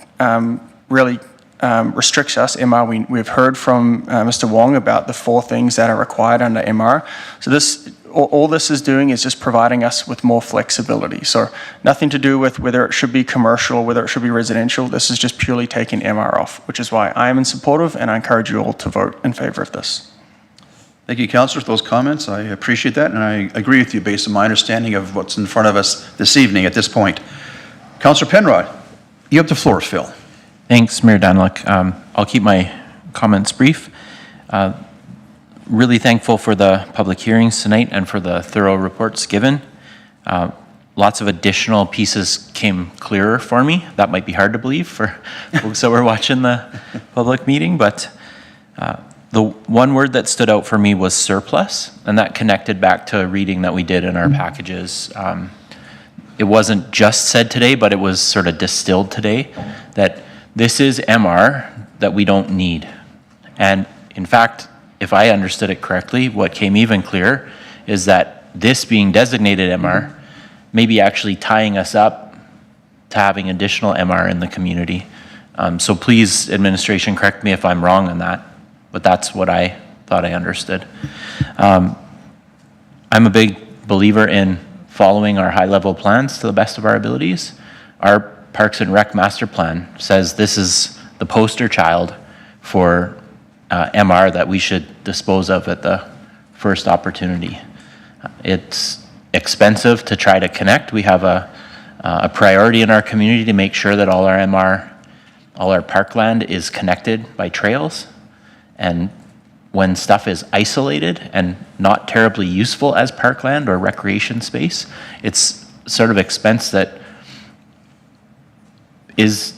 really restricts us, MR, we've heard from Mr. Wong about the 4 things that are required under MR. So all this is doing is just providing us with more flexibility. So nothing to do with whether it should be commercial or whether it should be residential. This is just purely taking MR off, which is why I am in supportive, and I encourage you all to vote in favor of this. Thank you, Councillor, for those comments. I appreciate that, and I agree with you based on my understanding of what's in front of us this evening at this point. Councillor Penrod, you have the floor, Phil. Thanks, Mayor Daniluk. I'll keep my comments brief. Really thankful for the public hearings tonight and for the thorough reports given. Lots of additional pieces came clearer for me. That might be hard to believe for folks that were watching the public meeting, but the one word that stood out for me was surplus, and that connected back to a reading that we did in our packages. It wasn't just said today, but it was sort of distilled today, that this is MR that we don't need. And in fact, if I understood it correctly, what came even clearer is that this being designated MR may be actually tying us up to having additional MR in the community. So please, administration, correct me if I'm wrong on that, but that's what I thought I understood. I'm a big believer in following our high-level plans to the best of our abilities. Our Parks and Rec Master Plan says this is the poster child for MR that we should dispose of at the first opportunity. It's expensive to try to connect. We have a priority in our community to make sure that all our MR, all our parkland is connected by trails. And when stuff is isolated and not terribly useful as parkland or recreation space, it's sort of expense that is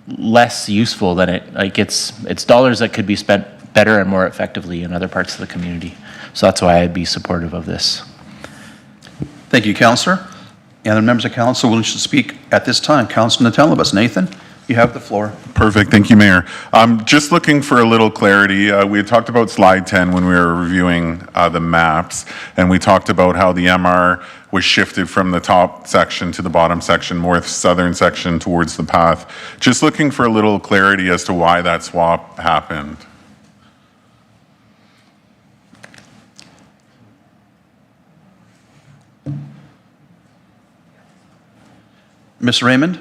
less useful than it's dollars that could be spent better and more effectively in other parts of the community. So that's why I'd be supportive of this. Thank you, Councillor. And the members of council willing to speak at this time. Councillor Natalibus. Nathan, you have the floor. Perfect. Thank you, Mayor. Just looking for a little clarity. We had talked about slide 10 when we were reviewing the maps, and we talked about how the MR was shifted from the top section to the bottom section, more southern section towards the path. Just looking for a little clarity as to why that swap happened. Ms. Raymond?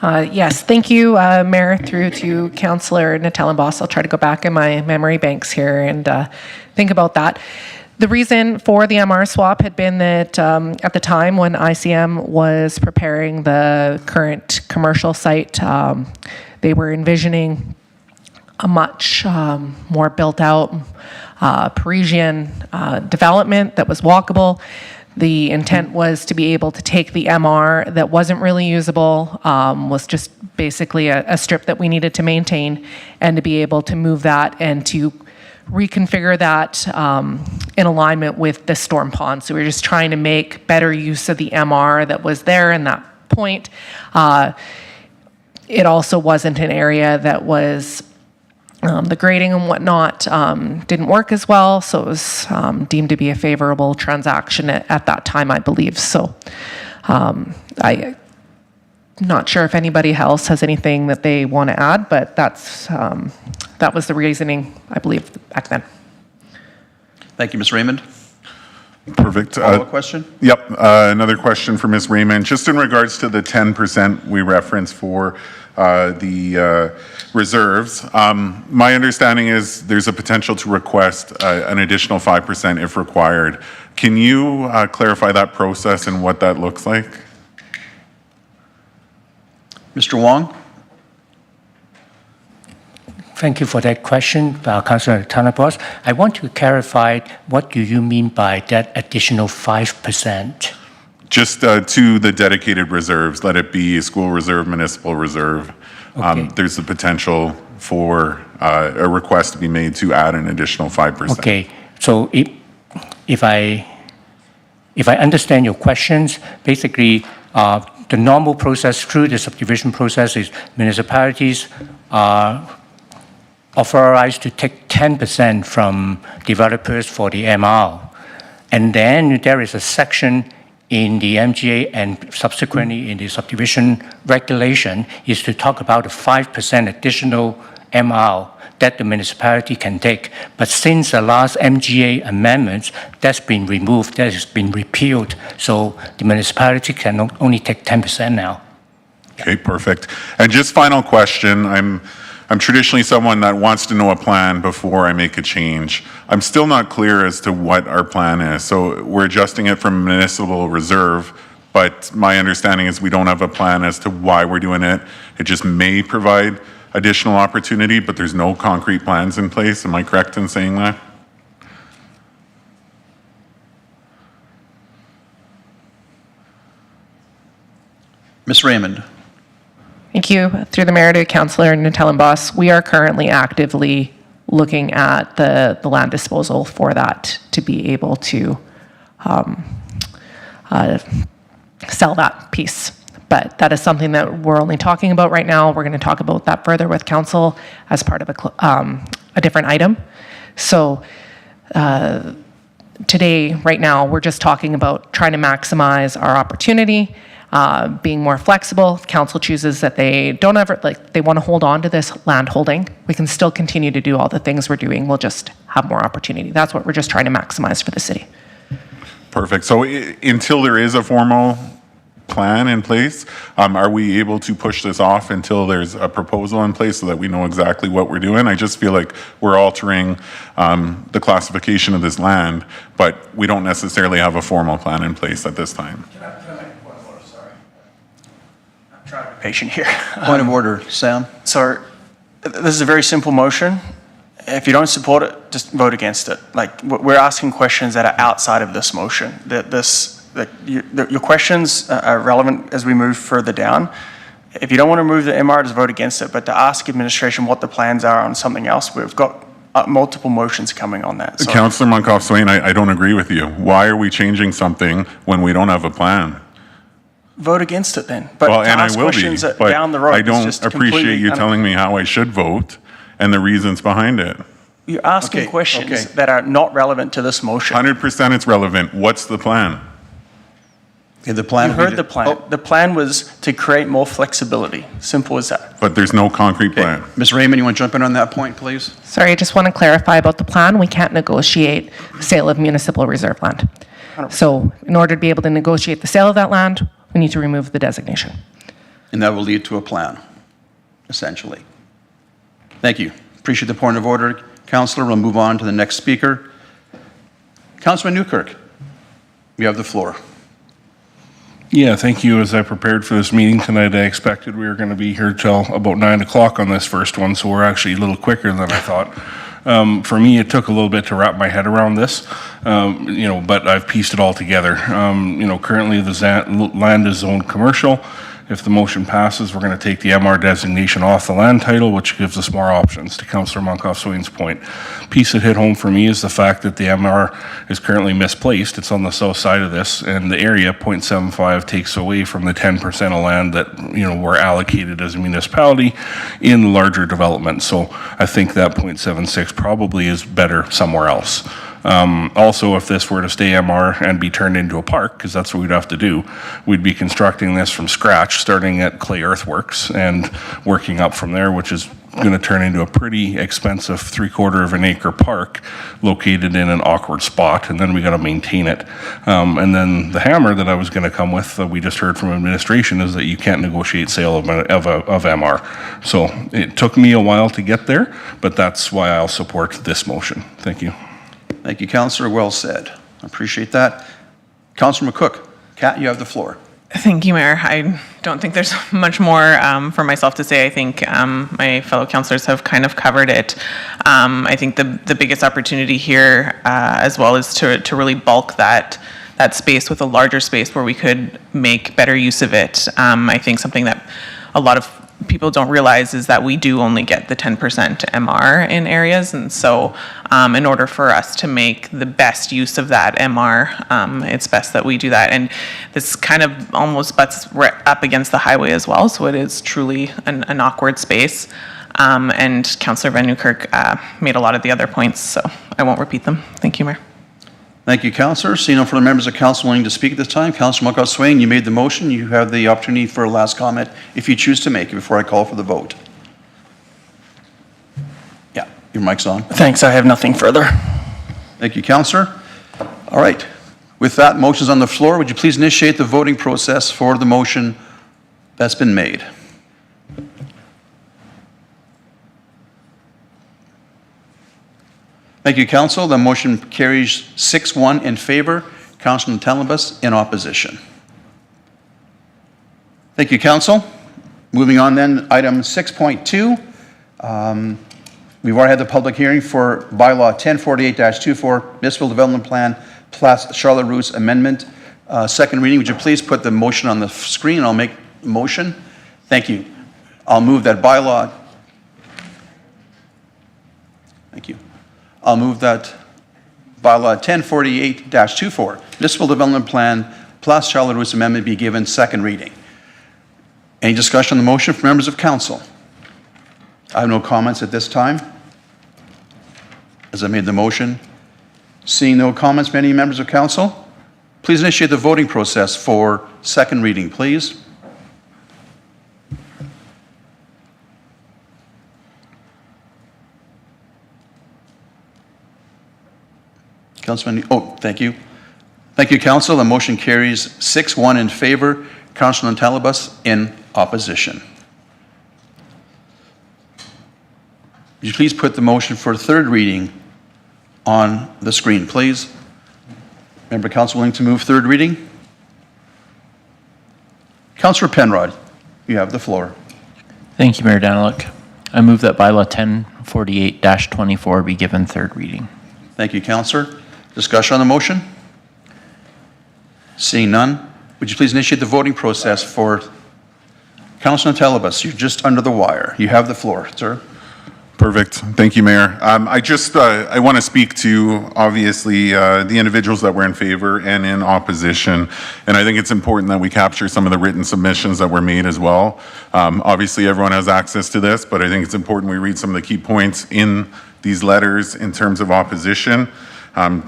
Yes, thank you, Mayor, through to Councillor Natellenboss. I'll try to go back in my memory banks here and think about that. The reason for the MR swap had been that at the time when ICM was preparing the current commercial site, they were envisioning a much more built out Parisian development that was walkable. The intent was to be able to take the MR that wasn't really usable, was just basically a strip that we needed to maintain, and to be able to move that and to reconfigure that in alignment with the storm pond. So we were just trying to make better use of the MR that was there in that point. It also wasn't an area that was the grading and whatnot didn't work as well, so it was deemed to be a favorable transaction at that time, I believe. So I'm not sure if anybody else has anything that they want to add, but that was the reasoning, I believe, back then. Thank you, Ms. Raymond. Perfect. Follow-up question? Yep. Another question for Ms. Raymond. Just in regards to the 10% we referenced for the reserves, my understanding is there's a potential to request an additional 5% if required. Can you clarify that process and what that looks like? Mr. Wong? Thank you for that question, Councillor Tanapos. I want to clarify, what do you mean by that additional 5%? Just to the dedicated reserves, let it be school reserve, municipal reserve. Okay. There's the potential for a request to be made to add an additional 5%. Okay, so if I understand your questions, basically, the normal process through the subdivision process is municipalities are authorized to take 10% from developers for the MR. And then there is a section in the MGA and subsequently in the subdivision regulation is to talk about the 5% additional MR that the municipality can take. But since the last MGA amendments, that's been removed, that has been repealed. So the municipality can only take 10% now. Okay, perfect. And just final question, I'm traditionally someone that wants to know a plan before I make a change. I'm still not clear as to what our plan is. So we're adjusting it from municipal reserve, but my understanding is we don't have a plan as to why we're doing it. It just may provide additional opportunity, but there's no concrete plans in place. Am I correct in saying that? Ms. Raymond. Thank you. Through the mayor to Councillor Natellenbos, we are currently actively looking at the land disposal for that to be able to sell that piece. But that is something that we're only talking about right now. We're going to talk about that further with council as part of a different item. So today, right now, we're just talking about trying to maximize our opportunity, being more flexible. If council chooses that they don't ever, like, they want to hold on to this land holding, we can still continue to do all the things we're doing. We'll just have more opportunity. That's what we're just trying to maximize for the city. Perfect. So until there is a formal plan in place, are we able to push this off until there's a proposal in place so that we know exactly what we're doing? I just feel like we're altering the classification of this land, but we don't necessarily have a formal plan in place at this time. Can I make a point of order? Sorry. I'm trying to be patient here. Point of order, Sam. So this is a very simple motion. If you don't support it, just vote against it. Like, we're asking questions that are outside of this motion. Your questions are relevant as we move further down. If you don't want to move the MR, just vote against it. But to ask administration what the plans are on something else, we've got multiple motions coming on that. So, Councillor Monkoff-Swain, I don't agree with you. Why are we changing something when we don't have a plan? vote against it then. But Well, to and I ask will be, questions but down the road I is don't just appreciate completely you telling me how I should vote and the reasons behind it. You're asking Okay, questions okay. that are not relevant to this motion. 100% it's relevant. What's the plan? Okay, the plan. You would be heard to- the plan. Oh, The plan was to create more flexibility. Simple as that. But there's no concrete plan. Ms. Raymond, you want to jump in on that point, please? Sorry, I just want to clarify about the plan. We can't negotiate sale of municipal reserve land. So in order to be able to negotiate the sale of that land, we need to remove the designation. And that will lead to a plan, essentially. Thank you. Appreciate the point of order. Councillor, we'll move on to the next speaker. Councilman Newkirk, you have the floor. Yeah, thank you. As I prepared for this meeting tonight, I expected we were going to be here till about 9 o'clock on this first one, so we're actually a little quicker than I thought. For me, it took a little bit to wrap my head around this, but I've pieced it all together. Currently the land is zoned commercial. If the motion passes, we're going to take the MR designation off the land title, which gives us more options, to Councillor Monkoff-Swain's point. Piece that hit home for me is the fact that the MR is currently misplaced. It's on the south side of this, and the area, 0.75, takes away from the 10% of land that, we're allocated as a municipality in the larger development. So I think that 0.76 probably is better somewhere else. Also, if this were to stay MR and be turned into a park, because that's what we'd have to do, we'd be constructing this from scratch, starting at Clay Earthworks and working up from there, which is going to turn into a pretty expensive 3/4 of an acre park located in an awkward spot, and then we got to maintain it. And then the hammer that I was going to come with, that we just heard from administration, is that you can't negotiate sale of MR. So it took me a while to get there, but that's why I'll support this motion. Thank you. Thank you, Councillor. Well said. I appreciate that. Councillor McCook, Kat, you have the floor. Thank you, Mayor. I don't think there's much more for myself to say. I think my fellow councillors have kind of covered it. I think the biggest opportunity here as well is to really bulk that that space with a larger space where we could make better use of it. I think something that a lot of people don't realize is that we do only get the 10% MR in areas, and so in order for us to make the best use of that MR, it's best that we do that. And this kind of almost butts right up against the highway as well, so it is truly an awkward space. And Councillor Van Newkirk made a lot of the other points, so I won't repeat them. Thank you, Mayor. Thank you, Councillor. Seeing no further members of council willing to speak at this time, Councillor Mulcahy-Swain, you made the motion. You have the opportunity for a last comment if you choose to make it before I call for the vote. Yeah, your mic's on. Thanks, I have nothing further. Thank you, Councillor. All right. With that, motion's on the floor. Would you please initiate the voting process for the motion that's been made? Thank you, Council. The motion carries 6-1 in favor. Councillor Natalibus in opposition. Thank you, Council. Moving on then, item 6.2. We've already had the public hearing for bylaw 1048-24, Municipal Development Plan, plus Charlotte Russe Amendment. Second reading. Would you please put the motion on the screen? I'll make the motion. Thank you. I'll move that bylaw. Thank you. I'll move that bylaw 1048-24, Municipal Development Plan plus Charlotte Russe Amendment be given second reading. Any discussion on the motion from members of council? I have no comments at this time, as I made the motion. Seeing no comments from any members of council, please initiate the voting process for second reading, please. Councilman, thank you. Thank you, Council. The motion carries 6-1 in favor. Councilor Natalibus in opposition. Would you please put the motion for third reading on the screen, please? Member Council willing to move third reading? Councilor Penrod, you have the floor. Thank you, Mayor Daniluk. I move that bylaw 1048-24 be given third reading. Thank you, Councilor. Discussion on the motion? Seeing none, would you please initiate the voting process for Councilor Natalibus? You're just under the wire. You have the floor, sir. Perfect. Thank you, Mayor. I want to speak to, obviously, the individuals that were in favor and in opposition. And I think it's important that we capture some of the written submissions that were made as well. Obviously, everyone has access to this, but I think it's important we read some of the key points in these letters in terms of opposition.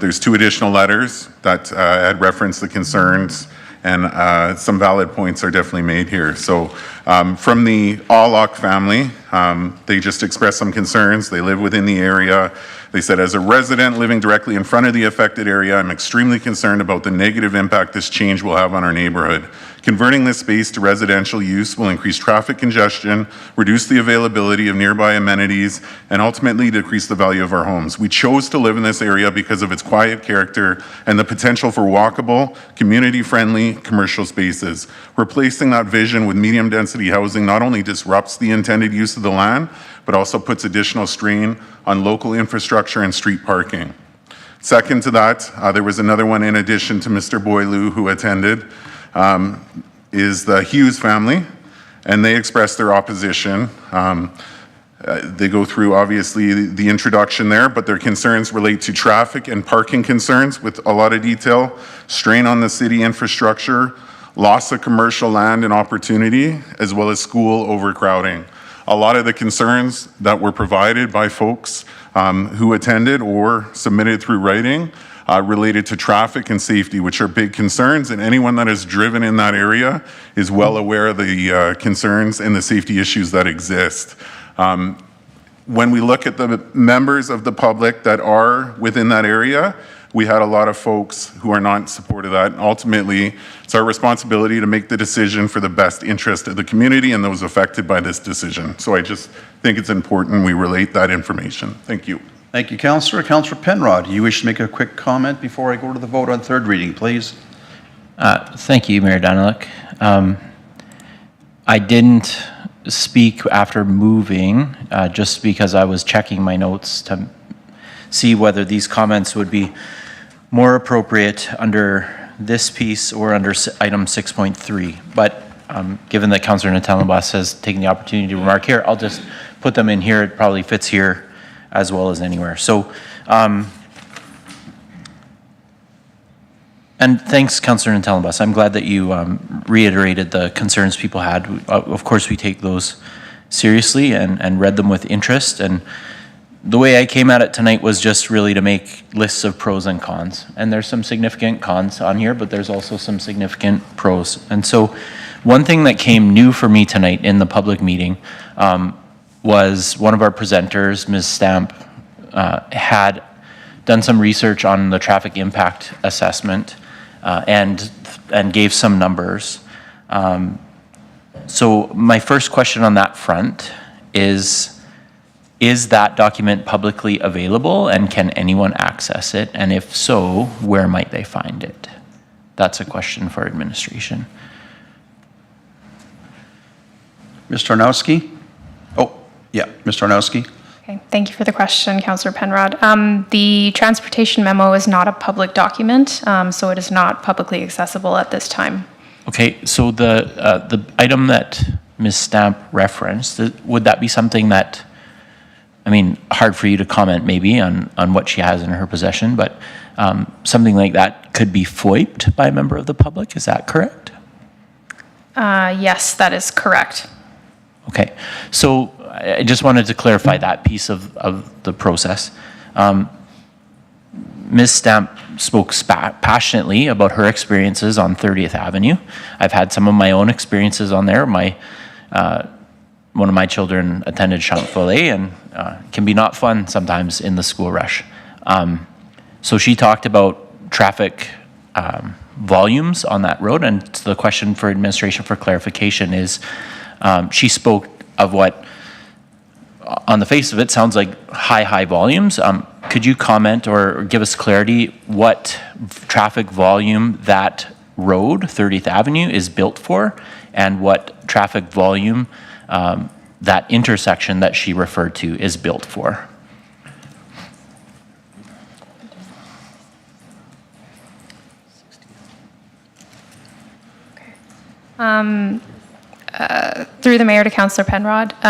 There's 2 additional letters that had referenced the concerns, and some valid points are definitely made here. So from the Allock family, they just expressed some concerns. They live within the area. They said, as a resident living directly in front of the affected area, I'm extremely concerned about the negative impact this change will have on our neighborhood. Converting this space to residential use will increase traffic congestion, reduce the availability of nearby amenities, and ultimately decrease the value of our homes. We chose to live in this area because of its quiet character and the potential for walkable, community-friendly commercial spaces. Replacing that vision with medium-density housing not only disrupts the intended use of the land, but also puts additional strain on local infrastructure and street parking. Second to that, there was another one in addition to Mr. Boileau who attended, is the Hughes family, and they expressed their opposition. They go through, obviously, the introduction there, but their concerns relate to traffic and parking concerns with a lot of detail, strain on the city infrastructure, loss of commercial land and opportunity, as well as school overcrowding. A lot of the concerns that were provided by folks who attended or submitted through writing related to traffic and safety, which are big concerns, and anyone that has driven in that area is well aware of the concerns and the safety issues that exist. When we look at the members of the public that are within that area, we had a lot of folks who are not in support of that. Ultimately, it's our responsibility to make the decision for the best interest of the community and those affected by this decision. So I just think it's important we relate that information. Thank you. Thank you, Councillor. Councillor Penrod, you wish to make a quick comment before I go to the vote on third reading, please? Thank you, Mayor Daniluk. I didn't speak after moving, just because I was checking my notes to see whether these comments would be more appropriate under this piece or under item 6.3, but given that Councillor Natellenbas has taken the opportunity to remark here, I'll just put them in here. It probably fits here as well as anywhere. So, and thanks, Councillor Natellenbas. I'm glad that you reiterated the concerns people had. Of course, we take those seriously and read them with interest. And the way I came at it tonight was just really to make lists of pros and cons. And there's some significant cons on here, but there's also some significant pros. And so one thing that came new for me tonight in the public meeting was one of our presenters, Ms. Stamp, had done some research on the traffic impact assessment and gave some numbers. So my first question on that front is that document publicly available and can anyone access it? And if so, where might they find it? That's a question for administration. Ms. Tarnowski? Oh, yeah, Ms. Tarnowski. Okay, thank you for the question, Councillor Penrod. The transportation memo is not a public document, so it is not publicly accessible at this time. Okay, so the item that Ms. Stamp referenced, would that be something that, I mean, hard for you to comment maybe on what she has in her possession, but something like that could be FOIP'd by a member of the public, is that correct? Yes, that is correct. Okay, so I just wanted to clarify that piece of the process. Ms. Stamp spoke passionately about her experiences on 30th Avenue. I've had some of my own experiences on there. One of my children attended Champ-Follet, and it can be not fun sometimes in the school rush. So she talked about traffic volumes on that road, and the question for administration for clarification is, she spoke of what, on the face of it, sounds like high volumes. Could you comment or give us clarity what traffic volume that road, 30th Avenue, is built for, and what traffic volume that intersection that she referred to is built for? Through the mayor to Councillor Penrod, so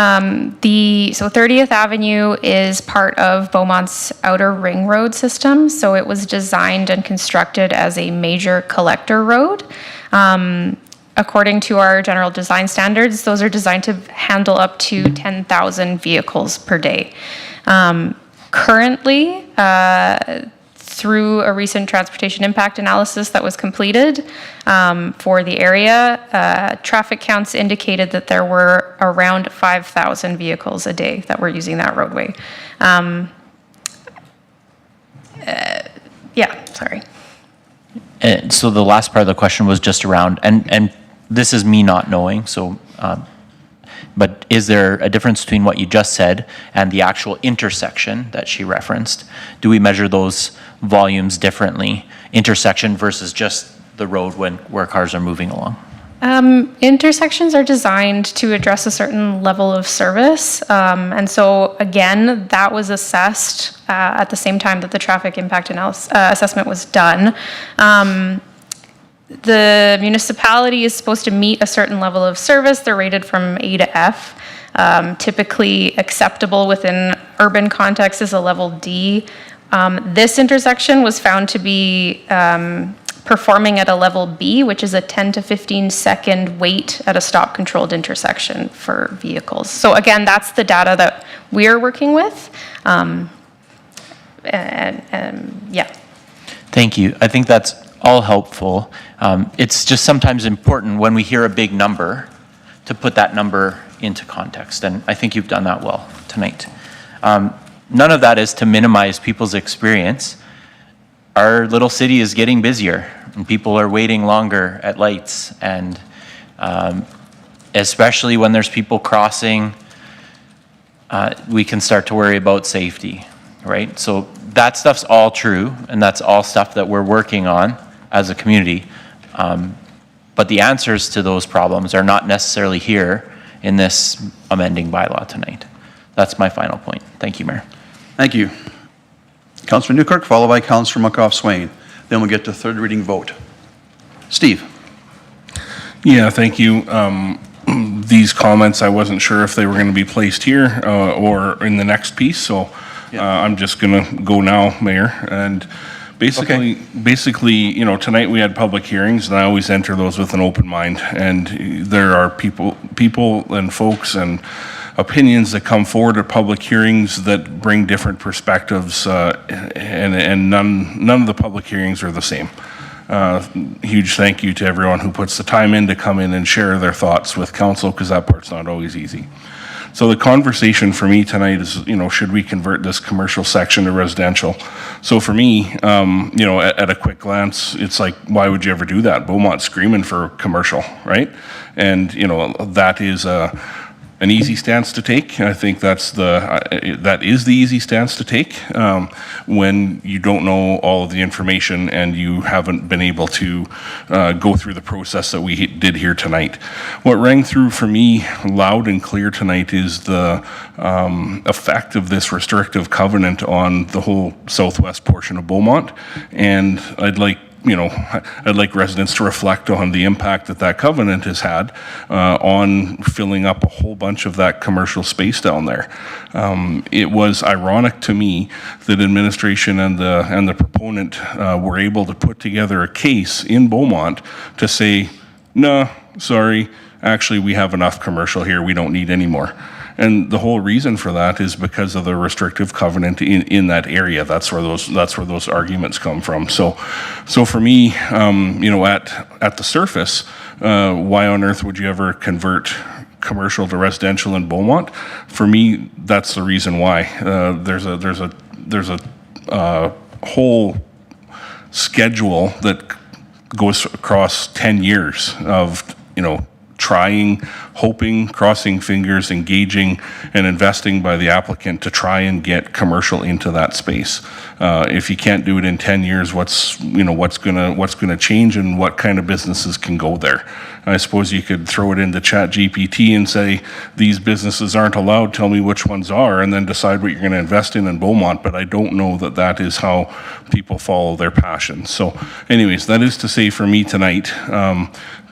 30th Avenue is part of Beaumont's outer ring road system. So it was designed and constructed as a major collector road. According to our general design standards, those are designed to handle up to 10,000 vehicles per day. Currently, through a recent transportation impact analysis that was completed for the area, traffic counts indicated that there were around 5,000 vehicles a day that were using that roadway. Yeah, sorry. And so the last part of the question was just around, and this is me not knowing, so, but is there a difference between what you just said and the actual intersection that she referenced? Do we measure those volumes differently, intersection versus just the road where cars are moving along? Intersections are designed to address a certain level of service. And so again, that was assessed at the same time that the traffic impact assessment was done. The municipality is supposed to meet a certain level of service. They're rated from A to F. Typically acceptable within urban context is a level D. This intersection was found to be performing at a level B, which is a 10 to 15 second wait at a stop controlled intersection for vehicles. So again, that's the data that we're working with. Yeah. Thank you. I think that's all helpful. It's just sometimes important when we hear a big number to put that number into context, and I think you've done that well tonight. None of that is to minimize people's experience. Our little city is getting busier, and people are waiting longer at lights, and especially when there's people crossing, we can start to worry about safety, right? So that stuff's all true, and that's all stuff that we're working on as a community. But the answers to those problems are not necessarily here in this amending bylaw tonight. That's my final point. Thank you, Mayor. Thank you. Councillor Newkirk, followed by Councillor McGough-Swain. Then we'll get to third reading vote. Steve? Yeah, thank you. These comments, I wasn't sure if they were going to be placed here or in the next piece, so I'm just going to go now, Mayor. And basically, you know, tonight we had public hearings, and I always enter those with an open mind. And there are people and folks and opinions that come forward at public hearings that bring different perspectives, and none of the public hearings are the same. Huge thank you to everyone who puts the time in to come in and share their thoughts with council, because that part's not always easy. So the conversation for me tonight is, you know, should we convert this commercial section to residential? So for me, you know, at a quick glance, it's like, why would you ever do that? Beaumont's screaming for commercial, right? And, you know, that is an easy stance to take. I think that is the easy stance to take when you don't know all of the information and you haven't been able to go through the process that we did here tonight. What rang through for me loud and clear tonight is the effect of this restrictive covenant on the whole southwest portion of Beaumont, and I'd like residents to reflect on the impact that covenant has had on filling up a whole bunch of that commercial space down there. It was ironic to me that administration and the proponent were able to put together a case in Beaumont to say, no, sorry, actually we have enough commercial here, we don't need any more. And the whole reason for that is because of the restrictive covenant in that area. That's where those arguments come from. So for me, you know, at the surface, why on earth would you ever convert commercial to residential in Beaumont? For me, that's the reason why. There's a whole schedule that goes across 10 years of, you know, trying, hoping, crossing fingers, engaging, and investing by the applicant to try and get commercial into that space. If you can't do it in 10 years, what's gonna change, and what kind of businesses can go there? I suppose you could throw it into ChatGPT and say, these businesses aren't allowed, tell me which ones are, and then decide what you're gonna invest in Beaumont, but I don't know that is how people follow their passions. So anyways, that is to say for me tonight,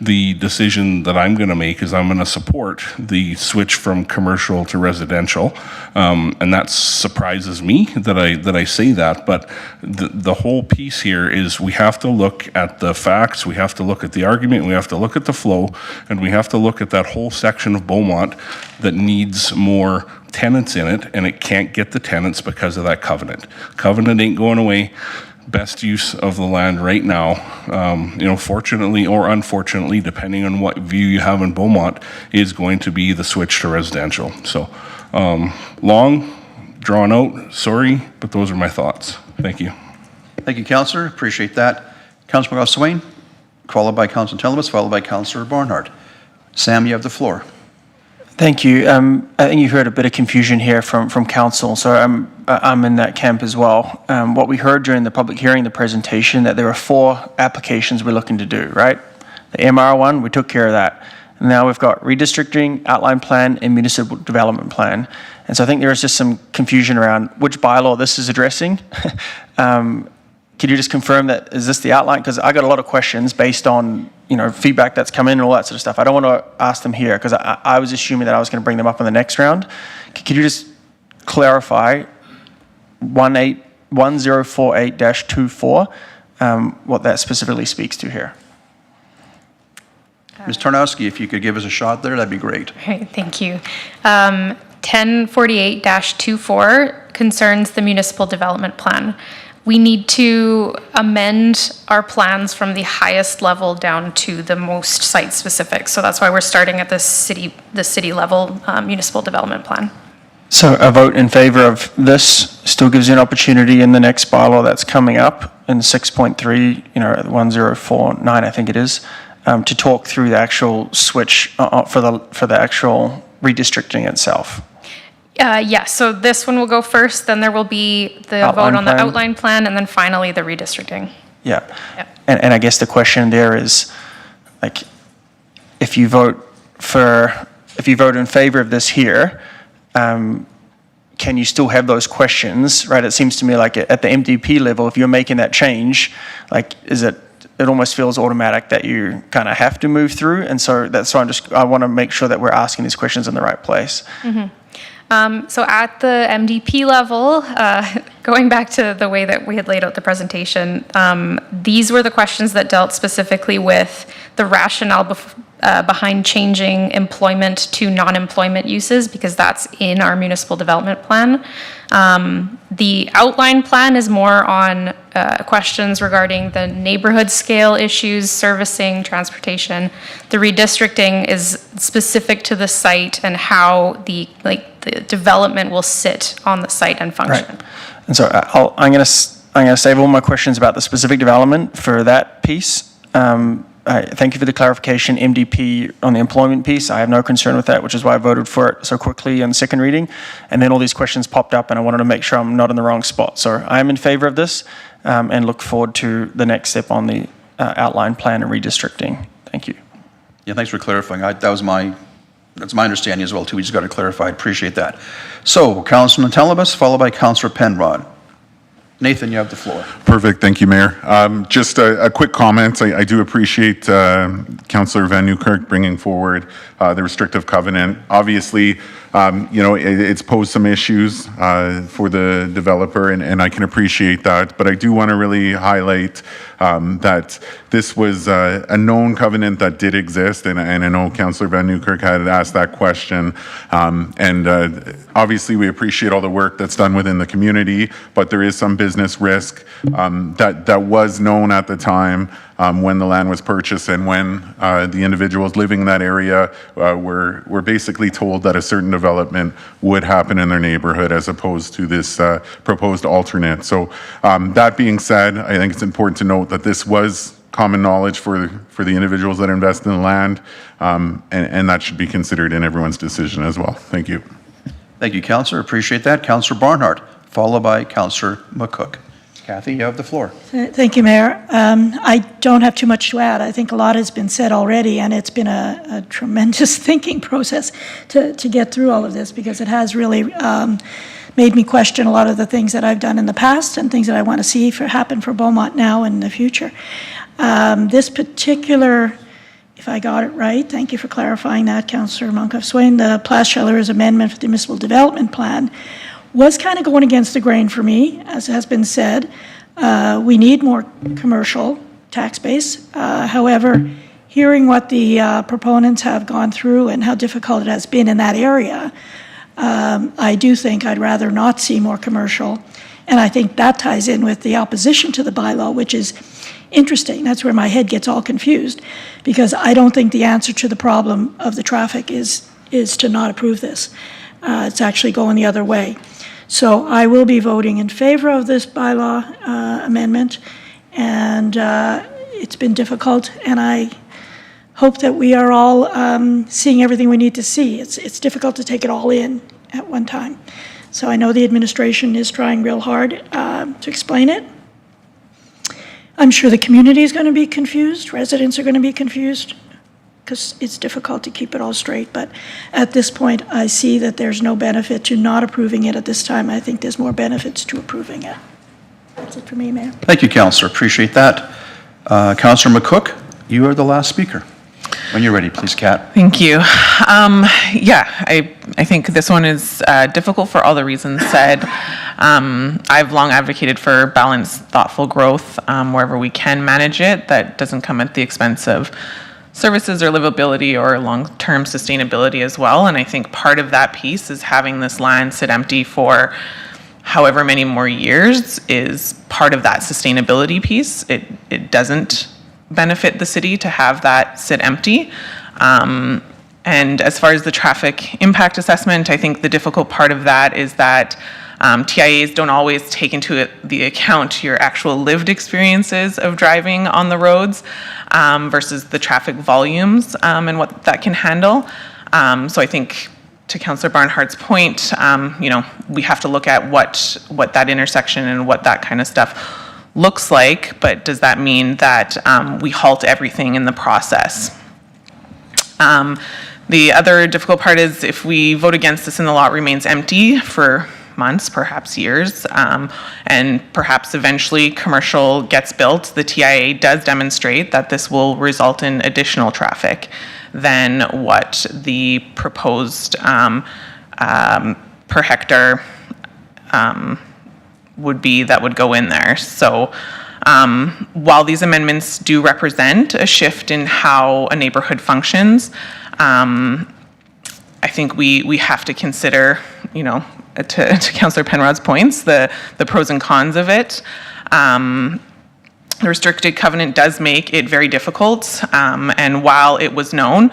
the decision that I'm going to make is I'm going to support the switch from commercial to residential, and that surprises me that I say that. But the whole piece here is we have to look at the facts, we have to look at the argument, we have to look at the flow, and we have to look at that whole section of Beaumont that needs more tenants in it, and it can't get the tenants because of that covenant. Covenant ain't going away. Best use of the land right now, you know, fortunately or unfortunately, depending on what view you have in Beaumont, is going to be the switch to residential. So long, drawn out, sorry, but those are my thoughts. Thank you. Thank you, Councillor. Appreciate that. Councillor McGough-Swain, followed by Councillor Telebas, followed by Councillor Barnhart. Sam, you have the floor. Thank you. I think you heard a bit of confusion here from council, so I'm in that camp as well. What we heard during the public hearing, the presentation, that there are 4 applications we're looking to do, right? The MR one, we took care of that. And now we've got redistricting, outline plan, and municipal development plan. And so I think there is just some confusion around which bylaw this is addressing. Could you just confirm that, is this the outline? Because I got a lot of questions based on, you know, feedback that's come in and all that sort of stuff. I don't want to ask them here because I was assuming that I was going to bring them up in the next round. Could you just clarify 1048-24, what that specifically speaks to here? Ms. Tarnowski, if you could give us a shot there, that'd be great. All right, thank you. 1048-24 concerns the municipal development plan. We need to amend our plans from the highest level down to the most site specific. So that's why we're starting at the city level municipal development plan. So a vote in favor of this still gives you an opportunity in the next bylaw that's coming up in 6.3, you know, 1049, I think it is, to talk through the actual switch for the actual redistricting itself. Yes, so this one will go first, then there will be the vote on the outline plan, and then finally the redistricting. Yeah. And I guess the question there is, like, if you vote in favor of this here, can you still have those questions, right? It seems to me like at the MDP level, if you're making that change, like, is it it almost feels automatic that you kind of have to move through. And so that's why I want to make sure that we're asking these questions in the right place. So at the MDP level, going back to the way that we had laid out the presentation, these were the questions that dealt specifically with the rationale behind changing employment to non-employment uses, because that's in our municipal development plan. The outline plan is more on questions regarding the neighborhood scale issues, servicing, transportation. The redistricting is specific to the site and how the development will sit on the site and function. Right. And so I'm going to save all my questions about the specific development for that piece. Thank you for the clarification, MDP on the employment piece. I have no concern with that, which is why I voted for it so quickly on the second reading. And then all these questions popped up, and I wanted to make sure I'm not in the wrong spot. So I am in favor of this and look forward to the next step on the outline plan and redistricting. Thank you. Yeah, thanks for clarifying. That's my understanding as well, too. We just got to clarify. I appreciate that. So, Councilman Telebas, followed by Councilor Penrod. Nathan, you have the floor. Perfect. Thank you, Mayor. Just a quick comment. I do appreciate Councillor Van Newkirk bringing forward the restrictive covenant. Obviously, it's posed some issues for the developer, and I can appreciate that. But I do want to really highlight that this was a known covenant that did exist, and I know Councillor Van Newkirk had asked that question. Obviously, we appreciate all the work that's done within the community, but there is some business risk that was known at the time when the land was purchased, and when the individuals living in that area were basically told that a certain development would happen in their neighborhood as opposed to this proposed alternate. So that being said, I think it's important to note that this was common knowledge for the individuals that invest in the land, and that should be considered in everyone's decision as well. Thank you. Thank you, Councillor. Appreciate that. Councillor Barnhart, followed by Councillor McCook. Kathy, you have the floor. Thank you, Mayor. I don't have too much to add. I think a lot has been said already, and it's been a tremendous thinking process to get through all of this, because it has really made me question a lot of the things that I've done in the past and things that I want to see happen for Beaumont now and in the future. This particular, if I got it right, thank you for clarifying that, Councillor Moncrief-Swain, the Plath-Chaleurs amendment for the municipal development plan was kind of going against the grain for me, as has been said. We need more commercial tax base. However, hearing what the proponents have gone through and how difficult it has been in that area, I do think I'd rather not see more commercial. And I think that ties in with the opposition to the bylaw, which is interesting. That's where my head gets all confused, because I don't think the answer to the problem of the traffic is to not approve this. It's actually going the other way. So I will be voting in favor of this bylaw amendment, and it's been difficult, and I hope that we are all seeing everything we need to see. It's difficult to take it all in at one time. So I know the administration is trying real hard to explain it. I'm sure the community is going to be confused, residents are going to be confused, because it's difficult to keep it all straight. But at this point, I see that there's no benefit to not approving it at this time. I think there's more benefits to approving it. That's it for me, Mayor. Thank you, Councillor. Appreciate that. Councillor McCook, you are the last speaker. When you're ready, please, Kat. Thank you. I think this one is difficult for all the reasons said. I've long advocated for balanced, thoughtful growth wherever we can manage it that doesn't come at the expense of services or livability or long-term sustainability as well. And I think part of that piece is having this land sit empty for however many more years is part of that sustainability piece. It doesn't benefit the city to have that sit empty. And as far as the traffic impact assessment, I think the difficult part of that is that TIAs don't always take into the account your actual lived experiences of driving on the roads versus the traffic volumes and what that can handle. So I think, to Councillor Barnhart's point, we have to look at what that intersection and what that kind of stuff looks like, but does that mean that we halt everything in the process? The other difficult part is if we vote against this and the lot remains empty for months, perhaps years, and perhaps eventually commercial gets built, the TIA does demonstrate that this will result in additional traffic than what the proposed per hectare would be that would go in there. So while these amendments do represent a shift in how a neighborhood functions, I think we have to consider, you know, to Councillor Penrod's points, the pros and cons of it. The restricted covenant does make it very difficult, and while it was known,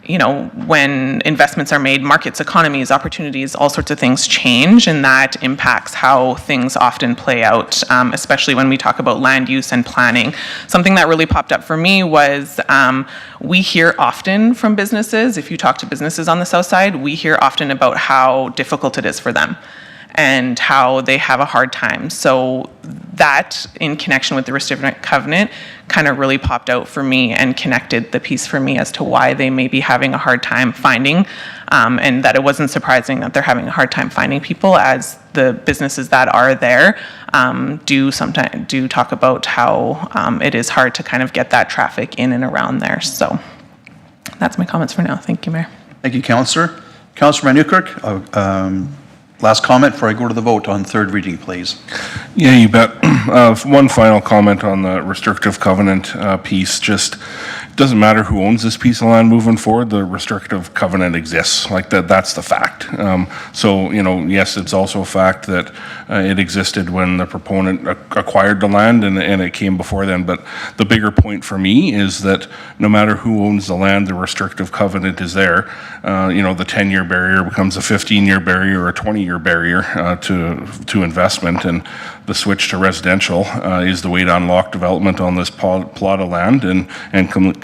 you know, when investments are made, markets, economies, opportunities, all sorts of things change, and that impacts how things often play out, especially when we talk about land use and planning. Something that really popped up for me was we hear often from businesses, if you talk to businesses on the south side, we hear often about how difficult it is for them and how they have a hard time. So that, in connection with the restricted covenant, kind of really popped out for me and connected the piece for me as to why they may be having a hard time finding, and that it wasn't surprising that they're having a hard time finding people, as the businesses that are there do talk about how it is hard to kind of get that traffic in and around there. So that's my comments for now. Thank you, Mayor. Thank you, Councillor. Councillor Newkirk, last comment before I go to the vote on third reading, please. Yeah, you bet. One final comment on the restrictive covenant piece. Just doesn't matter who owns this piece of land moving forward, the restrictive covenant exists. Like that's the fact. So, you know, yes, it's also a fact that it existed when the proponent acquired the land and it came before then. But the bigger point for me is that no matter who owns the land, the restrictive covenant is there. You know, the 10-year barrier becomes a 15-year barrier or a 20-year barrier to investment, and the switch to residential is the way to unlock development on this plot of land and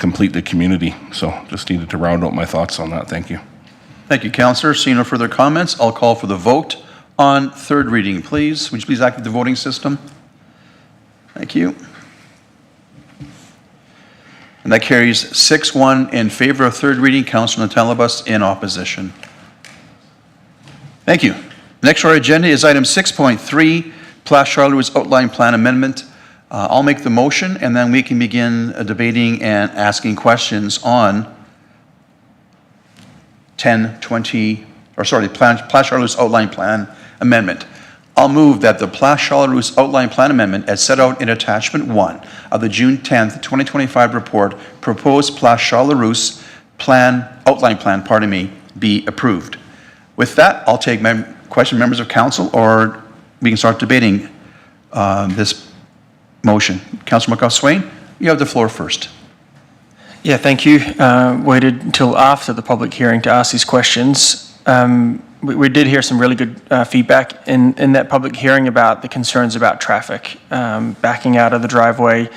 complete the community. So just needed to round out my thoughts on that. Thank you. Thank you, Councillor. Seeing no further comments, I'll call for the vote on third reading, please. Would you please activate the voting system? Thank you. And that carries 6-1 in favor of third reading. Councillor Natalabas in opposition. Thank you. Next on our agenda is item 6.3, Place Charleroux Outline Plan Amendment. I'll make the motion, and then we can begin debating and asking questions on Place Charleroux Outline Plan Amendment. I'll move that the Place Charleroux Outline Plan Amendment, as set out in Attachment 1 of the June 10th, 2025 report, proposed Place Charleroux Outline Plan, be approved. With that, I'll take question members of council, or we can start debating this motion. Councillor McGough-Swain, you have the floor first. Yeah, thank you. Waited until after the public hearing to ask these questions. We did hear some really good feedback in that public hearing about the concerns about traffic, backing out of the driveway,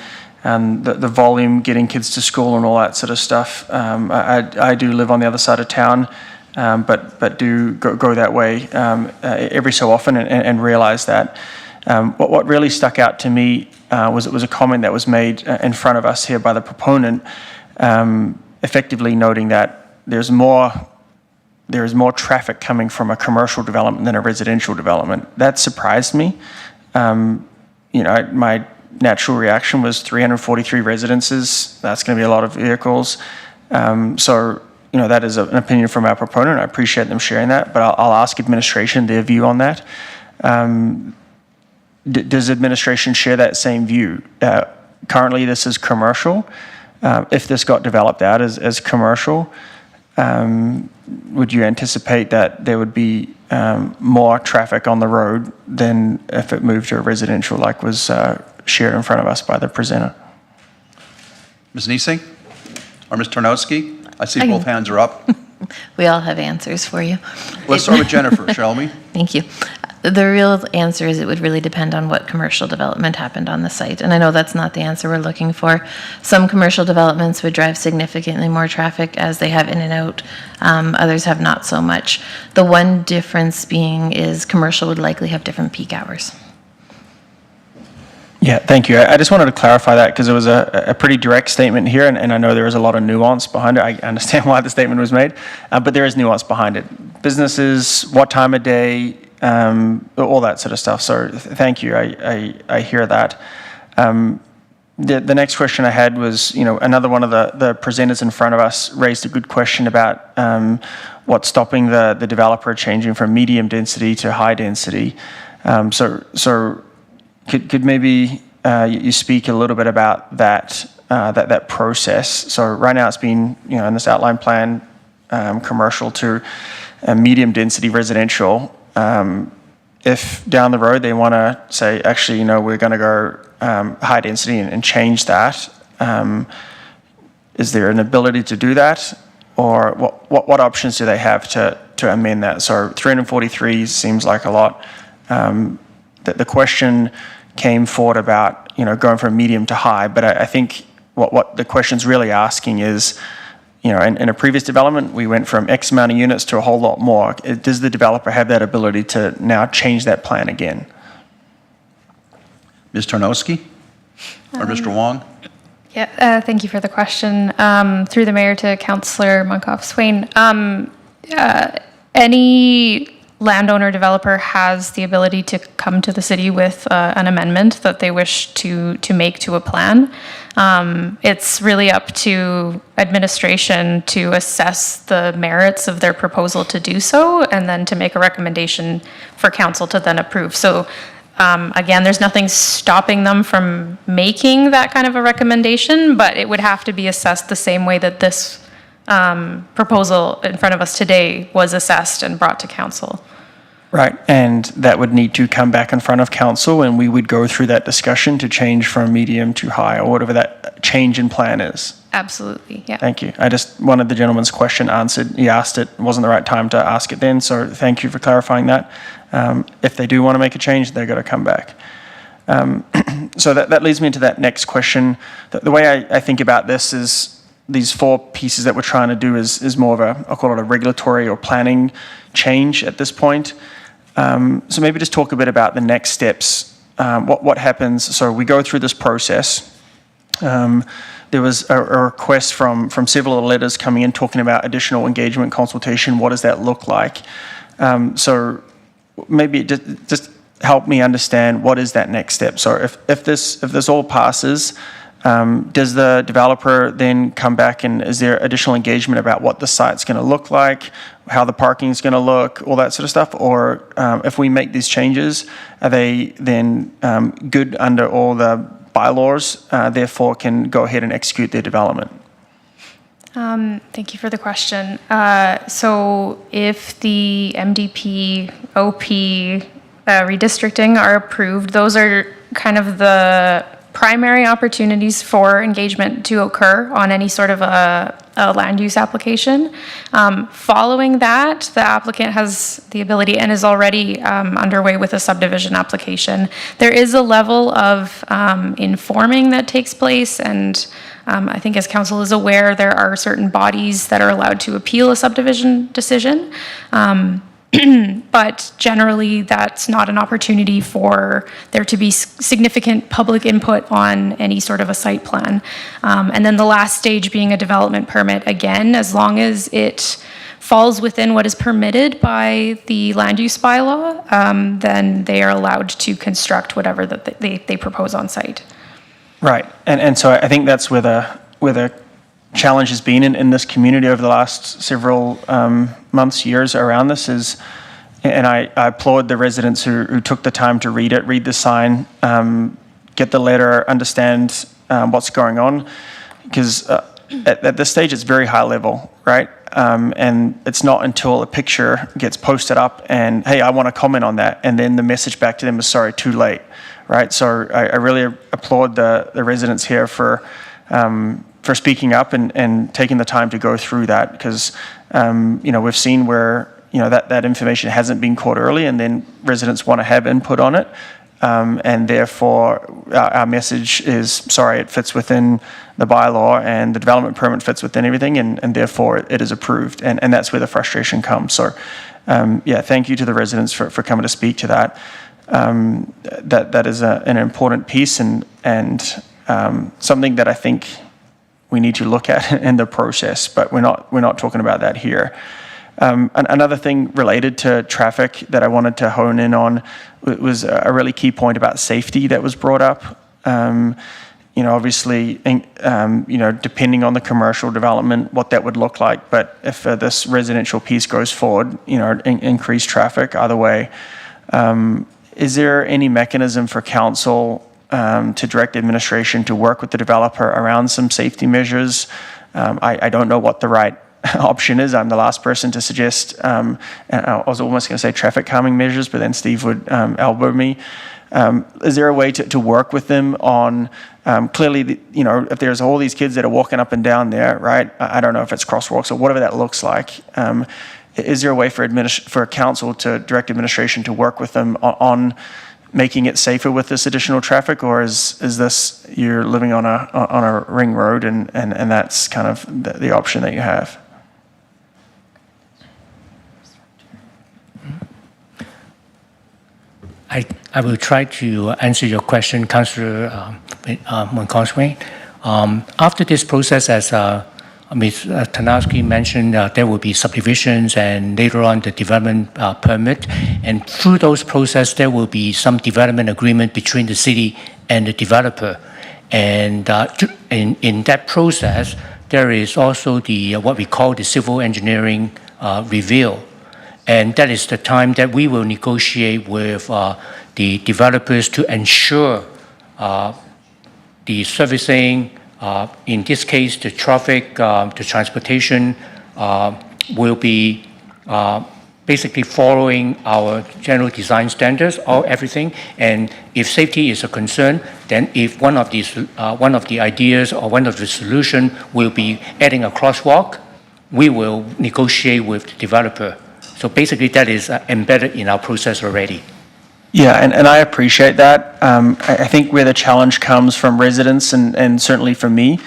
and the volume getting kids to school and all that sort of stuff. I do live on the other side of town, but do go that way every so often and realize that. What really stuck out to me was it was a comment that was made in front of us here by the proponent, effectively noting that there is more traffic coming from a commercial development than a residential development. That surprised me. You know, my natural reaction was 343 residences. That's going to be a lot of vehicles. So, you know, that is an opinion from our proponent. I appreciate them sharing that, but I'll ask administration their view on that. Does administration share that same view? Currently, this is commercial. If this got developed out as commercial, would you anticipate that there would be more traffic on the road than if it moved to a residential, like was shared in front of us by the presenter? Ms. Niesing or Ms. Tarnowski? I see both hands are up. We all have answers for you. Let's start with Jennifer, shall we? Thank you. The real answer is it would really depend on what commercial development happened on the site. And I know that's not the answer we're looking for. Some commercial developments would drive significantly more traffic as they have in and out. Others have not so much. The one difference being is commercial would likely have different peak hours. Yeah, thank you. I just wanted to clarify that because it was a pretty direct statement here, and I know there is a lot of nuance behind it. I understand why the statement was made, but there is nuance behind it. Businesses, what time of day, all that sort of stuff. So thank you. I hear that. The next question I had was, another one of the presenters in front of us raised a good question about what's stopping the developer changing from medium density to high density. So could maybe you speak a little bit about that process? So right now it's been, in this outline plan, commercial to medium density residential. If down the road they want to say, actually, we're going to go high density and change that, is there an ability to do that? Or what options do they have to amend that? So 343 seems like a lot. The question came forward about, going from medium to high, but I think what the question's really asking is, in a previous development, we went from X amount of units to a whole lot more. Does the developer have that ability to now change that plan again? Ms. Tarnowski or Mr. Wong? Yeah, thank you for the question. Through the mayor to Councillor Munkoff-Swain. Any landowner developer has the ability to come to the city with an amendment that they wish to make to a plan. It's really up to administration to assess the merits of their proposal to do so, and then to make a recommendation for council to then approve. So again, there's nothing stopping them from making that kind of a recommendation, but it would have to be assessed the same way that this proposal in front of us today was assessed and brought to council. Right, and that would need to come back in front of council, and we would go through that discussion to change from medium to high, or whatever that change in plan is. Absolutely, yeah. Thank you. I just wanted the gentleman's question answered. He asked it, wasn't the right time to ask it then, so thank you for clarifying that. If they do want to make a change, they're going to come back. So that leads me into that next question. The way I think about this is these four pieces that we're trying to do is more of I'll call it a regulatory or planning change at this point. So maybe just talk a bit about the next steps. What happens? So we go through this process. There was a request from several letters coming in talking about additional engagement consultation. What does that look like? So maybe just help me understand what is that next step. So if this all passes, does the developer then come back and is there additional engagement about what the site's going to look like, how the parking is going to look, all that sort of stuff? Or if we make these changes, are they then good under all the bylaws, therefore can go ahead and execute their development? Thank you for the question. So if the MDP, OP, redistricting are approved, those are kind of the primary opportunities for engagement to occur on any sort of a land use application. Following that, the applicant has the ability and is already underway with a subdivision application. There is a level of informing that takes place, and I think as council is aware, there are certain bodies that are allowed to appeal a subdivision decision. But generally, that's not an opportunity for there to be significant public input on any sort of a site plan. And then the last stage being a development permit, again, as long as it falls within what is permitted by the land use bylaw, then they are allowed to construct whatever that they propose on site. Right, and so I think that's where the challenge has been in this community over the last several months, years around this is, and I applaud the residents who took the time to read the sign, get the letter, understand what's going on, because at this stage it's very high level, right? And it's not until a picture gets posted up and, hey, I want to comment on that, and then the message back to them is, sorry, too late, right? So I really applaud the residents here for speaking up and taking the time to go through that, because we've seen where that information hasn't been caught early, and then residents want to have input on it, and therefore our message is, sorry, it fits within the bylaw and the development permit fits within everything, and therefore it is approved, and that's where the frustration comes. So thank you to the residents for coming to speak to that. That is an important piece and something that I think we need to look at in the process, but we're not talking about that here. Another thing related to traffic that I wanted to hone in on was a really key point about safety that was brought up. Obviously, depending on the commercial development, what that would look like. But if this residential piece goes forward, increase traffic either way. Is there any mechanism for council to direct administration to work with the developer around some safety measures? I don't know what the right option is. I'm the last person to suggest, and I was almost going to say traffic calming measures, but then Steve would elbow me. Is there a way to work with them on, clearly, if there's all these kids that are walking up and down there, right? I don't know if it's crosswalks or whatever that looks like. Is there a way for council to direct administration to work with them on making it safer with this additional traffic, or is this you're living on a ring road and that's kind of the option that you have? I will try to answer your question, Councillor Moncosme. After this process, as Ms. Tarnowski mentioned, there will be subdivisions and later on the development permit. And through those processes, there will be some development agreement between the city and the developer. And in that process, there is also the what we call the civil engineering review. And that is the time that we will negotiate with the developers to ensure the servicing, in this case, the traffic, the transportation will be basically following our general design standards, everything. And if safety is a concern, then if one of the ideas or one of the solution will be adding a crosswalk, we will negotiate with the developer. So basically, that is embedded in our process already. Yeah, and I appreciate that. I think where the challenge comes from residents and certainly from me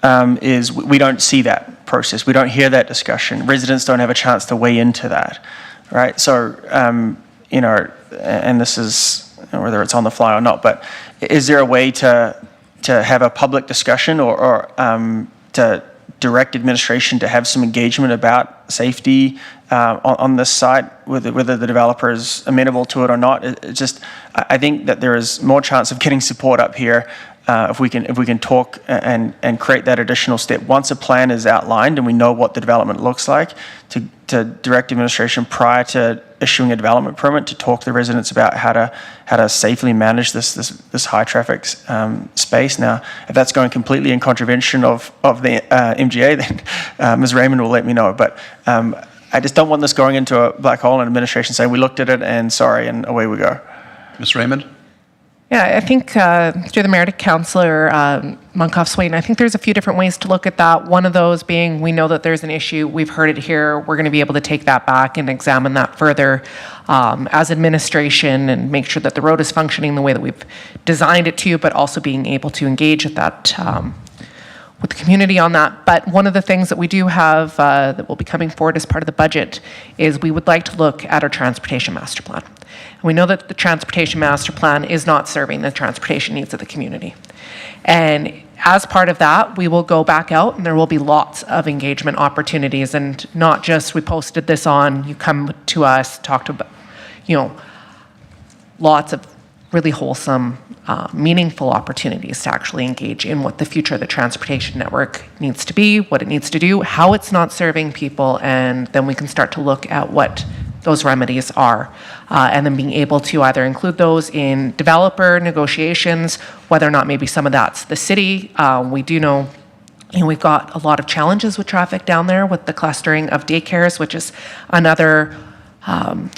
is we don't see that process. We don't hear that discussion. Residents don't have a chance to weigh into that, right? So, and this is whether it's on the fly or not, but is there a way to have a public discussion or to direct administration to have some engagement about safety on this site, whether the developer is amenable to it or not? I think that there is more chance of getting support up here if we can talk and create that additional step. Once a plan is outlined and we know what the development looks like, to direct administration prior to issuing a development permit to talk to the residents about how to safely manage this high traffic space. Now, if that's going completely in contravention of the MGA, then Ms. Raymond will let me know. But I just don't want this going into a black hole and administration saying we looked at it and sorry, and away we go. Ms. Raymond? Yeah, I think through the mayor to Councillor Monkoff-Swain, I think there's a few different ways to look at that. One of those being we know that there's an issue. We've heard it here. We're going to be able to take that back and examine that further as administration and make sure that the road is functioning the way that we've designed it to, but also being able to engage at that with the community on that. But one of the things that we do have that will be coming forward as part of the budget is we would like to look at our transportation master plan. And we know that the transportation master plan is not serving the transportation needs of the community. And as part of that, we will go back out and there will be lots of engagement opportunities, and not just we posted this on, you come to us, talk to, lots of really wholesome, meaningful opportunities to actually engage in what the future of the transportation network needs to be, what it needs to do, how it's not serving people, and then we can start to look at what those remedies are, and then being able to either include those in developer negotiations, whether or not maybe some of that's the city. We do know we've got a lot of challenges with traffic down there with the clustering of daycares, which is another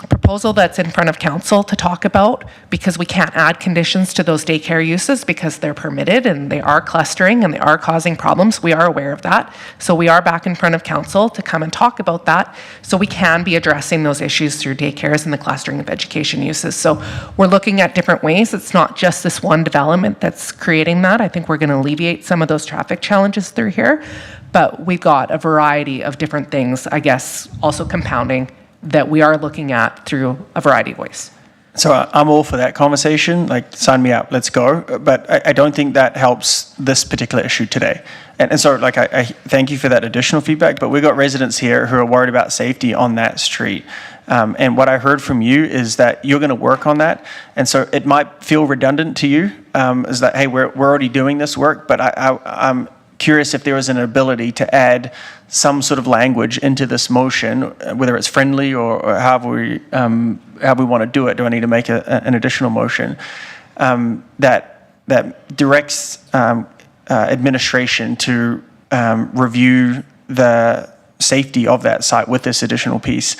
proposal that's in front of council to talk about, because we can't add conditions to those daycare uses because they're permitted and they are clustering and they are causing problems. We are aware of that. So we are back in front of council to come and talk about that, so we can be addressing those issues through daycares and the clustering of education uses. So we're looking at different ways. It's not just this one development that's creating that. I think we're going to alleviate some of those traffic challenges through here, but we've got a variety of different things, I guess, also compounding that we are looking at through a variety of ways. So I'm all for that conversation, like sign me up, let's go. But I don't think that helps this particular issue today. And so like I thank you for that additional feedback, but we've got residents here who are worried about safety on that street. And what I heard from you is that you're going to work on that. And so it might feel redundant to you, is that, hey, we're already doing this work, but I'm curious if there is an ability to add some sort of language into this motion, whether it's friendly or however we want to do it. Do I need to make an additional motion that directs administration to review the safety of that site with this additional piece?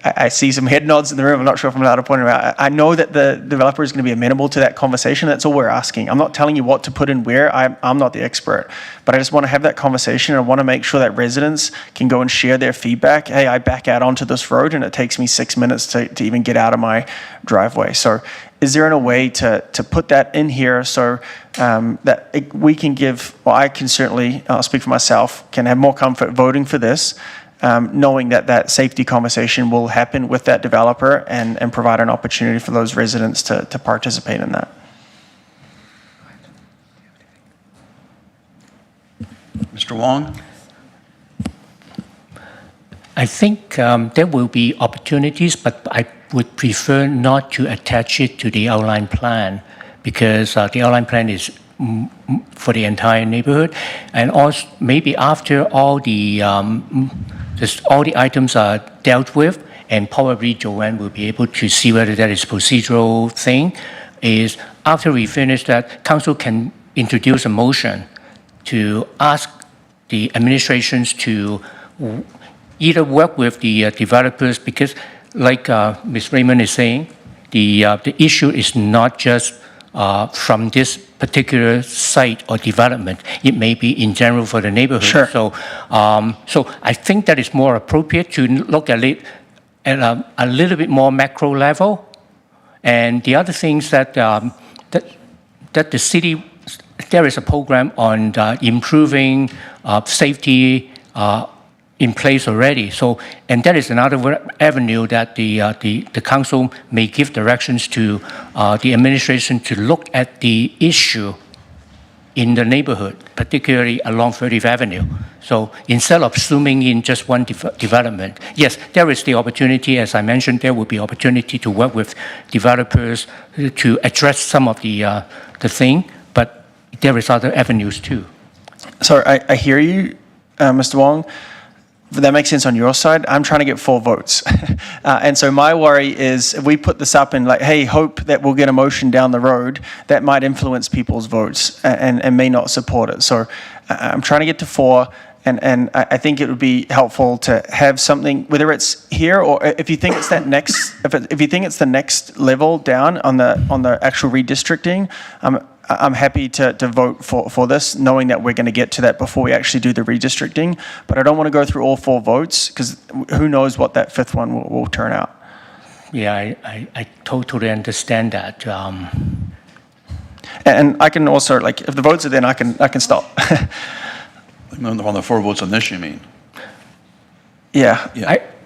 I see some head nods in the room. I'm not sure if I'm allowed to point them out. I know that the developer is going to be amenable to that conversation. That's all we're asking. I'm not telling you what to put in where. I'm not the expert. But I just want to have that conversation. And I want to make sure that residents can go and share their feedback. Hey, I back out onto this road and it takes me 6 minutes to even get out of my driveway. So is there a way to put that in here so that we can give, well, I can certainly, I'll speak for myself, can have more comfort voting for this, knowing that safety conversation will happen with that developer and provide an opportunity for those residents to participate in that. Mr. Wong? I think there will be opportunities, but I would prefer not to attach it to the outline plan because the outline plan is for the entire neighborhood. And also maybe after all the items are dealt with, and probably Joanne will be able to see whether that is procedural thing, is after we finish that, council can introduce a motion to ask the administrations to either work with the developers, because like Ms. Raymond is saying, the issue is not just from this particular site or development. It may be in general for the neighborhood. Sure. So I think that is more appropriate to look at it at a little bit more macro level. And the other things that that the city, there is a program on improving safety in place already. So, and that is another avenue that the council may give directions to the administration to look at the issue in the neighborhood, particularly along 30th Avenue. So instead of zooming in just one development, yes, there is the opportunity, as I mentioned, there will be opportunity to work with developers to address some of the thing, but there is other avenues too. So I hear you, Mr. Wong. That makes sense on your side. I'm trying to get 4 votes. And so my worry is if we put this up and like, hey, hope that we'll get a motion down the road, that might influence people's votes and may not support it. So I'm trying to get to 4. And I think it would be helpful to have something, whether it's here or if you think it's that next, if you think it's the next level down on the actual redistricting, I'm happy to vote for this, knowing that we're going to get to that before we actually do the redistricting. But I don't want to go through all 4 votes because who knows what that 5th one will turn out. Yeah, I totally understand that. And I can also, like, if the votes are then, I can stop. On the 4 votes on this, you mean? Yeah.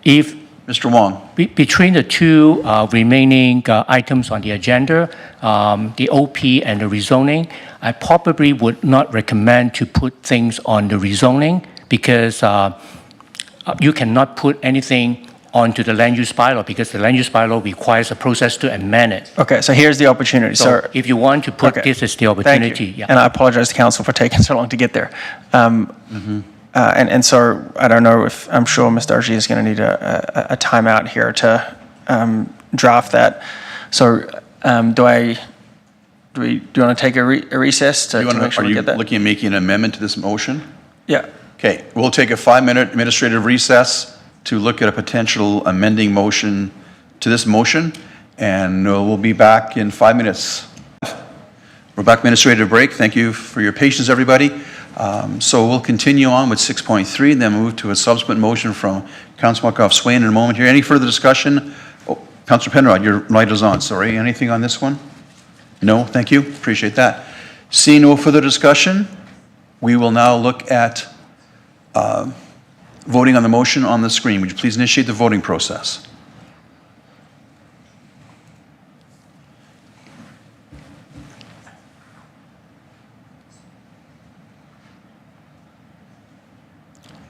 If Mr. Wong. Between the 2 remaining items on the agenda, the OP and the rezoning, I probably would not recommend to put things on the rezoning because you cannot put anything onto the land use bylaw because the land use bylaw requires a process to amend it. Okay, so here's the opportunity. So if you want to put this as the opportunity. Thank you. And I apologize to council for taking so long to get there. And so I don't know if, I'm sure Mr. Dargy is going to need a timeout here to draft that. So do you want to take a recess to make sure we get that? Are you looking at making an amendment to this motion? Yeah. Okay, we'll take a 5-minute administrative recess to look at a potential amending motion to this motion, and we'll be back in 5 minutes. We're back from administrative break. Thank you for your patience, everybody. So we'll continue on with 6.3 and then move to a subsequent motion from Councilor Markoff-Swain in a moment here. Any further discussion? Oh, Councilor Penrod, your light is on. Sorry, anything on this one? No, thank you. Appreciate that. Seeing no further discussion, we will now look at voting on the motion on the screen. Would you please initiate the voting process?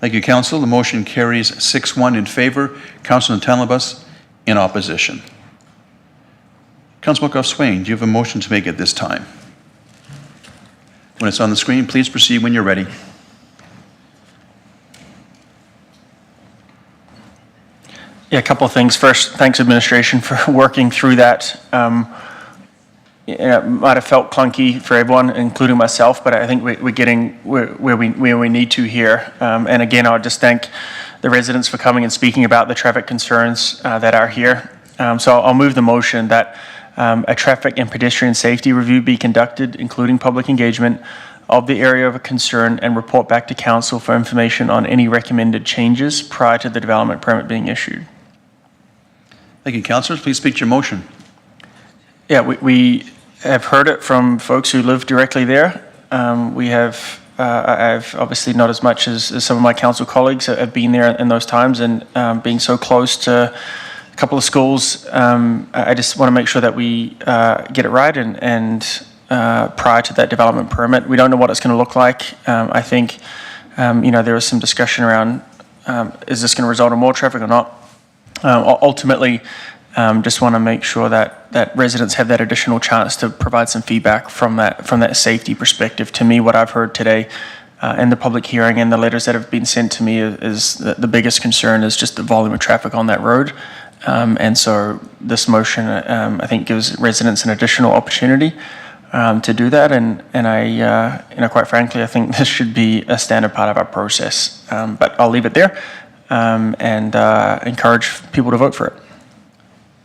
Thank you, Council. The motion carries 6-1 in favor. Councilor Natalabas in opposition. Councilor Swain, do you have a motion to make at this time? When it's on the screen, please proceed when you're ready. Yeah, a couple of things. First, thanks administration for working through that. It might have felt clunky for everyone, including myself, but I think we're getting where we need to here. And again, I'll just thank the residents for coming and speaking about the traffic concerns that are here. So I'll move the motion that a traffic and pedestrian safety review be conducted, including public engagement of the area of concern, and report back to council for information on any recommended changes prior to the development permit being issued. Thank you, councillors. Please speak to your motion. Yeah, we have heard it from folks who live directly there. I've obviously not as much as some of my council colleagues have been there in those times, and being so close to a couple of schools, I just want to make sure that we get it right and prior to that development permit. We don't know what it's going to look like. I think, there was some discussion around, is this going to result in more traffic or not? Ultimately, just want to make sure that residents have that additional chance to provide some feedback from that safety perspective. To me, what I've heard today in the public hearing and the letters that have been sent to me is the biggest concern is just the volume of traffic on that road. And so this motion, I think, gives residents an additional opportunity to do that. And I, quite frankly, I think this should be a standard part of our process. But I'll leave it there and encourage people to vote for it.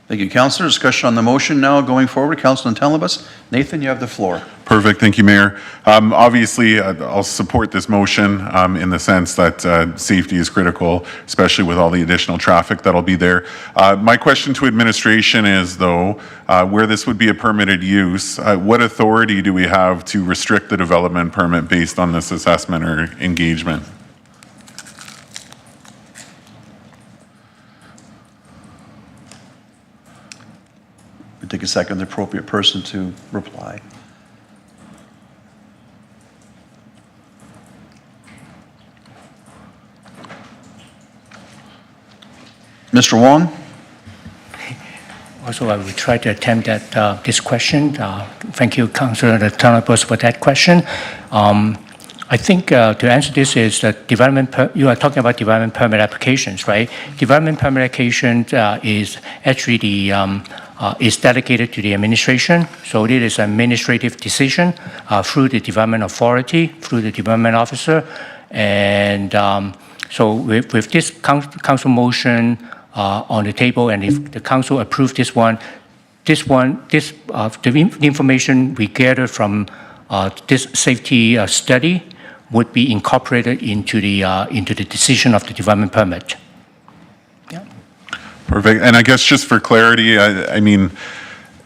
Thank you, Councillor. Discussion on the motion now going forward. Councillor Natalabas. Nathan, you have the floor. Perfect. Thank you, Mayor. Obviously, I'll support this motion in the sense that safety is critical, especially with all the additional traffic that'll be there. My question to administration is, though, where this would be a permitted use, what authority do we have to restrict the development permit based on this assessment or engagement? We'll take a second, the appropriate person to reply. Mr. Wong? Also, I will try to attempt this question. Thank you, Councillor Natalabas, for that question. I think to answer this is that you are talking about development permit applications, right? Development permit application is actually is delegated to the administration. So it is an administrative decision through the development authority, through the development officer. And so with this council motion on the table, and if the council approves the information we gathered from this safety study would be incorporated into the decision of the development permit. Perfect. And I guess just for clarity, I mean,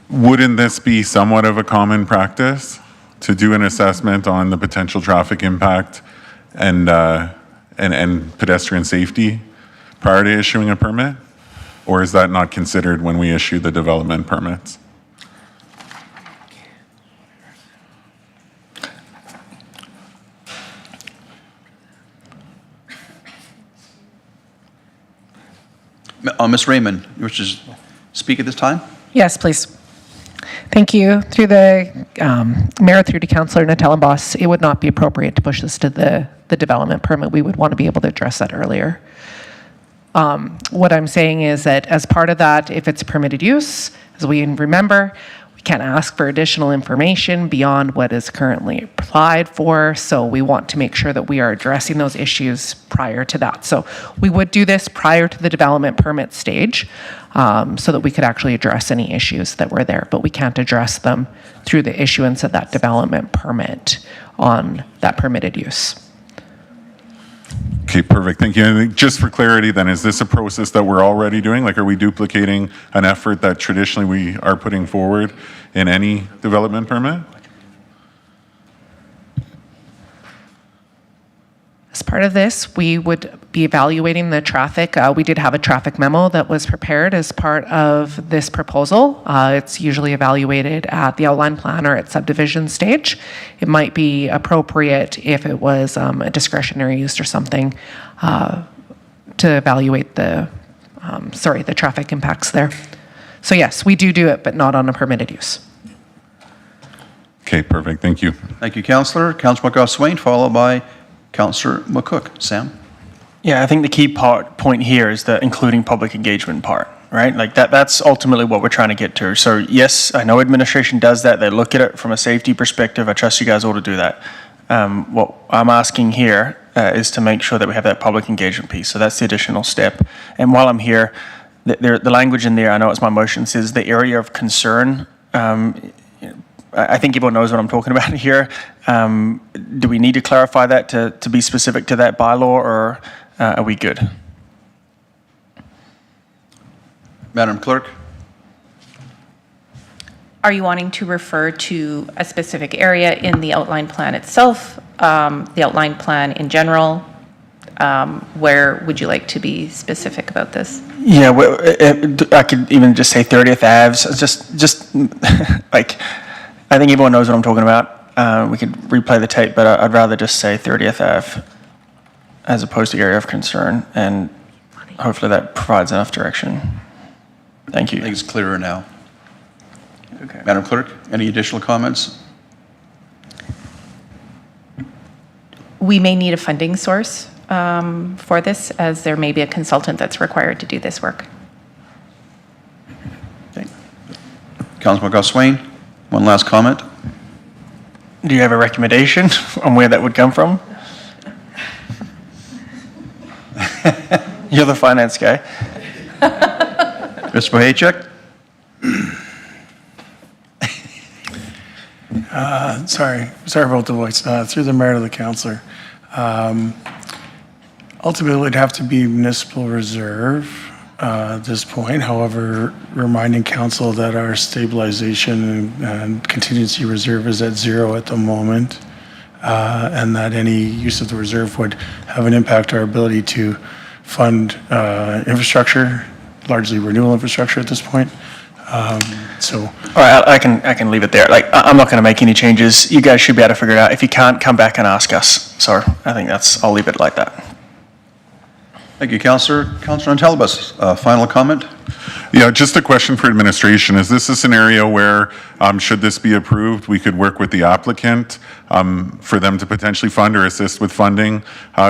wouldn't this be somewhat of a common practice to do an assessment on the potential traffic impact and pedestrian safety prior to issuing a permit? Or is that not considered when we issue the development permits? Ms. Raymond, you wish to speak at this time? Yes, please. Thank you. Through the Mayor, through to Councillor Natalabas, it would not be appropriate to push this to the development permit. We would want to be able to address that earlier. What I'm saying is that as part of that, if it's permitted use, as we remember, we can't ask for additional information beyond what is currently applied for. So we want to make sure that we are addressing those issues prior to that. So we would do this prior to the development permit stage so that we could actually address any issues that were there, but we can't address them through the issuance of that development permit on that permitted use. Okay, perfect. Thank you. And just for clarity then, is this a process that we're already doing? Like, are we duplicating an effort that traditionally we are putting forward in any development permit? As part of this, we would be evaluating the traffic. We did have a traffic memo that was prepared as part of this proposal. It's usually evaluated at the outline plan or at subdivision stage. It might be appropriate if it was a discretionary use or something evaluate the traffic impacts there. So yes, we do it, but not on a permitted use. Okay, perfect. Thank you. Thank you, Councillor. Councillor McGough-Swain, followed by Councillor McCook. Sam? Yeah, I think the key point here is the including public engagement part, right? Like that's ultimately what we're trying to get to. So yes, I know administration does that. They look at it from a safety perspective. I trust you guys all to do that. What I'm asking here is to make sure that we have that public engagement piece. So that's the additional step. And while I'm here, the language in there, I know it's my motion, says the area of concern. I think everyone knows what I'm talking about here. Do we need to clarify that to be specific to that bylaw, or are we good? Madam Clerk? Are you wanting to refer to a specific area in the outline plan itself, the outline plan in general? Where would you like to be specific about this? Yeah, well, I could even just say 30th Ave. Just like, I think everyone knows what I'm talking about. We could replay the tape, but I'd rather just say 30th Ave as opposed to area of concern, and hopefully that provides enough direction. Thank you. I think it's clearer now. Okay. Madam Clerk, any additional comments? We may need a funding source for this, as there may be a consultant that's required to do this work. Okay. Councillor McGough-Swain, one last comment. Do you have a recommendation on where that would come from? You're the finance guy. Mr. Bohacek? Sorry about the voice. Through the mayor to the councillor. Ultimately, it would have to be municipal reserve at this point. However, reminding council that our stabilization and contingency reserve is at 0 at the moment, and that any use of the reserve would have an impact on our ability to fund infrastructure, largely renewal infrastructure at this point. All right, I can leave it there. Like, I'm not going to make any changes. You guys should be able to figure it out. If you can't, come back and ask us. So I think I'll leave it like that. Thank you, Councillor. Councillor Antelabas, final comment? Yeah, just a question for administration. Is this a scenario where, should this be approved, we could work with the applicant for them to potentially fund or assist with funding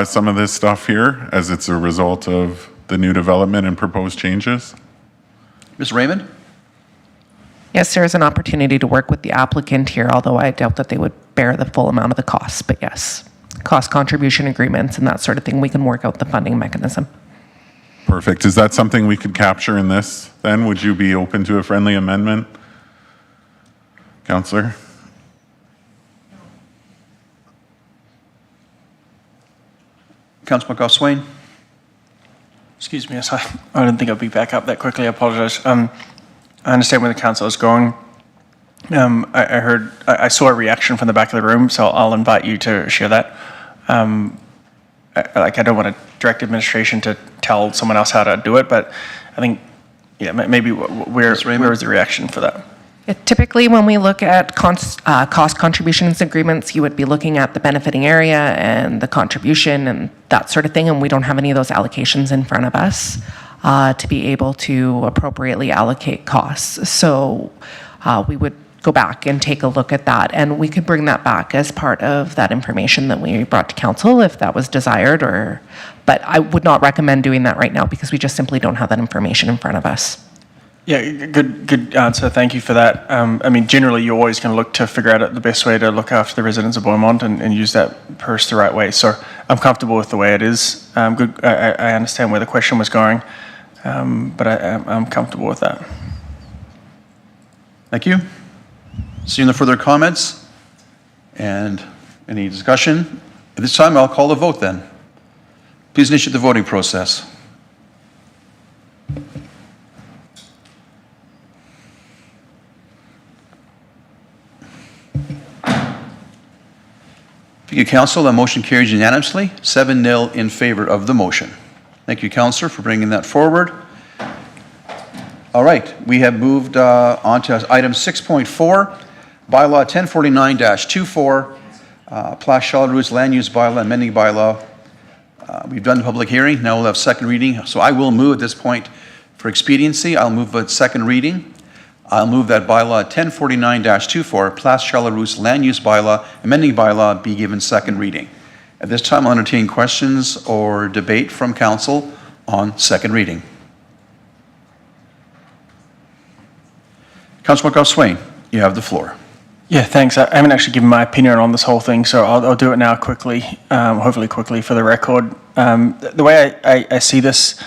some of this stuff here as it's a result of the new development and proposed changes? Ms. Raymond? Yes, there is an opportunity to work with the applicant here, although I doubt that they would bear the full amount of the costs. But yes, cost contribution agreements and that sort of thing, we can work out the funding mechanism. Perfect. Is that something we could capture in this then? Would you be open to a friendly amendment? Councillor? Councillor McGough-Swain? Excuse me, I didn't think I'd be back up that quickly. I apologize. I understand where the council is going. I saw a reaction from the back of the room, so I'll invite you to share that. I don't want to direct administration to tell someone else how to do it, but I think, yeah, maybe where is the reaction for that? Typically, when we look at cost contributions agreements, you would be looking at the benefiting area and the contribution and that sort of thing, and we don't have any of those allocations in front of us to be able to appropriately allocate costs. So we would go back and take a look at that, and we could bring that back as part of that information that we brought to council if that was desired, but I would not recommend doing that right now because we just simply don't have that information in front of us. Yeah, good answer. Thank you for that. I mean, generally, you're always going to look to figure out the best way to look after the residents of Beaumont and use that purse the right way. So I'm comfortable with the way it is. Good. I understand where the question was going, but I'm comfortable with that. Thank you. Seeing no further comments and any discussion, at this time I'll call the vote then. Please initiate the voting process. Thank you, Council. The motion carries unanimously, 7-0 in favor of the motion. Thank you, Councillor, for bringing that forward. All right, we have moved on to item 6.4, Bylaw 1049-24, Place Charles Land Use Bylaw, amending bylaw We've done the public hearing, now we'll have second reading. So I will move at this point for expediency. I'll move a second reading. I'll move that bylaw 1049-24, Place Chalarousse Land Use Bylaw, amending bylaw be given second reading. At this time, I'll entertain questions or debate from council on second reading. Councilor McGough-Swain, you have the floor. Yeah, thanks. I haven't actually given my opinion on this whole thing, so I'll do it now quickly, hopefully quickly for the record. The way I see this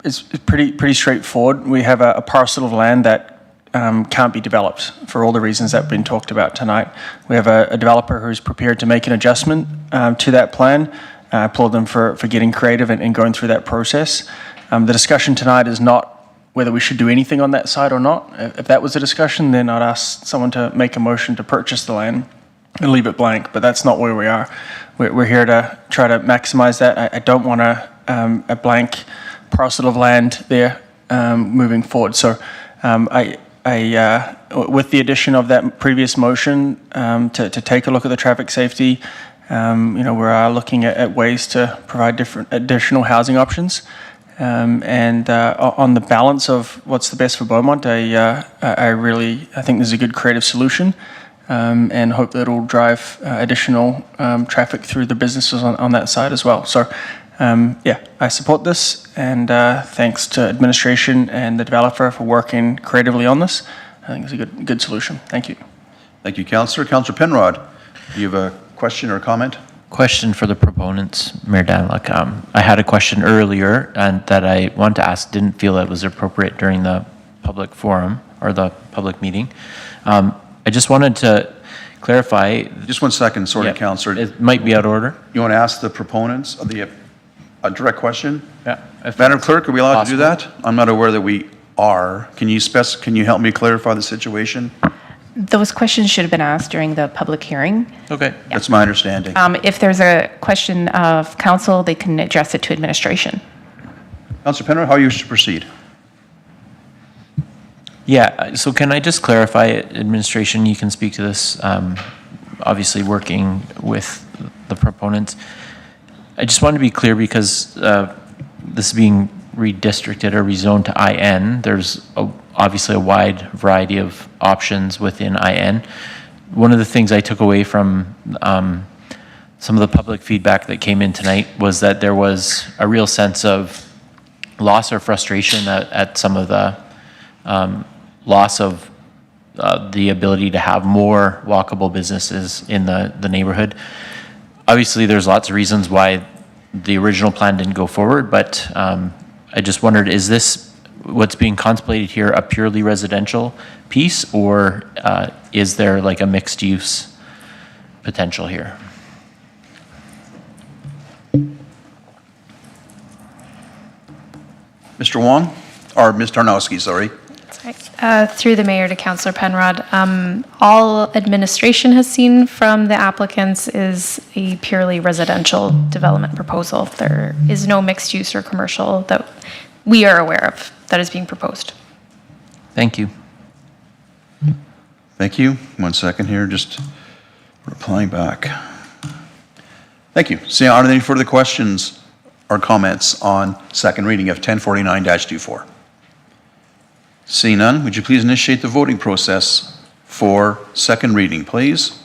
is pretty straightforward. We have a parcel of land that can't be developed for all the reasons that have been talked about tonight. We have a developer who's prepared to make an adjustment to that plan. I applaud them for getting creative and going through that process. The discussion tonight is not whether we should do anything on that site or not. If that was a discussion, then I'd ask someone to make a motion to purchase the land and leave it blank, but that's not where we are. We're here to try to maximize that. I don't want a blank parcel of land there moving forward. So with the addition of that previous motion to take a look at the traffic safety, we are looking at ways to provide different additional housing options. And on the balance of what's the best for Beaumont, I think this is a good creative solution, and hope that it'll drive additional traffic through the businesses on that side as well. So, I support this, and thanks to administration and the developer for working creatively on this. I think it's a good solution. Thank you. Thank you, Councillor. Councillor Penrod, do you have a question or a comment? Question for the proponents, Mayor Daniluk. I had a question earlier and that I wanted to ask, didn't feel it was appropriate during the public forum or the public meeting. I just wanted to clarify. Just 1 second, sorry, Councillor. It might be out of order. You want to ask the proponents of a direct question? Yeah. Madam Clerk, are we allowed to do that? I'm not aware that we are. Can you help me clarify the situation? Those questions should have been asked during the public hearing. Okay. That's my understanding. If there's a question of council, they can address it to administration. Councillor Penrod, how you wish to proceed? Yeah, so can I just clarify, administration, you can speak to this, obviously working with the proponents. I just want to be clear because this is being redistricted or rezoned to IN. There's obviously a wide variety of options within IN. One of the things I took away from some of the public feedback that came in tonight was that there was a real sense of loss or frustration at some of the loss of the ability to have more walkable businesses in the neighborhood. Obviously, there's lots of reasons why the original plan didn't go forward, but I just wondered, is this what's being contemplated here a purely residential piece, or is there like a mixed use potential here? Mr. Wong, or Ms. Tarnowski, sorry. Through the mayor to Councillor Penrod, all administration has seen from the applicants is a purely residential development proposal. There is no mixed use or commercial that we are aware of that is being proposed. Thank you. Thank you. 1 second here, just replying back. Thank you. See, are there any further questions or comments on second reading of 1049-24? Seeing none, would you please initiate the voting process for second reading, please?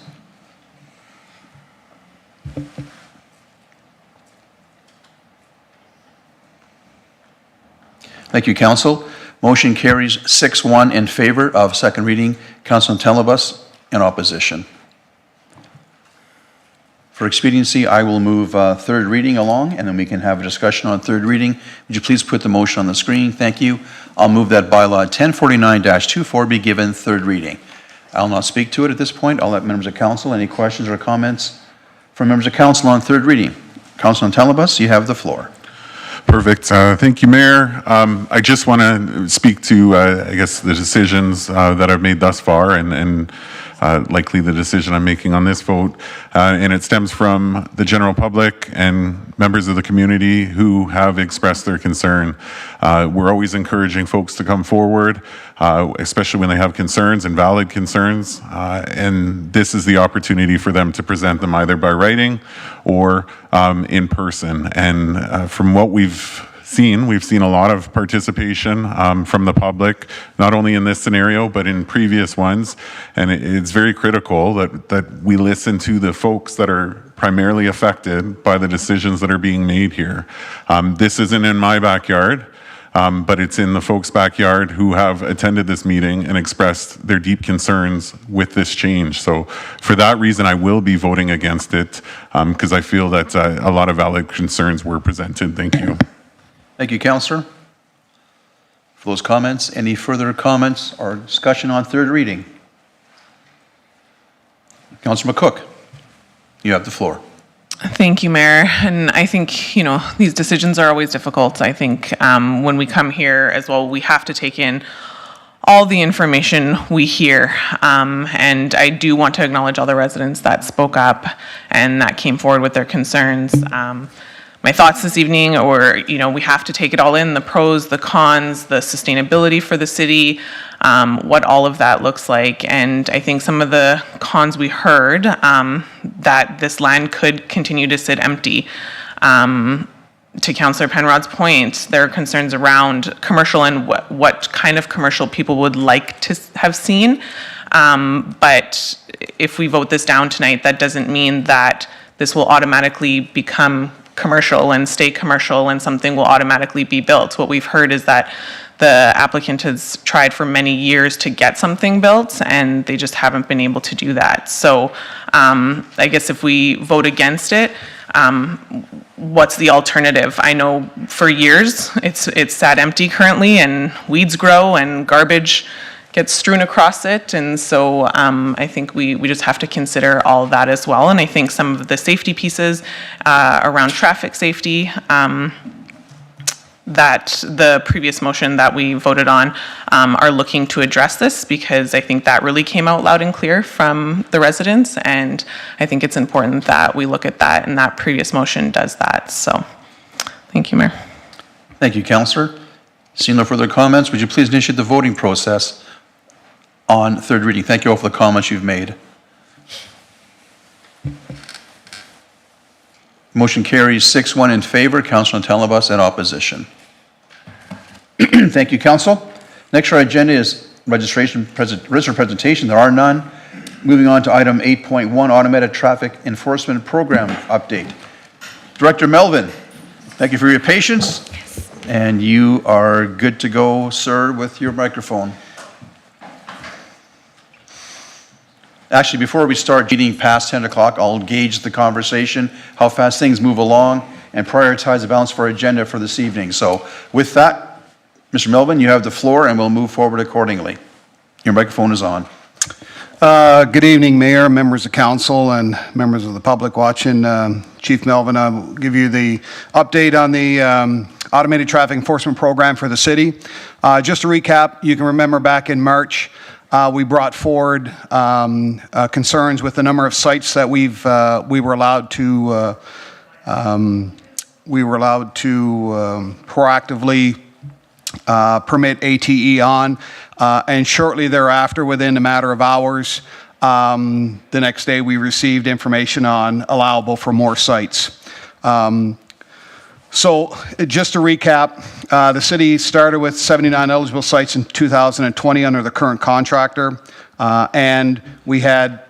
Thank you, Council. Motion carries 6-1 in favor of second reading. Councilor Telebus in opposition. For expediency, I will move third reading along, and then we can have a discussion on third reading. Would you please put the motion on the screen? Thank you. I'll move that bylaw 1049-24 be given third reading. I'll not speak to it at this point. I'll let members of council. Any questions or comments from members of council on third reading? Councilor Telebus, you have the floor. Perfect. Thank you, Mayor. I just want to speak to, I guess, the decisions that I've made thus far and likely the decision I'm making on this vote. And it stems from the general public and members of the community who have expressed their concern. We're always encouraging folks to come forward, especially when they have concerns and valid concerns. And this is the opportunity for them to present them either by writing or in person. And from what we've seen a lot of participation from the public, not only in this scenario, but in previous ones. And it's very critical that we listen to the folks that are primarily affected by the decisions that are being made here. This isn't in my backyard, but it's in the folks' backyard who have attended this meeting and expressed their deep concerns with this change. So for that reason, I will be voting against it because I feel that a lot of valid concerns were presented. Thank you. Thank you, Councillor, for those comments. Any further comments or discussion on third reading? Councillor McCook, you have the floor. Thank you, Mayor. And I think, these decisions are always difficult. I think when we come here as well, we have to take in all the information we hear. And I do want to acknowledge all the residents that spoke up and that came forward with their concerns. My thoughts this evening, we have to take it all in, the pros, the cons, the sustainability for the city, what all of that looks like. And I think some of the cons we heard, that this land could continue to sit empty. To Councillor Penrod's point, there are concerns around commercial and what kind of commercial people would like to have seen. But if we vote this down tonight, that doesn't mean that this will automatically become commercial and stay commercial and something will automatically be built. What we've heard is that the applicant has tried for many years to get something built and they just haven't been able to do that. So I guess if we vote against it, what's the alternative? I know for years it's sat empty currently and weeds grow and garbage gets strewn across it. And so I think we just have to consider all of that as well. And I think some of the safety pieces around traffic safety that the previous motion that we voted on are looking to address this, because I think that really came out loud and clear from the residents. And I think it's important that we look at that, and that previous motion does that. So thank you, Mayor. Thank you, Councillor. Seeing no further comments, would you please initiate the voting process on third reading? Thank you all for the comments you've made. Motion carries 6-1 in favor, Councillor Talabas in opposition. Thank you, Council. Next on our agenda is register presentation. There are none. Moving on to item 8.1, Automated Traffic Enforcement Program Update. Director Melvin, thank you for your patience. Yes. And you are good to go, sir, with your microphone. Actually, before we start getting past 10 o'clock, I'll gauge the conversation, how fast things move along, and prioritize the balance for our agenda for this evening. So with that, Mr. Melvin, you have the floor, and we'll move forward accordingly. Your microphone is on. Good evening, Mayor, members of council, and members of the public watching. Chief Melvin, I will give you the update on the Automated Traffic Enforcement Program for the city. Just to recap, you can remember back in March, we brought forward concerns with the number of sites that we were allowed to proactively permit ATE on, and shortly thereafter, within a matter of hours, the next day we received information on allowable for more sites. So just to recap, the city started with 79 eligible sites in 2020 under the current contractor, and we had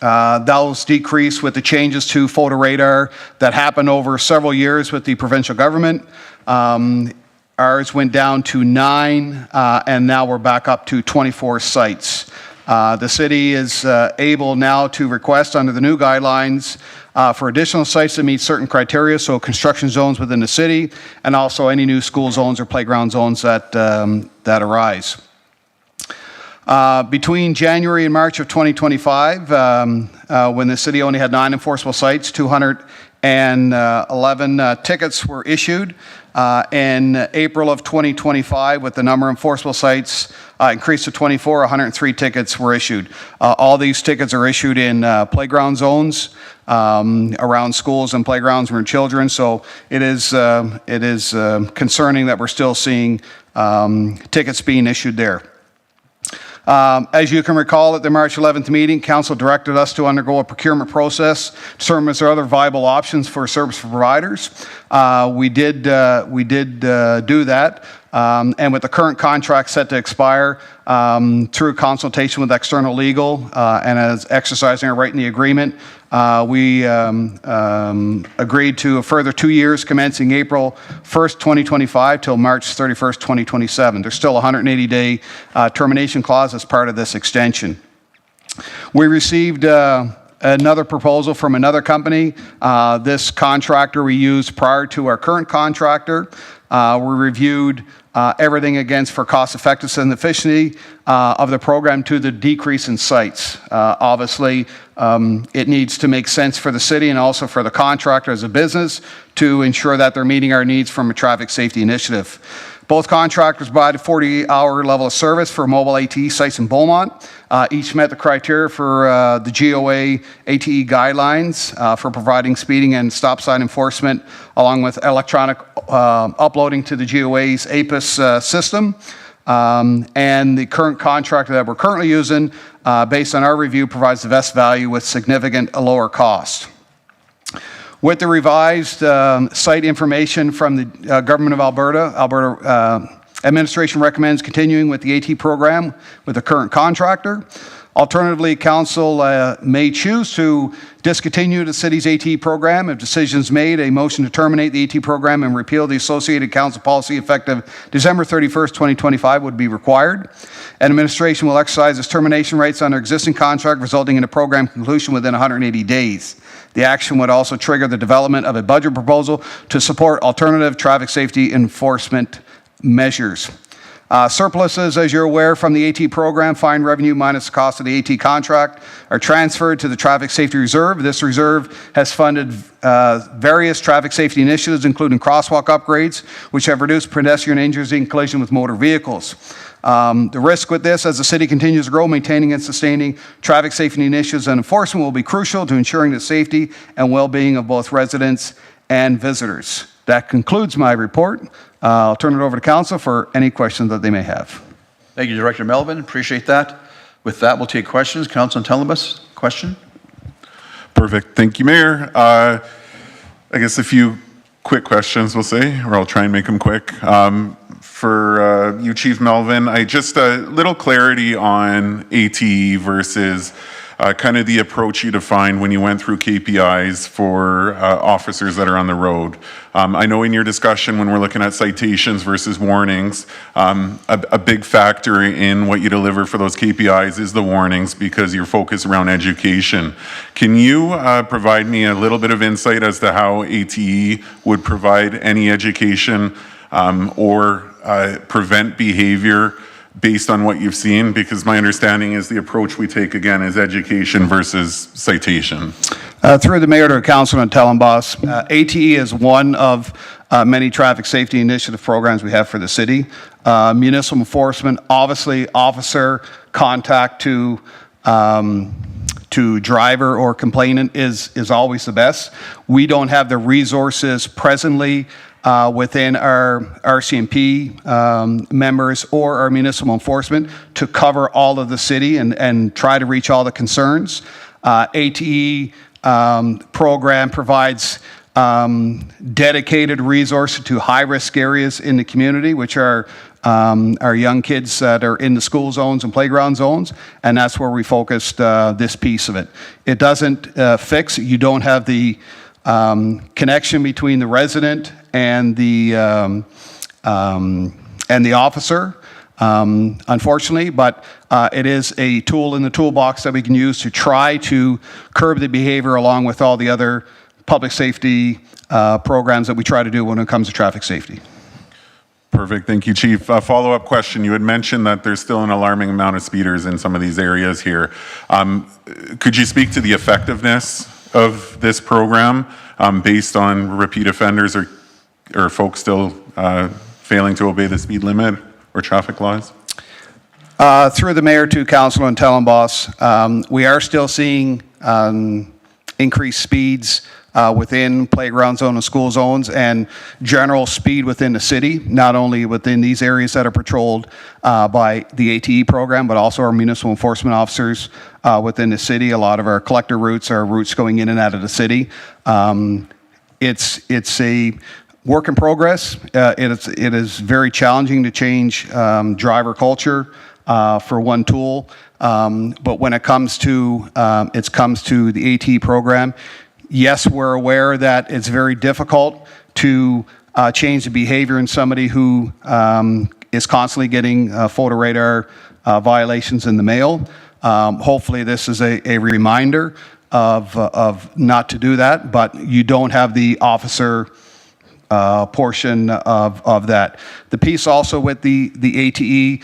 those decrease with the changes to photo radar that happened over several years with the provincial government. Ours went down to 9, and now we're back up to 24 sites. The city is able now to request under the new guidelines for additional sites that meet certain criteria, so construction zones within the city, and also any new school zones or playground zones that arise. Between January and March of 2025, when the city only had 9 enforceable sites, 200 and 11 tickets were issued. In April of 2025, with the number of enforceable sites increased to 24, 103 tickets were issued. All these tickets are issued in playground zones, around schools and playgrounds for children. So it is concerning that we're still seeing tickets being issued there. As you can recall, at the March 11th meeting, Council directed us to undergo a procurement process, determine if there are other viable options for service providers. We did do that. And with the current contract set to expire, through consultation with external legal and as exercising our right in the agreement, we agreed to a further 2 years commencing April 1st, 2025 till March 31st, 2027. There's still a 180-day termination clause as part of this extension. We received another proposal from another company. This contractor we used prior to our current contractor. We reviewed everything against for cost effectiveness and efficiency of the program to the decrease in sites. Obviously, it needs to make sense for the city and also for the contractor as a business to ensure that they're meeting our needs from a traffic safety initiative. Both contractors provided 40-hour level of service for mobile ATE sites in Beaumont. Each met the criteria for the GOA ATE guidelines for providing speeding and stop sign enforcement, along with electronic uploading to the GOA's APIS system. And the current contractor that we're currently using, based on our review, provides the best value with significant lower cost. With the revised site information from the Government of Alberta, administration recommends continuing with the AT program with the current contractor. Alternatively, council may choose to discontinue the city's AT program. If decisions made, a motion to terminate the AT program and repeal the associated council policy effective December 31st, 2025 would be required. Administration will exercise its termination rights under existing contract, resulting in a program conclusion within 180 days. The action would also trigger the development of a budget proposal to support alternative traffic safety enforcement measures. Surpluses, as you're aware, from the AT program, fine revenue minus the cost of the AT contract, are transferred to the Traffic Safety Reserve. This reserve has funded various traffic safety initiatives, including crosswalk upgrades, which have reduced pedestrian injuries in collision with motor vehicles. The risk with this, as the city continues to grow, maintaining and sustaining traffic safety initiatives and enforcement will be crucial to ensuring the safety and well-being of both residents and visitors. That concludes my report. I'll turn it over to council for any questions that they may have. Thank you, Director Melvin. Appreciate that. With that, we'll take questions. Councilor Telebus, question? Perfect. Thank you, Mayor. I guess a few quick questions, we'll say, or I'll try and make them quick. For you, Chief Melvin, I just a little clarity on ATE versus kind of the approach you defined when you went through KPIs for officers that are on the road. I know in your discussion when we're looking at citations versus warnings, a big factor in what you deliver for those KPIs is the warnings because you're focused around education. Can you provide me a little bit of insight as to how ATE would provide any education or prevent behavior based on what you've seen? Because my understanding is the approach we take, again, is education versus citation. Through the mayor to Councilman Tellenboss, ATE is one of many traffic safety initiative programs we have for the city. Municipal enforcement, obviously, officer contact to driver or complainant is always the best. We don't have the resources presently within our RCMP members or our municipal enforcement to cover all of the city and try to reach all the concerns. ATE program provides dedicated resources to high-risk areas in the community, which are our young kids that are in the school zones and playground zones, and that's where we focused this piece of it. It doesn't fix, you don't have the connection between the resident and the officer, unfortunately, but it is a tool in the toolbox that we can use to try to curb the behavior along with all the other public safety programs that we try to do when it comes to traffic safety. Perfect. Thank you, Chief. A follow-up question. You had mentioned that there's still an alarming amount of speeders in some of these areas here. Could you speak to the effectiveness of this program based on repeat offenders or folks still failing to obey the speed limit or traffic laws? Through the mayor to Councilor Tellenboss, we are still seeing increased speeds within playground zone and school zones and general speed within the city, not only within these areas that are patrolled by the ATE program, but also our municipal enforcement officers within the city. A lot of our collector routes are routes going in and out of the city. It's a work in progress. It is very challenging to change driver culture for one tool. But when it comes to the ATE program, yes, we're aware that it's very difficult to change the behavior in somebody who is constantly getting photo radar violations in the mail. Hopefully, this is a reminder of not to do that, but you don't have the officer portion of that. The piece also with the ATE,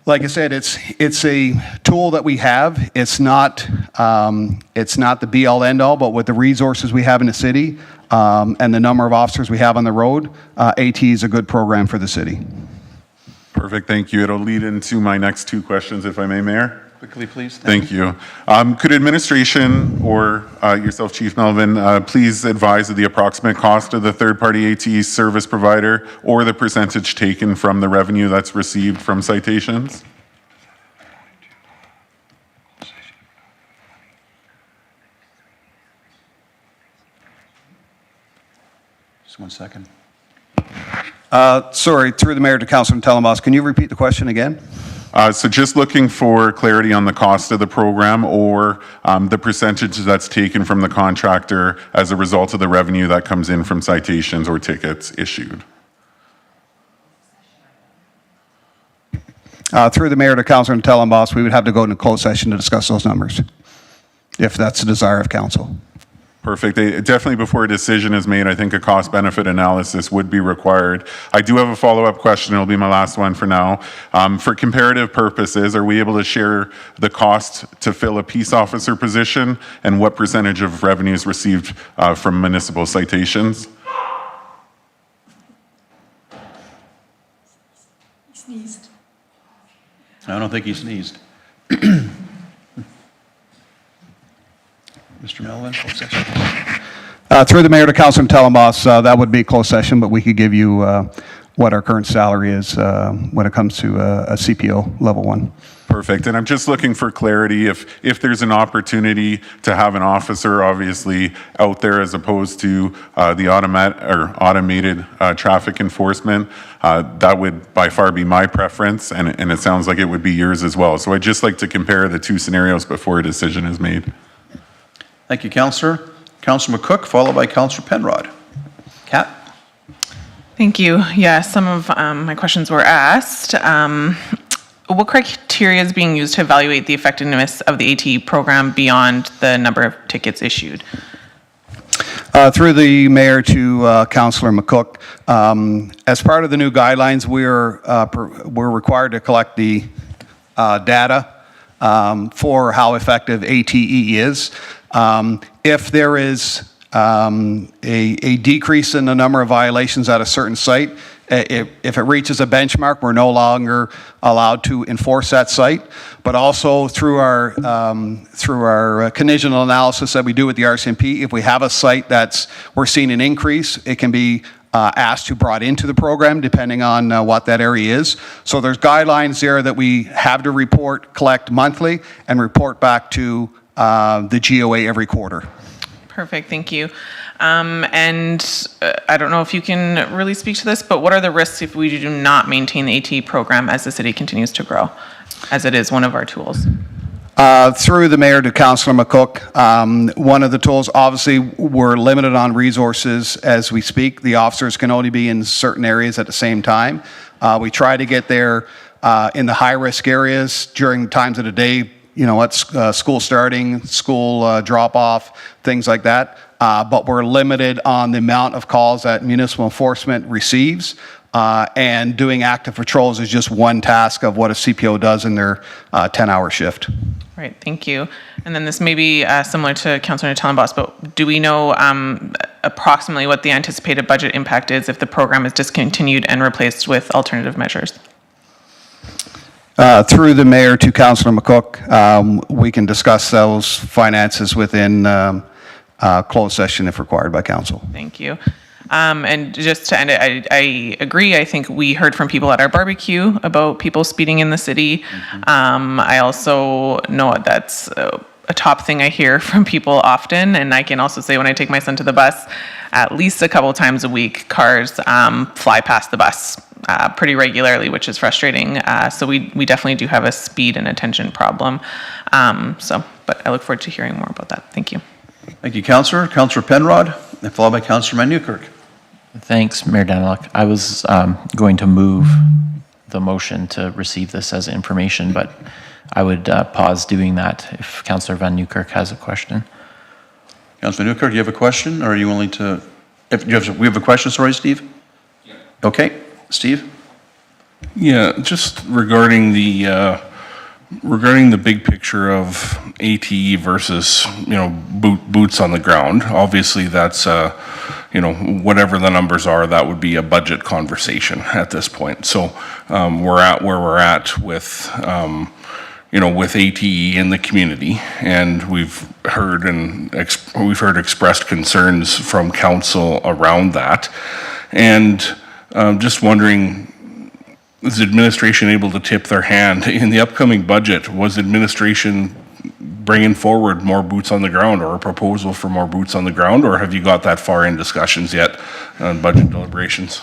like I said, it's a tool that we have. It's not the be all end all, but with the resources we have in the city and the number of officers we have on the road, AT is a good program for the city. Perfect, thank you. It'll lead into my next two questions, if I may, Mayor. Quickly, please. Thank you. Could administration or yourself, Chief Melvin, please advise of the approximate cost of the third-party ATE service provider or the percentage taken from the revenue that's received from citations? Just 1 second. Sorry, through the mayor to Councilor Tellenboss, can you repeat the question again? So just looking for clarity on the cost of the program or the percentage that's taken from the contractor as a result of the revenue that comes in from citations or tickets issued. Through the mayor to Councilor Tellenboss, we would have to go into closed session to discuss those numbers, if that's the desire of council. Perfect. Definitely before a decision is made, I think a cost-benefit analysis would be required. I do have a follow-up question. It'll be my last one for now. For comparative purposes, are we able to share the cost to fill a peace officer position and what percentage of revenues received from municipal citations? He sneezed. I don't think he sneezed. Mr. Melvin, closed session. Through the mayor to Councilor Tellenboss, that would be closed session, but we could give you what our current salary is when it comes to a CPO level 1. Perfect. And I'm just looking for clarity if there's an opportunity to have an officer obviously out there as opposed to the automated traffic enforcement. That would by far be my preference, and it sounds like it would be yours as well. So I'd just like to compare the two scenarios before a decision is made. Thank you, Councillor. Councillor McCook, followed by Councillor Penrod. Kat? Thank you. Yeah, some of my questions were asked. What criteria is being used to evaluate the effectiveness of the ATE program beyond the number of tickets issued? Through the mayor to Councillor McCook, as part of the new guidelines, we're required to collect the data for how effective ATE is. If there is a decrease in the number of violations at a certain site, if it reaches a benchmark, we're no longer allowed to enforce that site. But also through our conditional analysis that we do with the RCMP, if we have a site we're seeing an increase, it can be asked to brought into the program depending on what that area is. So there's guidelines there that we have to collect monthly and report back to the GOA every quarter. Perfect, thank you. And I don't know if you can really speak to this, but what are the risks if we do not maintain the ATE program as the city continues to grow, as it is one of our tools? Through the mayor to Councillor McCook, one of the tools, obviously, we're limited on resources as we speak. The officers can only be in certain areas at the same time. We try to get there in the high-risk areas during times of the day, school starting, school drop-off, things like that. But we're limited on the amount of calls that municipal enforcement receives. and doing active patrols is just one task of what a CPO does in their 10-hour shift. Right, thank you. And then this may be similar to Councillor Natellenboss, but do we know approximately what the anticipated budget impact is if the program is discontinued and replaced with alternative measures? Through the mayor to Councillor McCook, we can discuss those finances within closed session if required by council. Thank you. And just to end it, I agree. I think we heard from people at our barbecue about people speeding in the city. I also know that's a top thing I hear from people often. And I can also say when I take my son to the bus, at least a couple times a week, cars fly past the bus pretty regularly, which is frustrating. So we definitely do have a speed and attention problem. But I look forward to hearing more about that. Thank you. Thank you, Councillor. Councillor Penrod, and followed by Councillor Van Newkirk. Thanks, Mayor Daniluk. I was going to move the motion to receive this as information, but I would pause doing that if Councillor Van Newkirk has a question. Councillor Van Newkirk, do you have a question, or are you willing to? We have a question, sorry, Steve? Yeah. Okay, Steve? Yeah, just regarding the big picture of ATE versus, boots on the ground. Obviously, that's, whatever the numbers are, that would be a budget conversation at this point. So we're at where we're at with, with ATE in the community, and we've heard expressed concerns from council around that, and just wondering, is administration able to tip their hand in the upcoming budget? Was administration bringing forward more boots on the ground or a proposal for more boots on the ground, or have you got that far in discussions yet on budget deliberations?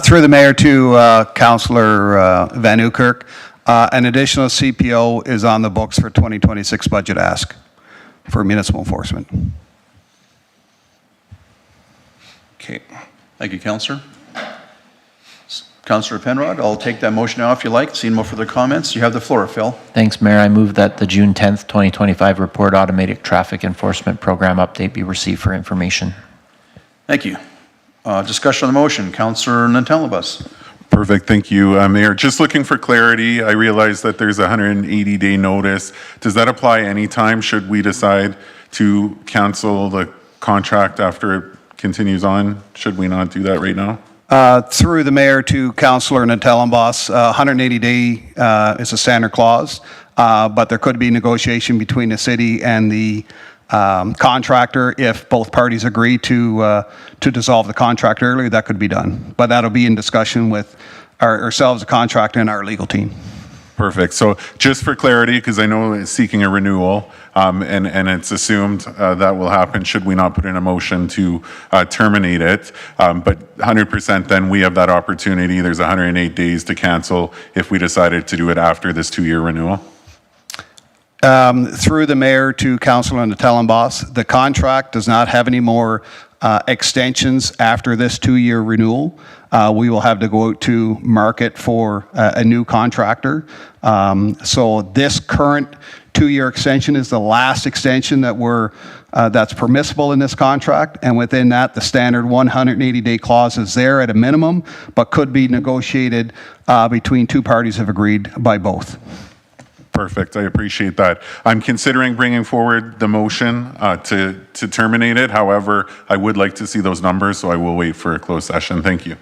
Through the mayor to Councillor Van Newkirk, an additional CPO is on the books for 2026 budget ask for municipal enforcement. Okay. Thank you, Councillor. Councillor Penrod, I'll take that motion now if you like. Seeing no further comments, you have the floor, Phil. Thanks, Mayor. I move that the June 10th, 2025 report automatic traffic enforcement program update be received for information. Thank you. Discussion on the motion. Councillor Natellenboss. Perfect, thank you, Mayor. Just looking for clarity, I realize that there's a 180-day notice. Does that apply anytime should we decide to cancel the contract after it continues on? Should we not do that right now? Through the mayor to Councillor Natellenboss, 180-day is a standard clause, but there could be negotiation between the city and the contractor. If both parties agree to dissolve the contract earlier, that could be done. But that'll be in discussion with ourselves, the contractor, and our legal team. Perfect. So just for clarity, because I know it's seeking a renewal, and it's assumed that will happen should we not put in a motion to terminate it. But 100% then we have that opportunity. There's 108 days to cancel if we decided to do it after this 2-year renewal. Through the mayor to Councillor Natellenboss, the contract does not have any more extensions after this 2-year renewal. We will have to go out to market for a new contractor. So this current 2-year extension is the last extension that that's permissible in this contract, and within that, the standard 180-day clause is there at a minimum, but could be negotiated between two parties have agreed by both. Perfect, I appreciate that. I'm considering bringing forward the motion to terminate it. However, I would like to see those numbers, so I will wait for a closed session. Thank you.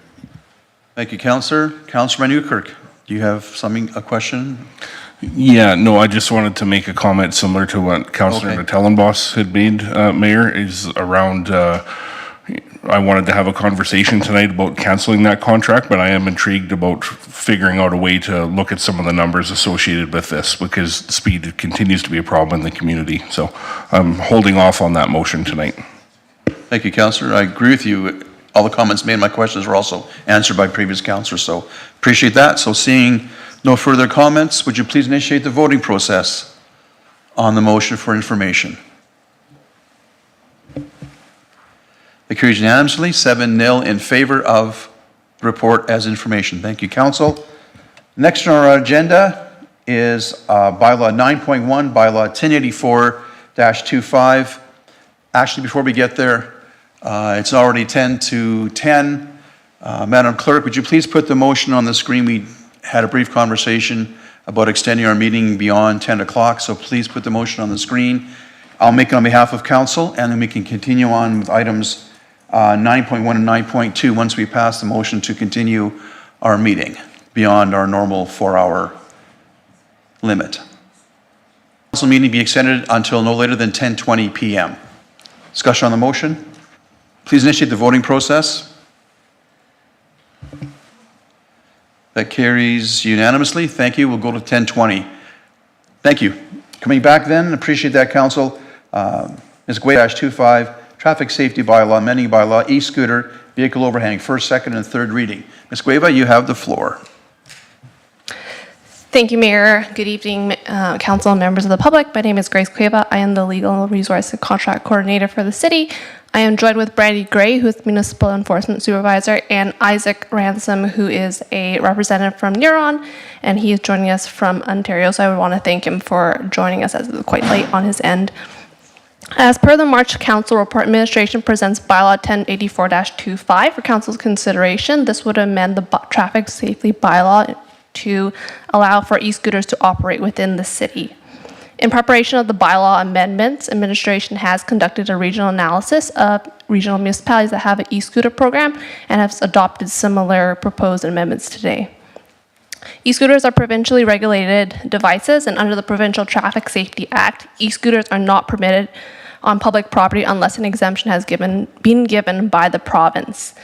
Thank you, Councillor. Councillor Van Newkirk, do you have a question? Yeah, no, I just wanted to make a comment similar to what Councillor Natellenboss had made, Mayor, is around, I wanted to have a conversation tonight about canceling that contract, but I am intrigued about figuring out a way to look at some of the numbers associated with this, because speed continues to be a problem in the community. So I'm holding off on that motion tonight. Thank you, Councillor. I agree with you. All the comments made, my questions were also answered by previous councillors, so appreciate that. So seeing no further comments, would you please initiate the voting process on the motion for information? It carries unanimously, 7-0 in favor of the report as information. Thank you, Council. Next on our agenda is Bylaw 9.1, Bylaw 1084-25. Actually, before we get there, it's already 10 to 10. Madam Clerk, would you please put the motion on the screen? We had a brief conversation about extending our meeting beyond 10 o'clock, so please put the motion on the screen. I'll make it on behalf of council, and then we can continue on with items 9.1 and 9.2 once we pass the motion to continue our meeting beyond our normal 4-hour limit. Council meeting be extended until no later than 10:20 p.m. Discussion on the motion. Please initiate the voting process. That carries unanimously. Thank you. We'll go to 10:20. Thank you. Coming back then, appreciate that, Council. Ms. Guay, -25, Traffic Safety Bylaw, amending bylaw, e-scooter, vehicle overhang, first, second, and third reading. Ms. Gueva, you have the floor. Thank you, Mayor. Good evening, Council and members of the public. My name is Grace Cueva. I am the Legal Resource and Contract Coordinator for the city. I am joined with Brandy Gray, who is the Municipal Enforcement Supervisor, and Isaac Ransom, who is a representative from Neuron, and he is joining us from Ontario, so I would want to thank him for joining us as it was quite late on his end. As per the March Council report, administration presents bylaw 1084-25 for Council's consideration. This would amend the traffic safety bylaw to allow for e-scooters to operate within the city. In preparation of the bylaw amendments, administration has conducted a regional analysis of regional municipalities that have an e-scooter program and has adopted similar proposed amendments today. E-scooters are provincially regulated devices, and under the Provincial Traffic Safety Act, e-scooters are not permitted on public property unless an exemption has been given by the province.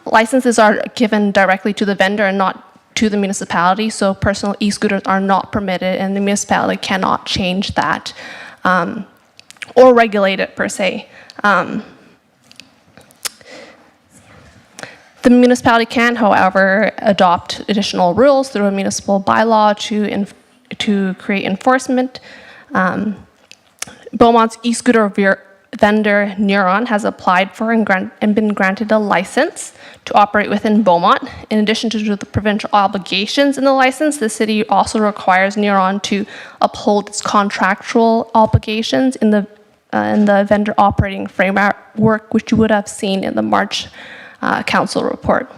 Licenses are given directly to the vendor and not to the municipality, so personal e-scooters are not permitted, and the municipality cannot change that or regulate it per se. The municipality can, however, adopt additional rules through a municipal bylaw to create enforcement. Beaumont's e-scooter vendor Neuron has applied for and been granted a license to operate within Beaumont. In addition to the provincial obligations in the license, the city also requires Neuron to uphold its contractual obligations in the vendor operating framework, which you would have seen in the March Council report.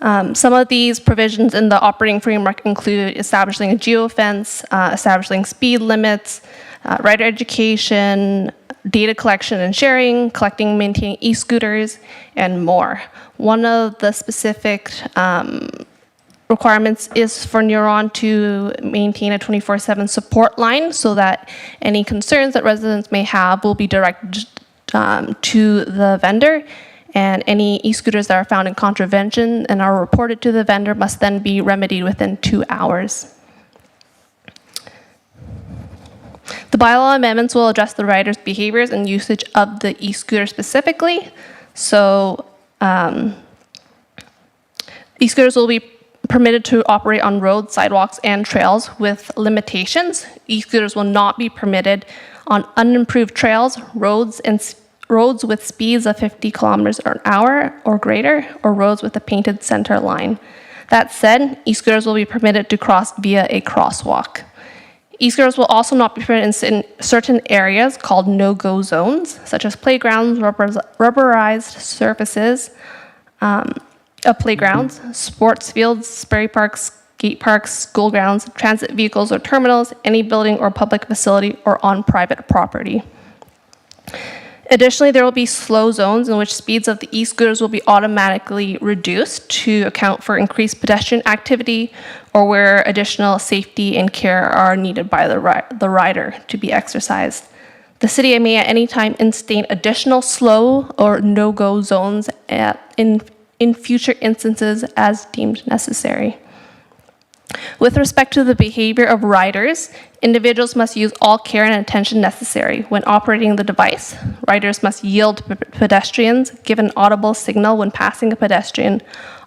Some of these provisions in the operating framework include establishing a geofence, establishing speed limits, rider education, data collection and sharing, collecting and maintaining e-scooters, and more. One of the specific requirements is for Neuron to maintain a 24/7 support line so that any concerns that residents may have will be directed to the vendor, and any e-scooters that are found in contravention and are reported to the vendor must then be remedied within 2 hours. The bylaw amendments will address the rider's behaviors and usage of the e-scooter specifically. So e-scooters will be permitted to operate on roads, sidewalks, and trails with limitations. E-scooters will not be permitted on unimproved trails, roads with speeds of 50 kilometers an hour or greater, or roads with a painted center line. That said, e-scooters will be permitted to cross via a crosswalk. E-scooters will also not be permitted in certain areas called no-go zones, such as playgrounds, rubberized surfaces of playgrounds, sports fields, Sperry parks, skate parks, school grounds, transit vehicles or terminals, any building or public facility, or on private property. Additionally, there will be slow zones in which speeds of the e-scooters will be automatically reduced to account for increased pedestrian activity or where additional safety and care are needed by the rider to be exercised. The city may at any time instate additional slow or no-go zones in future instances as deemed necessary. With respect to the behavior of riders, individuals must use all care and attention necessary when operating the device. Riders must yield to pedestrians, give an audible signal when passing a pedestrian,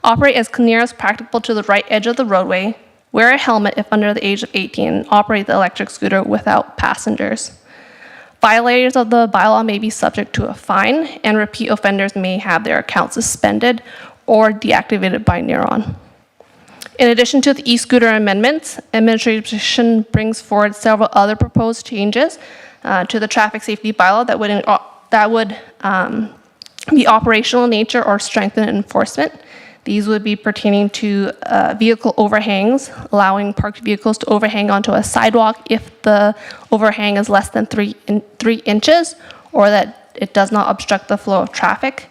operate as near as practical to the right edge of the roadway, wear a helmet if under the age of 18, and operate the electric scooter without passengers. Violators of the bylaw may be subject to a fine, and repeat offenders may have their accounts suspended or deactivated by Neuron. In addition to the e-scooter amendments, administration brings forward several other proposed changes to the traffic safety bylaw that would be operational in nature or strengthen enforcement. These would be pertaining to vehicle overhangs, allowing parked vehicles to overhang onto a sidewalk if the overhang is less than 3 inches, or that it does not obstruct the flow of traffic.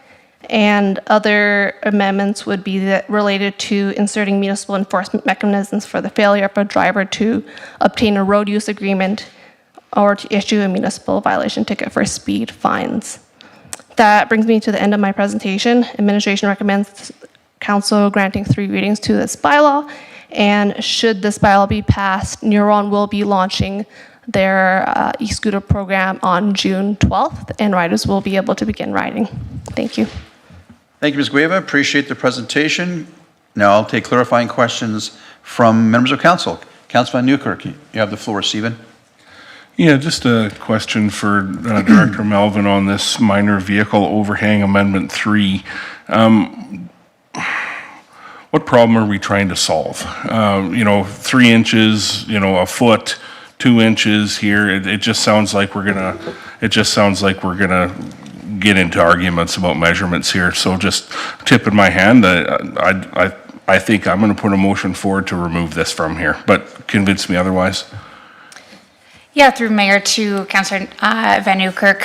And other amendments would be related to inserting municipal enforcement mechanisms for the failure of a driver to obtain a road use agreement or to issue a municipal violation ticket for speed fines. That brings me to the end of my presentation. Administration recommends Council granting 3 readings to this bylaw, and should this bylaw be passed, Neuron will be launching their e-scooter program on June 12th, and riders will be able to begin riding. Thank you. Thank you, Ms. Gueva. Appreciate the presentation. Now I'll take clarifying questions from members of council. Councilman Newkirk, you have the floor, Stephen. Yeah, just a question for Director Melvin on this minor vehicle overhang amendment 3. What problem are we trying to solve? 3 inches, a foot, 2 inches here. It just sounds like we're gonna get into arguments about measurements here. So just tip in my hand, I think I'm gonna put a motion forward to remove this from here, but convince me otherwise. Yeah, through Mayor to Councillor Van Nieuwkerk.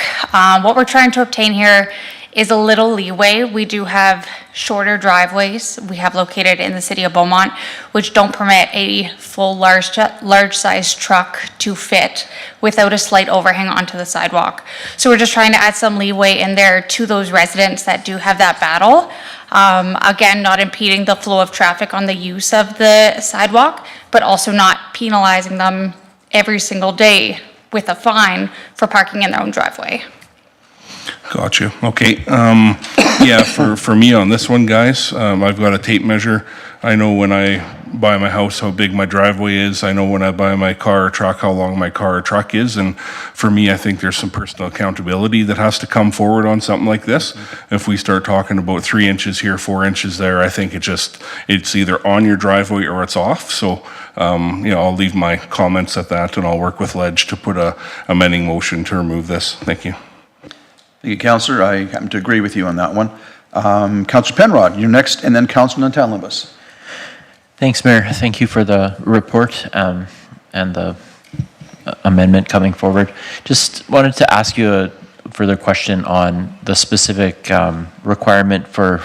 What we're trying to obtain here is a little leeway. We do have shorter driveways we have located in the city of Beaumont, which don't permit a full large size truck to fit without a slight overhang onto the sidewalk. So we're just trying to add some leeway in there to those residents that do have that battle. Again, not impeding the flow of traffic on the use of the sidewalk, but also not penalizing them every single day with a fine for parking in their own driveway. Got you. Okay. Yeah, for me on this one, guys, I've got a tape measure. I know when I buy my house how big my driveway is. I know when I buy my car or truck how long my car or truck is. And for me, I think there's some personal accountability that has to come forward on something like this. If we start talking about 3 inches here, 4 inches there, I think it's either on your driveway or it's off. So, I'll leave my comments at that, and I'll work with Ledge to put a amending motion to remove this. Thank you. Thank you, Councillor. I happen to agree with you on that one. Councillor Penrod, you're next, and then Councillor Nantalambous. Thanks, Mayor. Thank you for the report and the amendment coming forward. Just wanted to ask you a further question on the specific requirement for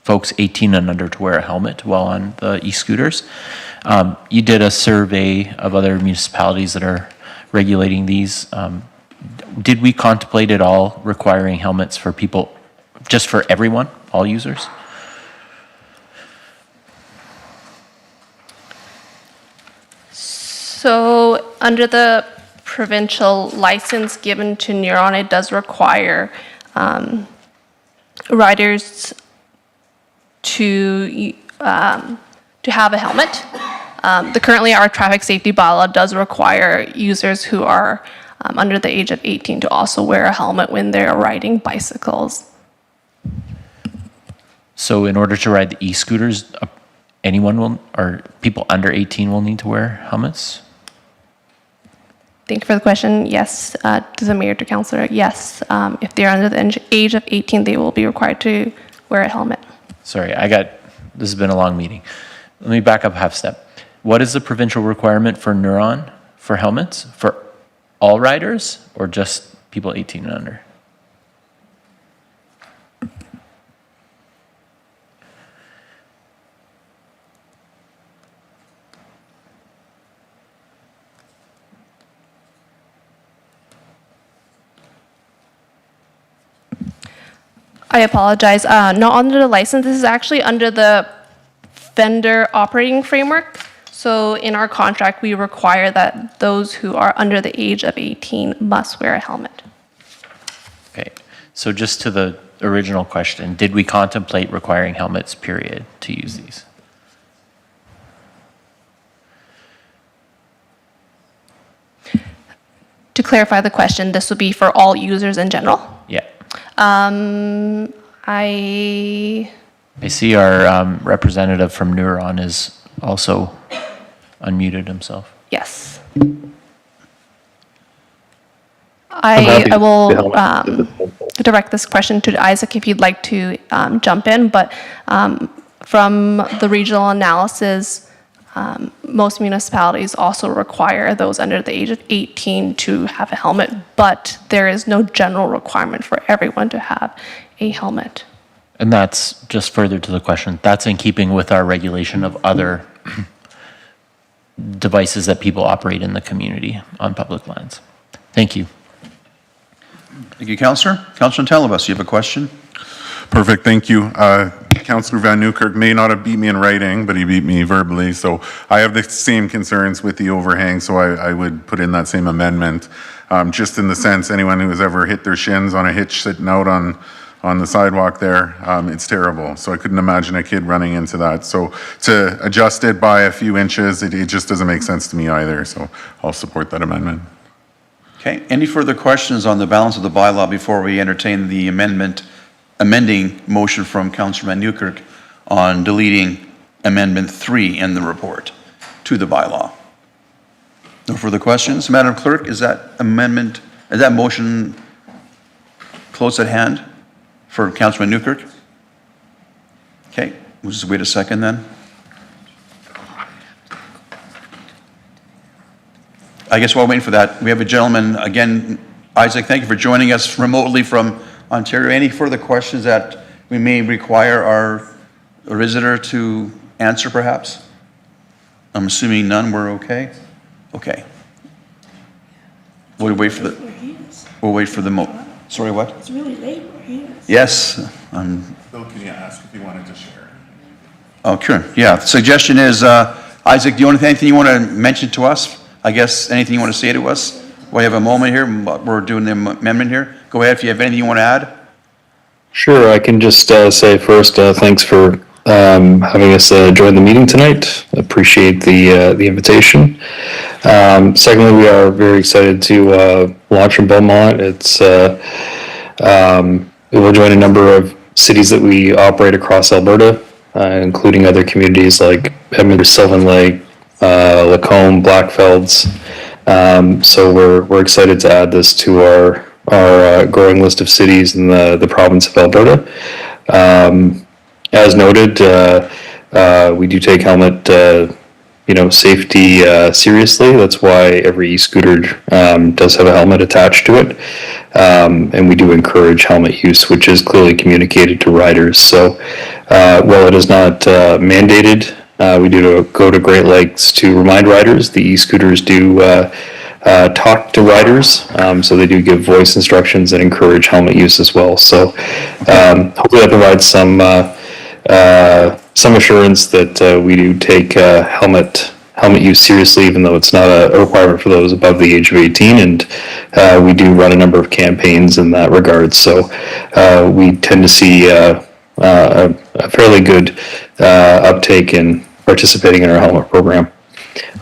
folks 18 and under to wear a helmet while on the e-scooters. You did a survey of other municipalities that are regulating these. Did we contemplate at all requiring helmets for people, just for everyone, all users? So under the provincial license given to Neuron, it does require riders to have a helmet. Currently, our traffic safety bylaw does require users who are under the age of 18 to also wear a helmet when they're riding bicycles. So in order to ride the e-scooters, anyone will, or people under 18 will need to wear helmets? Thank you for the question. Yes, to the mayor, to councillor, yes. If they're under the age of 18, they will be required to wear a helmet. Sorry, this has been a long meeting. Let me back up half step. What is the provincial requirement for Neuron for helmets? For all riders or just people 18 and under? I apologize. Not under the license. This is actually under the vendor operating framework. So in our contract, we require that those who are under the age of 18 must wear a helmet. Okay, so just to the original question, did we contemplate requiring helmets, period, to use these? To clarify the question, this would be for all users in general? Yeah. I see our representative from Neuron is also unmuted himself. Yes. I will direct this question to Isaac if you'd like to jump in, but from the regional analysis, most municipalities also require those under the age of 18 to have a helmet, but there is no general requirement for everyone to have a helmet. And that's just further to the question. That's in keeping with our regulation of other devices that people operate in the community on public lands. Thank you. Thank you, Councillor. Councillor Telebus, you have a question? Perfect, thank you. Councillor Van Newkirk may not have beat me in writing, but he beat me verbally. So I have the same concerns with the overhang, so I would put in that same amendment. Just in the sense, anyone who has ever hit their shins on a hitch sitting out on the sidewalk there, it's terrible. So I couldn't imagine a kid running into that. So to adjust it by a few inches, it just doesn't make sense to me either. So I'll support that amendment. Okay, any further questions on the balance of the bylaw before we entertain the amending motion from Councillor Van Newkirk on deleting Amendment 3 in the report to the bylaw? No further questions? Madam Clerk, is that motion close at hand for Councillor Van Newkirk? Okay, we'll just wait a second then. I guess while waiting for that, we have a gentleman, again, Isaac, thank you for joining us remotely from Ontario. Any further questions that we may require our visitor to answer, perhaps? I'm assuming none, we're okay? Okay. We'll wait for the, sorry, what? It's really late where he is. Yes. Bill, can you ask if you wanted to share? Oh, sure, yeah. The suggestion is, Isaac, do you want anything you want to mention to us? I guess anything you want to say to us? We have a moment here, we're doing the amendment here. Go ahead, if you have anything you want to add. Sure, I can just say first, thanks for having us join the meeting tonight. Appreciate the invitation. Secondly, we are very excited to launch in Beaumont. We will join a number of cities that we operate across Alberta, including other communities like Edmonton, Sylvan Lake, Lacombe, Blackfelds. So we're excited to add this to our growing list of cities in the province of Alberta. As noted, we do take helmet safety seriously. That's why every e-scooter does have a helmet attached to it. And we do encourage helmet use, which is clearly communicated to riders. So while it is not mandated, we do go to great lengths to remind riders. The e-scooters do talk to riders, so they do give voice instructions and encourage helmet use as well. So hopefully that provides some assurance that we do take helmet use seriously, even though it's not a requirement for those above the age of 18, and we do run a number of campaigns in that regard. So we tend to see a fairly good uptake in participating in our helmet program.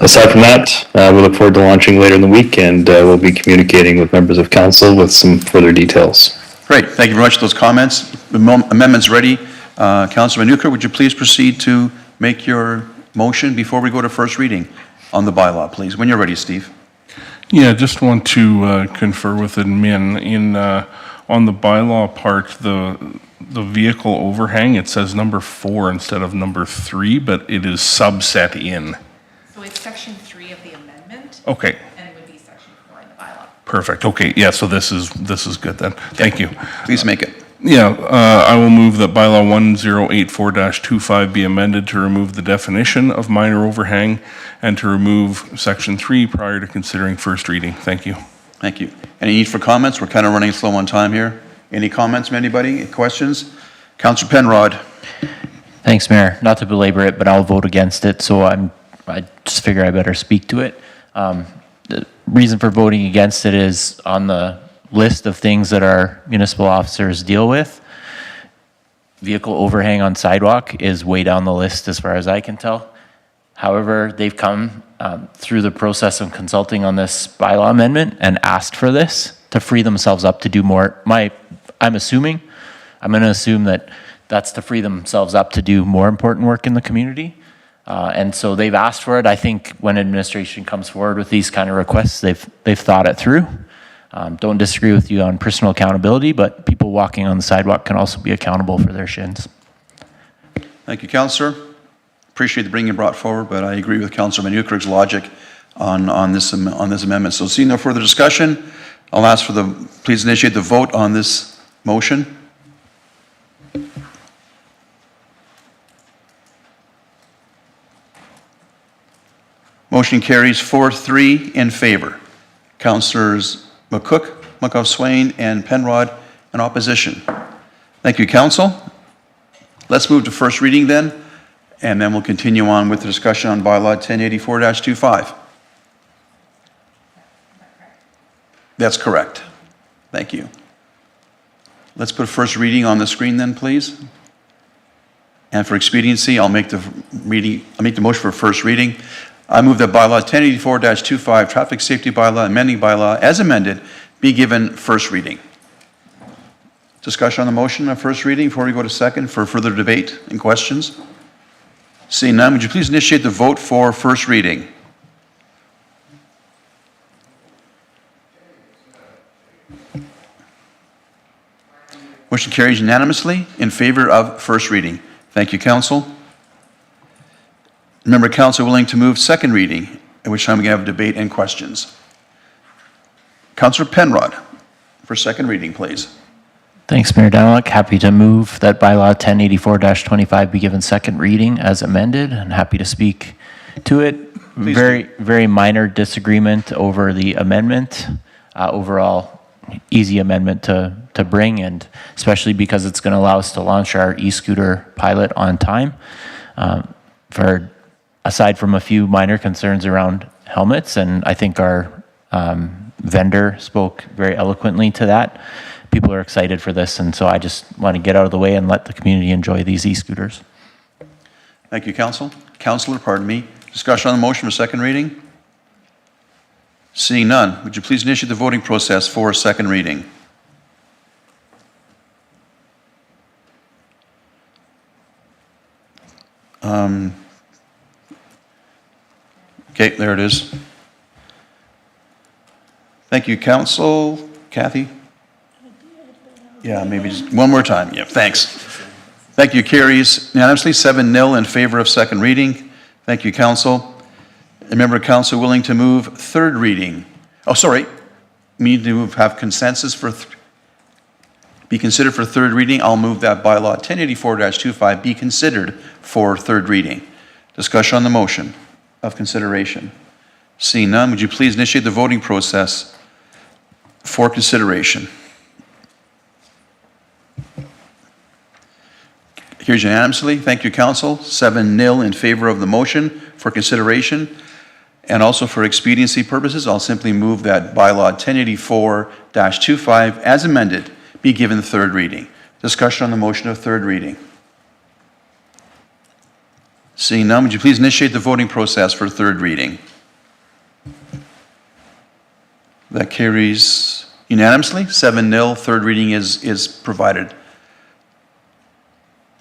Aside from that, we look forward to launching later in the week, and we'll be communicating with members of council with some further details. Great, thank you very much for those comments. The amendment's ready. Councilor Van Newkirk, would you please proceed to make your motion before we go to first reading on the bylaw, please? When you're ready, Steve. Yeah, just want to confer with admin on the bylaw part, the vehicle overhang, it says number 4 instead of number 3, but it is subset in. So it's section 3 of the amendment. Okay. And it would be section 4 in the bylaw. Perfect. Okay. Yeah. So this is good then. Thank you. Please make it. Yeah. I will move that bylaw 1084-25 be amended to remove the definition of minor overhang and to remove section 3 prior to considering first reading. Thank you. Thank you. Any need for comments? We're kind of running slow on time here. Any comments from anybody? Questions? Councillor Penrod. Thanks, Mayor. Not to belabor it, but I'll vote against it, so I just figure I better speak to it. The reason for voting against it is on the list of things that our municipal officers deal with. Vehicle overhang on sidewalk is way down the list as far as I can tell. However, they've come through the process of consulting on this bylaw amendment and asked for this to free themselves up to do more. I'm going to assume that that's to free themselves up to do more important work in the community. And so they've asked for it. I think when administration comes forward with these kind of requests, they've thought it through. Don't disagree with you on personal accountability, but people walking on the sidewalk can also be accountable for their shins. Thank you, Councillor. Appreciate the bringing it brought forward, but I agree with Councillor Van Nieuwkerk's logic on this amendment. So seeing no further discussion, I'll ask for please initiate the vote on this motion. Motion carries 4-3 in favor. Councillors McCook, McCobb-Swain, and Penrod in opposition. Thank you, Council. Let's move to first reading then, and then we'll continue on with the discussion on bylaw 1084-25. That's correct. Thank you. Let's put first reading on the screen then, please. And for expediency, I'll make the motion for first reading. I move that bylaw 1084-25, traffic safety bylaw, amending bylaw as amended, be given first reading. Discussion on the motion of first reading before we go to second for further debate and questions. Seeing none, would you please initiate the vote for first reading? Motion carries unanimously in favor of first reading. Thank you, Council. Member Council willing to move second reading, at which time we can have debate and questions. Councillor Penrod for second reading, please. Thanks, Mayor Daniluk. Happy to move that bylaw 1084-25 be given second reading as amended, and happy to speak to it. Very minor disagreement over the amendment. Overall, easy amendment to bring, and especially because it's going to allow us to launch our e-scooter pilot on time. Aside from a few minor concerns around helmets, and I think our vendor spoke very eloquently to that, people are excited for this, and so I just want to get out of the way and let the community enjoy these e-scooters. Thank you, Council. Councillor, pardon me. Discussion on the motion for second reading? Seeing none, would you please initiate the voting process for second reading? Okay, there it is. Thank you, Council. Kathy? Yeah, maybe just one more time. Yeah, thanks. Thank you, carries unanimously 7-0 in favor of second reading. Thank you, Council. A member of Council willing to move third reading. Oh, sorry. We need to have consensus for be considered for third reading. I'll move that bylaw 1084-25 be considered for third reading. Discussion on the motion of consideration. Seeing none, would you please initiate the voting process for consideration? Here's unanimously. Thank you, Council. 7-0 in favor of the motion for consideration. And also for expediency purposes, I'll simply move that bylaw 1084-25 as amended be given third reading. Discussion on the motion of third reading. Seeing none, would you please initiate the voting process for third reading? That carries unanimously. 7-0. Third reading is provided.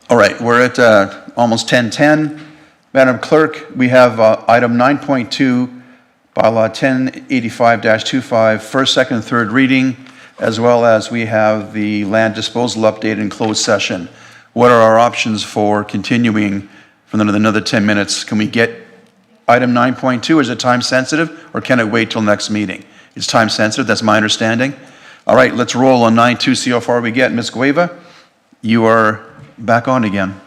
All right, we're at almost 10:10. Madam Clerk, we have item 9.2, bylaw 1085-25, first, second, and third reading, as well as we have the land disposal update in closed session. What are our options for continuing for another 10 minutes? Can we get item 9.2? Is it time sensitive, or can it wait till next meeting? It's time sensitive, that's my understanding. All right, let's roll on 9.2, see how far we get. Ms. Gueva, you are back on again.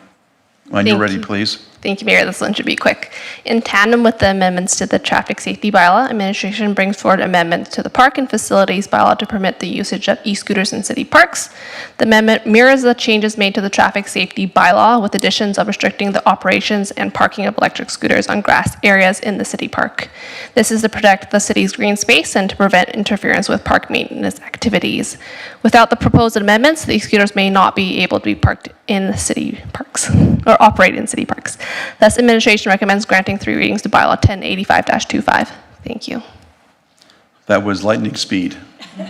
When you're ready, please. Thank you, Mayor. This one should be quick. In tandem with the amendments to the traffic safety bylaw, administration brings forward amendments to the park and facilities bylaw to permit the usage of e-scooters in city parks. The amendment mirrors the changes made to the traffic safety bylaw with additions of restricting the operations and parking of electric scooters on grass areas in the city park. This is to protect the city's green space and to prevent interference with park maintenance activities. Without the proposed amendments, the e-scooters may not be able to be parked in the city parks or operate in city parks. Thus, administration recommends granting three readings to bylaw 1085-25. Thank you. That was lightning speed.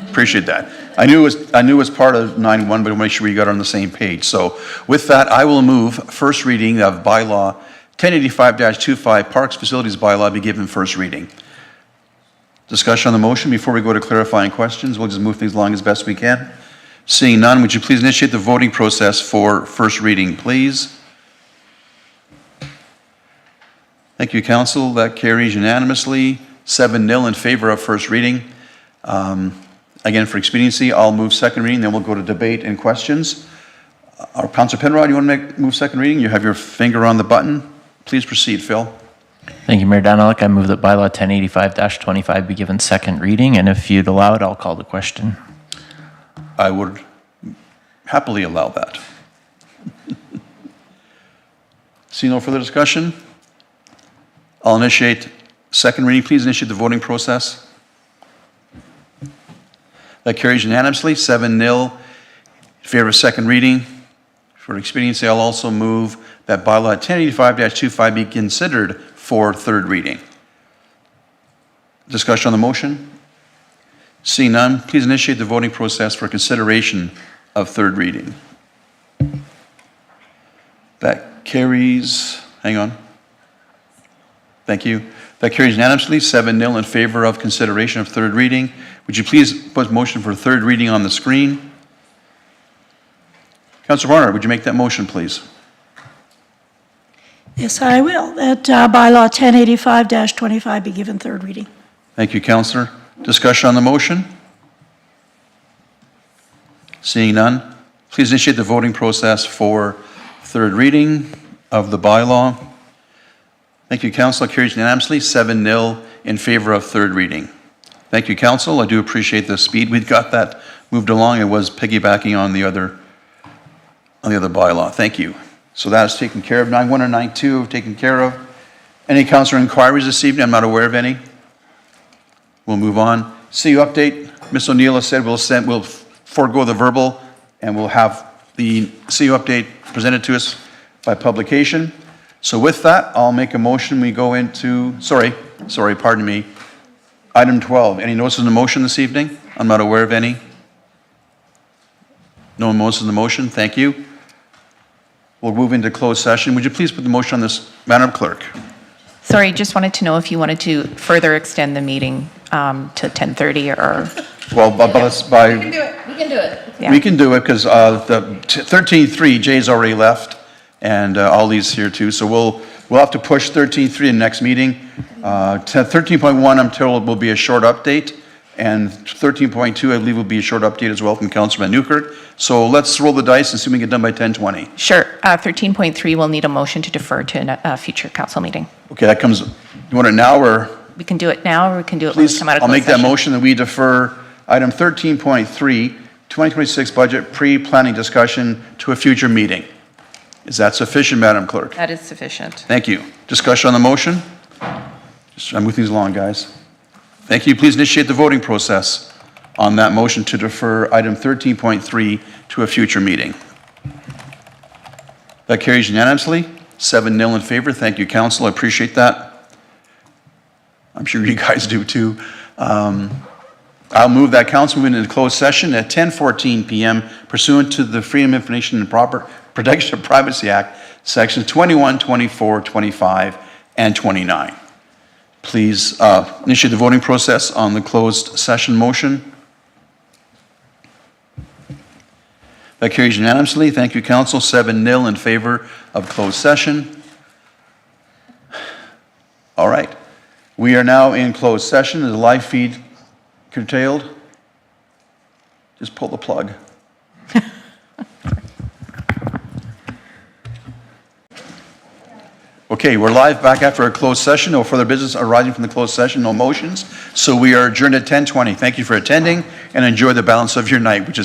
Appreciate that. I knew it was part of 9.1, but I'll make sure we got on the same page. So with that, I will move first reading of bylaw 1085-25, Parks Facilities Bylaw, be given first reading. Discussion on the motion before we go to clarifying questions. We'll just move things along as best we can. Seeing none, would you please initiate the voting process for first reading, please? Thank you, council. That carries unanimously, 7-0 in favor of first reading. Again, for expediency, I'll move second reading, then we'll go to debate and questions. Councilor Penrod, you want to move second reading? You have your finger on the button. Please proceed, Phil. Thank you, Mayor Daniluk. I move that bylaw 1085-25 be given second reading, and if you'd allow it, I'll call the question. I would happily allow that. See no further discussion? I'll initiate second reading. Please initiate the voting process. That carries unanimously, 7-0 in favor of second reading. For expediency, I'll also move that bylaw 1085-25 be considered for third reading. Discussion on the motion? Seeing none, please initiate the voting process for consideration of third reading. That carries, hang on. Thank you. That carries unanimously, 7-0 in favor of consideration of third reading. Would you please put motion for third reading on the screen? Councilor Barnard, would you make that motion, please? Yes, I will. That bylaw 1085-25 be given third reading. Thank you, Councilor. Discussion on the motion? Seeing none, please initiate the voting process for third reading of the bylaw. Thank you, Council. Carries unanimously, 7-0 in favor of third reading. Thank you, Council. I do appreciate the speed we've got that moved along. It was piggybacking on the other bylaw. Thank you. So that is taken care of. 9.1 and 9.2 taken care of. Any councilor inquiries this evening? I'm not aware of any. We'll move on. CU update. Ms. O'Neill has said we'll forego the verbal and we'll have the CU update presented to us by publication. So with that, I'll make a motion. We go into, pardon me. Item 12. Any notices in the motion this evening? I'm not aware of any. No notices in the motion. Thank you. We'll move into closed session. Would you please put the motion on this, Madam Clerk? Sorry, just wanted to know if you wanted to further extend the meeting to 10:30 or... Well, by... We can do it. We can do it. Yeah. We can do it because the 13.3, Jay's already left, and Ollie's here too. So we'll have to push 13.3 in the next meeting. 13.1, I'm told, will be a short update, and 13.2, I believe, will be a short update as well from Councilor Van Newkirk. So let's roll the dice and see if we can get done by 10:20. Sure. 13.3 will need a motion to defer to a future council meeting. Okay, that comes. You want it now or? We can do it now, or we can do it when we Please, come out of I'll closed make that session. motion that we defer item 13.3, 2026 budget pre-planning discussion to a future meeting. Is that sufficient, Madam Clerk? That is sufficient. Thank you. Discussion on the motion? Just move things along, guys. Thank you. Please initiate the voting process on that motion to defer item 13.3 to a future meeting. That carries unanimously, 7-0 in favor. Thank you, Council. I appreciate that. I'm sure you guys do too. I'll move that council move into closed session at 10:14 p.m. pursuant to the Freedom of Information and Protection of Privacy Act, sections 21, 24, 25, and 29. Please initiate the voting process on the closed session motion. That carries unanimously. Thank you, Council. 7-0 in favor of closed session. All right. We are now in closed session. Is the live feed curtailed? Just pull the plug. Okay, we're live back after a closed session. No further business arising from the closed session, no motions. So we are adjourned at 10:20. Thank you for attending and enjoy the balance of your night, which is